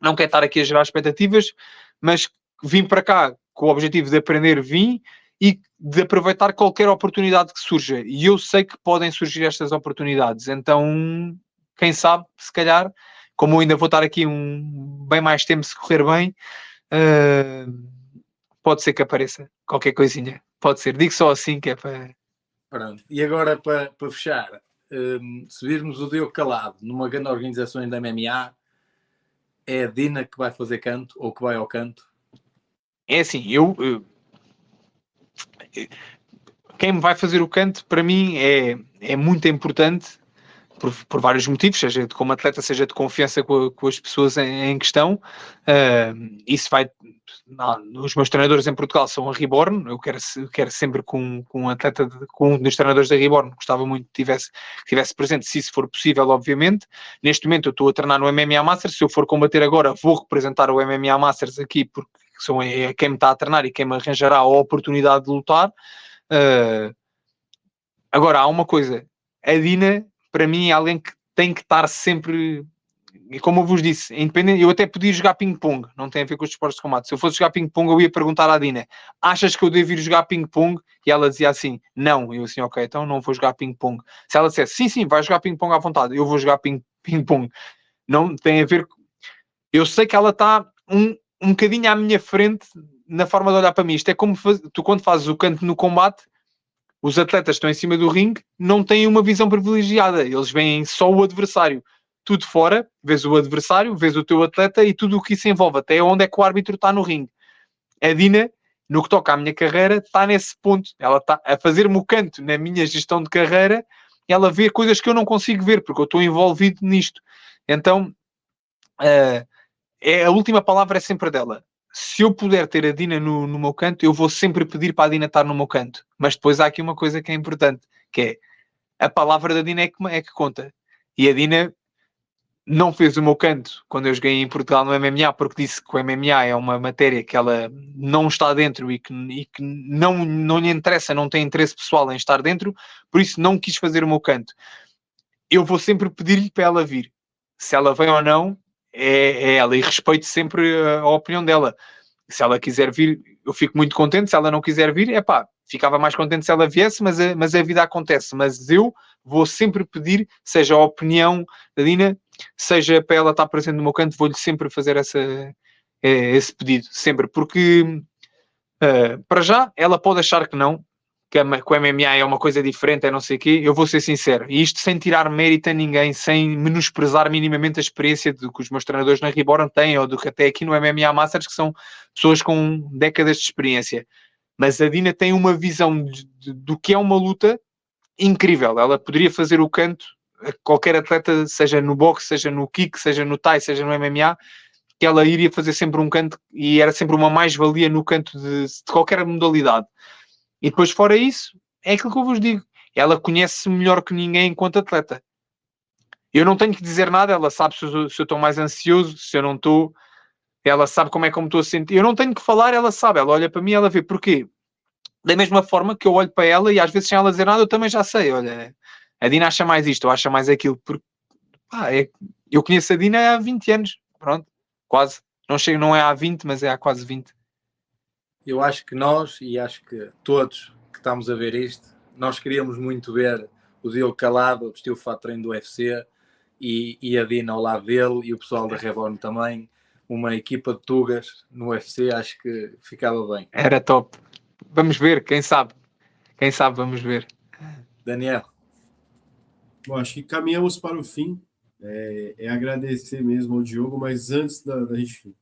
não quero estar aqui a gerar expectativas, mas vim para cá com o objetivo de aprender, vim e de aproveitar qualquer oportunidade que surja. E eu sei que podem surgir estas oportunidades. Então, quem sabe, se calhar, como eu ainda vou estar aqui bem mais tempo se correr bem, pode ser que apareça qualquer coisinha. Pode ser. Digo só assim que é para... Pronto. E agora, para fechar, se virmos o Diogo Calado numa grande organização da MMA, é a Dina que vai fazer canto ou que vai ao canto? É assim, quem me vai fazer o canto, para mim, é muito importante por vários motivos, seja como atleta, seja de confiança com as pessoas em questão. Isso vai... os meus treinadores em Portugal são a Reborn. Eu quero sempre com um atleta, com um dos treinadores da Reborn, gostava muito que tivesse presente, se isso for possível, obviamente. Neste momento eu estou a treinar no MMA Masters. Se eu for combater agora, vou representar o MMA Masters aqui, porque é quem me está a treinar e quem me arranjará a oportunidade de lutar. Agora, há uma coisa, a Dina, para mim, é alguém que tem que estar sempre, como eu vos disse, independente. Eu até podia jogar ping-pong, não tem a ver com os esportes de combate. Se eu fosse jogar ping-pong, eu ia perguntar à Dina, achas que eu devo ir jogar ping-pong? E ela dizia assim, não. Eu assim, ok, então não vou jogar ping-pong. Se ela dissesse, sim, vai jogar ping-pong à vontade, eu vou jogar ping-pong. Não tem a ver... Eu sei que ela está um bocadinho à minha frente na forma de olhar para mim. Isto é como tu, quando fazes o canto no combate, os atletas que estão em cima do ringue não têm uma visão privilegiada. Eles veem só o adversário. Tudo fora, vês o adversário, vês o teu atleta e tudo o que isso envolve, até onde é que o árbitro está no ringue. A Dina, no que toca à minha carreira, está nesse ponto. Ela está a fazer-me o canto na minha gestão de carreira, e ela vê coisas que eu não consigo ver, porque eu estou envolvido nisto. Então, a última palavra é sempre dela. Se eu puder ter a Dina no meu canto, eu vou sempre pedir para a Dina estar no meu canto. Mas depois há aqui uma coisa que é importante, que é a palavra da Dina é que conta. E a Dina não fez o meu canto quando eu joguei em Portugal no MMA, porque disse que o MMA é uma matéria que ela não está dentro e que não lhe interessa, não tem interesse pessoal em estar dentro, por isso não quis fazer o meu canto. Eu vou sempre pedir-lhe para ela vir. Se ela vem ou não, é ela, e respeito sempre a opinião dela. Se ela quiser vir, eu fico muito contente. Se ela não quiser vir, ficava mais contente se ela viesse, mas a vida acontece. Mas eu vou sempre pedir, seja a opinião da Dina, seja para ela estar presente no meu canto, vou-lhe sempre fazer esse pedido, sempre, porque para já ela pode achar que não, que o MMA é uma coisa diferente, é não sei o quê, eu vou ser sincero, e isto sem tirar mérito a ninguém, sem menosprezar minimamente a experiência do que os meus treinadores na Reborn têm, ou do que até aqui no MMA Masters, que são pessoas com décadas de experiência. Mas a Dina tem uma visão do que é uma luta incrível. Ela poderia fazer o canto a qualquer atleta, seja no boxe, seja no kick, seja no Thai, seja no MMA, que ela iria fazer sempre um canto e era sempre uma mais-valia no canto de qualquer modalidade. E depois, fora isso, é aquilo que eu vos digo. Ela conhece melhor que ninguém enquanto atleta. Eu não tenho que dizer nada, ela sabe se eu estou mais ansioso, se eu não estou. Ela sabe como é que eu me estou a sentir. Eu não tenho que falar, ela sabe. Ela olha para mim, ela vê. Porquê? Da mesma forma que eu olho para ela e às vezes sem ela dizer nada, eu também já sei. Olha, a Dina acha mais isto, ou acha mais aquilo. Porque, eu conheço a Dina há 20 anos. Pronto, quase. Não chego, não é há 20, mas é há quase 20. Eu acho que nós, e acho que todos que estamos a ver isto, nós queríamos muito ver o Diogo Calado vestir o fato de treino do UFC e a Dina ao lado dele e o pessoal da Reborn também. Uma equipa de Tugas no UFC, acho que ficava bem. Era top. Vamos ver, quem sabe. Quem sabe, vamos ver. Daniel. Bom, acho que caminhamos para o fim. É agradecer mesmo ao Diogo, mas antes da gente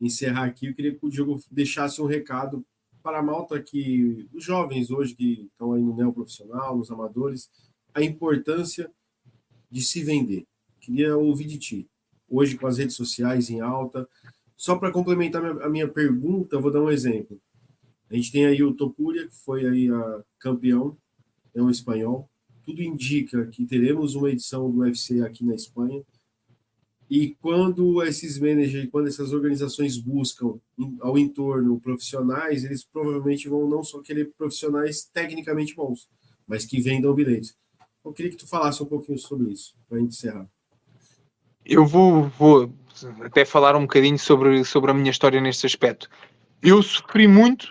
encerrar aqui, eu queria que o Diogo deixasse um recado para a malta que, os jovens hoje que estão aí no neoprofissional, nos amadores, a importância de se vender. Queria ouvir de ti. Hoje, com as redes sociais em alta, só para complementar a minha pergunta, eu vou dar um exemplo. A gente tem aí o Topuria, que foi aí a campeão, é um espanhol. Tudo indica que teremos uma edição do UFC aqui na Espanha. E quando esses managers, quando essas organizações buscam ao entorno profissionais, eles provavelmente vão não só querer profissionais tecnicamente bons, mas que vendam bilhetes. Eu queria que tu falasse um pouquinho sobre isso, para a gente encerrar. Eu vou até falar um bocadinho sobre a minha história neste aspecto. Eu sofri muito,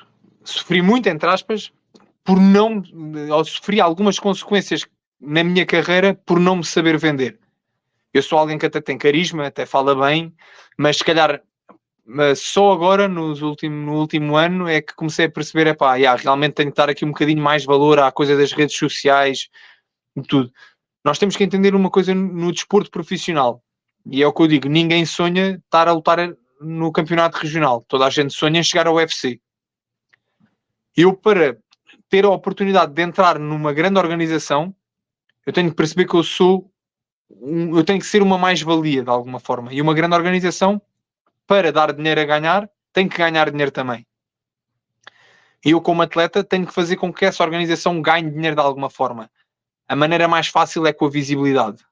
entre aspas, ou sofri algumas consequências na minha carreira por não me saber vender. Eu sou alguém que até tem carisma, até fala bem, mas se calhar só agora, no último ano, é que comecei a perceber, realmente tenho que dar aqui um bocadinho mais valor à coisa das redes sociais e tudo. Nós temos que entender uma coisa no desporto profissional, e é o que eu digo, ninguém sonha estar a lutar no campeonato regional, toda a gente sonha em chegar ao UFC. Eu, para ter a oportunidade de entrar numa grande organização, eu tenho que perceber que eu tenho que ser uma mais-valia de alguma forma. E uma grande organização, para dar dinheiro a ganhar, tem que ganhar dinheiro também. E eu, como atleta, tenho que fazer com que essa organização ganhe dinheiro de alguma forma. A maneira mais fácil é com a visibilidade.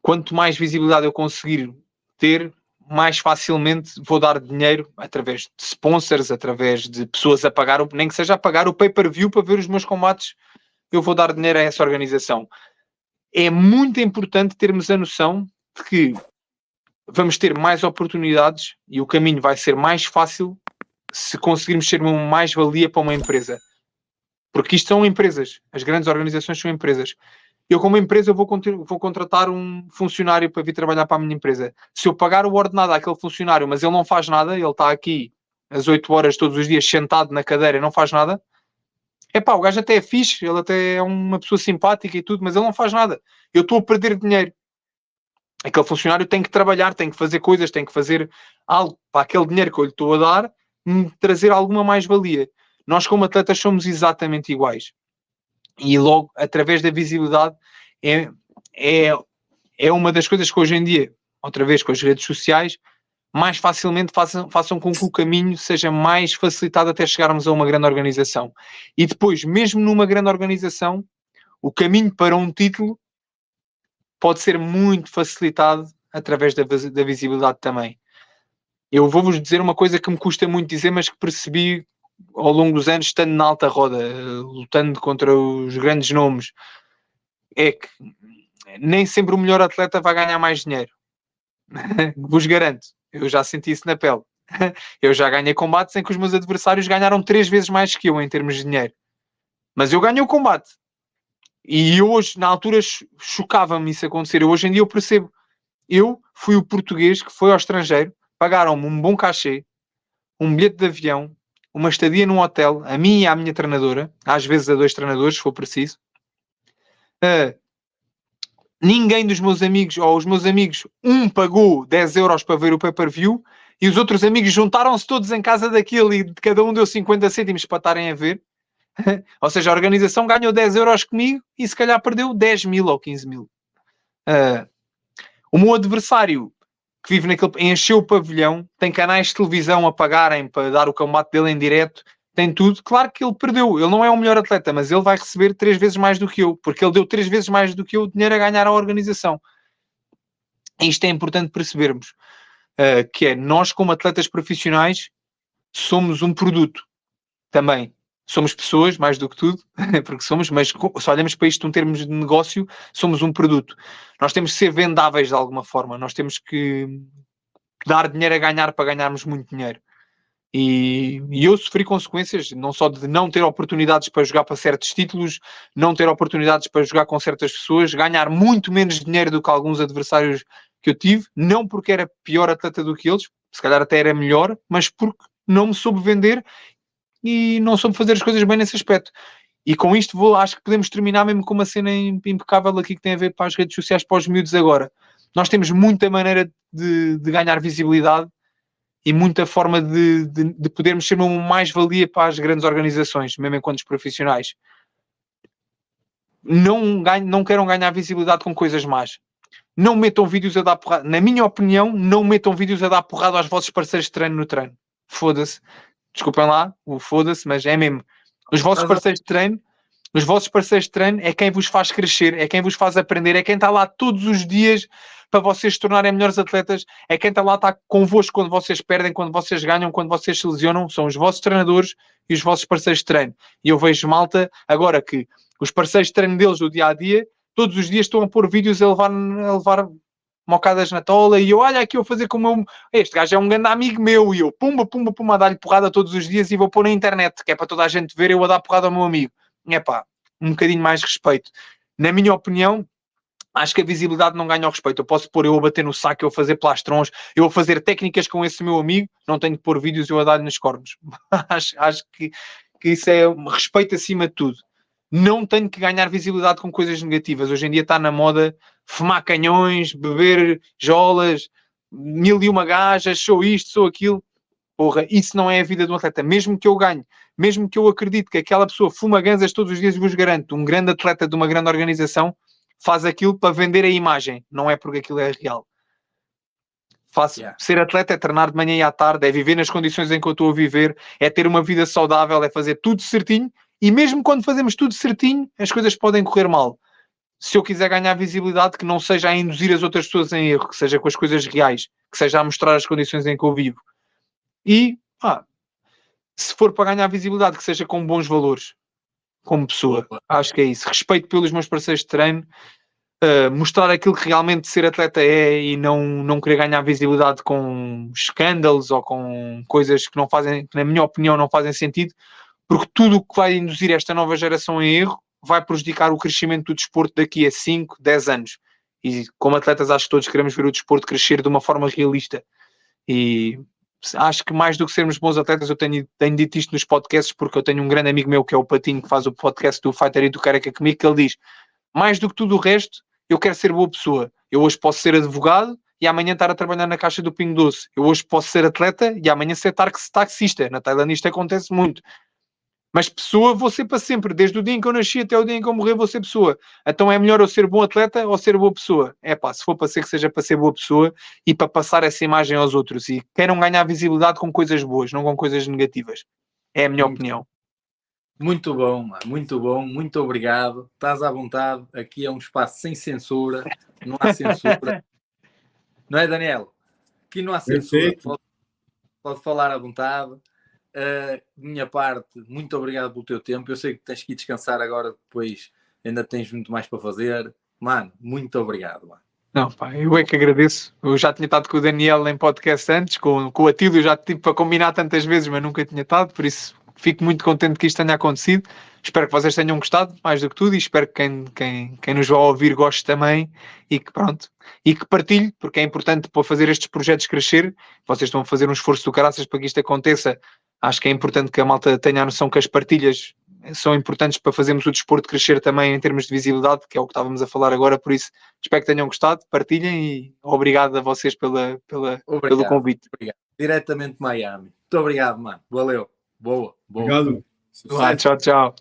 Quanto mais visibilidade eu conseguir ter, mais facilmente vou dar dinheiro através de sponsors, através de pessoas a pagar, nem que seja a pagar o pay-per-view para ver os meus combates, eu vou dar dinheiro a essa organização. É muito importante termos a noção de que vamos ter mais oportunidades e o caminho vai ser mais fácil se conseguirmos ser uma mais-valia para uma empresa. Porque isto são empresas. As grandes organizações são empresas. Eu, como empresa, vou contratar um funcionário para vir trabalhar para a minha empresa. Se eu pagar o ordenado àquele funcionário, mas ele não faz nada, ele está aqui às 8 horas todos os dias sentado na cadeira e não faz nada, o gajo até é fixe, ele até é uma pessoa simpática e tudo, mas ele não faz nada. Eu estou a perder dinheiro. Aquele funcionário tem que trabalhar, tem que fazer coisas, tem que fazer algo para aquele dinheiro que eu lhe estou a dar, me trazer alguma mais-valia. Nós, como atletas, somos exatamente iguais. E logo, através da visibilidade, é uma das coisas que hoje em dia, outra vez com as redes sociais, mais facilmente façam com que o caminho seja mais facilitado até chegarmos a uma grande organização. E depois, mesmo numa grande organização, o caminho para um título pode ser muito facilitado através da visibilidade também. Eu vou-vos dizer uma coisa que me custa muito dizer, mas que percebi ao longo dos anos, estando na alta roda, lutando contra os grandes nomes, é que nem sempre o melhor atleta vai ganhar mais dinheiro. Vos garanto. Eu já senti isso na pele. Eu já ganhei combates em que os meus adversários ganharam 3 vezes mais que eu em termos de dinheiro. Mas eu ganhei o combate. E hoje, na altura, chocava-me isso acontecer. Hoje em dia eu percebo. Eu fui o português que foi ao estrangeiro, pagaram-me um bom cachê, um bilhete de avião, uma estadia num hotel, a mim e à minha treinadora, às vezes a 2 treinadores, se for preciso. Ninguém dos meus amigos, ou os meus amigos, pagou 10 euros para ver o pay-per-view e os outros amigos juntaram-se todos em casa daquele e cada um deu 50 cêntimos para estarem a ver. Ou seja, a organização ganhou 10 euros comigo e se calhar perdeu 10 mil ou 15 mil. O meu adversário, que vive encheu o pavilhão, tem canais de televisão a pagarem para dar o combate dele em direto, tem tudo. Claro que ele perdeu. Ele não é o melhor atleta, mas ele vai receber 3 vezes mais do que eu, porque ele deu 3 vezes mais do que eu dinheiro a ganhar à organização. Isto é importante percebermos, que é, nós como atletas profissionais somos um produto também. Somos pessoas, mais do que tudo, porque somos, mas se olhamos para isto em termos de negócio, somos um produto. Nós temos que ser vendáveis de alguma forma. Nós temos que dar dinheiro a ganhar para ganharmos muito dinheiro. E eu sofri consequências, não só de não ter oportunidades para jogar para certos títulos, não ter oportunidades para jogar com certas pessoas, ganhar muito menos dinheiro do que alguns adversários que eu tive, não porque era pior atleta do que eles, se calhar até era melhor, mas porque não me soube vender e não soube fazer as coisas bem nesse aspecto. E com isto acho que podemos terminar mesmo com uma cena impecável aqui que tem a ver para as redes sociais, para os miúdos agora. Nós temos muita maneira de ganhar visibilidade e muita forma de podermos ser uma mais-valia para as grandes organizações, mesmo enquanto profissionais. Não queiram ganhar visibilidade com coisas más. Não metam vídeos a dar porrada. Na minha opinião, não metam vídeos a dar porrada aos vossos parceiros de treino no treino. Foda-se. Desculpem lá, o foda-se, mas é mesmo. Os vossos parceiros de treino é quem vos faz crescer, é quem vos faz aprender, é quem está lá todos os dias para vocês se tornarem melhores atletas, é quem está lá, está convosco quando vocês perdem, quando vocês ganham, quando vocês se lesionam, são os vossos treinadores e os vossos parceiros de treino. E eu vejo malta, agora que os parceiros de treino deles do dia-a-dia, todos os dias estão a pôr vídeos a levar mocadas na tola, e eu, olha aqui, eu fazer como eu... Este gajo é um grande amigo meu, e eu, pumba, a dar-lhe porrada todos os dias e vou pôr na internet, que é para toda a gente ver eu a dar porrada ao meu amigo. É pá, um bocadinho mais respeito. Na minha opinião, acho que a visibilidade não ganha o respeito. Eu posso pôr eu a bater no saco, eu a fazer plastrons, eu a fazer técnicas com esse meu amigo, não tenho que pôr vídeos eu a dar-lhe nos cornos. acho que isso é respeito acima de tudo. Não tenho que ganhar visibilidade com coisas negativas. Hoje em dia está na moda fumar canhões, beber jolas, 1001 gajas, sou isto, sou aquilo. Porra, isso não é a vida de um atleta. Mesmo que eu ganhe, mesmo que eu acredite que aquela pessoa fuma ganzas todos os dias, vos garanto, um grande atleta de uma grande organização faz aquilo para vender a imagem, não é porque aquilo é real. Ser atleta é treinar de manhã e à tarde, é viver nas condições em que eu estou a viver, é ter uma vida saudável, é fazer tudo certinho, e mesmo quando fazemos tudo certinho, as coisas podem correr mal. Se eu quiser ganhar visibilidade, que não seja a induzir as outras pessoas em erro, que seja com as coisas reais, que seja a mostrar as condições em que eu vivo. E, se for para ganhar visibilidade, que seja com bons valores, como pessoa. Acho que é isso. Respeito pelos meus parceiros de treino, mostrar aquilo que realmente ser atleta é e não querer ganhar visibilidade com escândalos ou com coisas que não fazem, que na minha opinião não fazem sentido, porque tudo o que vai induzir esta nova geração em erro vai prejudicar o crescimento do desporto daqui a 5, 10 anos. E como atletas acho que todos queremos ver o desporto crescer de uma forma realista. E acho que mais do que sermos bons atletas, eu tenho dito isto nos podcasts, porque eu tenho um grande amigo meu que é o Patinho, que faz o podcast do Fighter e do Careca comigo, que ele diz, mais do que tudo o resto, eu quero ser boa pessoa. Eu hoje posso ser advogado e amanhã estar a trabalhar na caixa do Pingo Doce. Eu hoje posso ser atleta e amanhã ser taxista. Na Tailândia isto acontece muito. Mas pessoa vou ser para sempre. Desde o dia em que eu nasci até o dia em que eu morrer vou ser pessoa. Então é melhor eu ser bom atleta ou ser boa pessoa? Se for para ser, que seja para ser boa pessoa e para passar essa imagem aos outros. E queiram ganhar visibilidade com coisas boas, não com coisas negativas. É a minha opinião. Muito bom, mano. Muito bom. Muito obrigado. Estás à vontade. Aqui é um espaço sem censura. Não há censura. Não é, Daniel? Aqui não há censura. Pode falar à vontade. Minha parte, muito obrigado pelo teu tempo. Eu sei que tens que ir descansar agora, depois ainda tens muito mais para fazer. Mano, muito obrigado, mano. Não, pá, eu é que agradeço. Eu já tinha estado com o Daniel em podcast antes, com o Atílio já tive para combinar tantas vezes, mas nunca tinha estado, por isso fico muito contente que isto tenha acontecido. Espero que vocês tenham gostado, mais do que tudo, e espero que quem nos vai ouvir goste também e que pronto, e que partilhe, porque é importante para fazer estes projetos crescer. Vocês estão a fazer um esforço do caraças para que isto aconteça Acho que é importante que a malta tenha a noção que as partilhas são importantes para fazermos o desporto crescer também em termos de visibilidade, que é o que estávamos a falar agora, por isso espero que tenham gostado, partilhem e obrigado a vocês pelo convite. Obrigado. Diretamente de Miami. Muito obrigado, mano. Valeu. Boa. Obrigado. Tchau, tchau.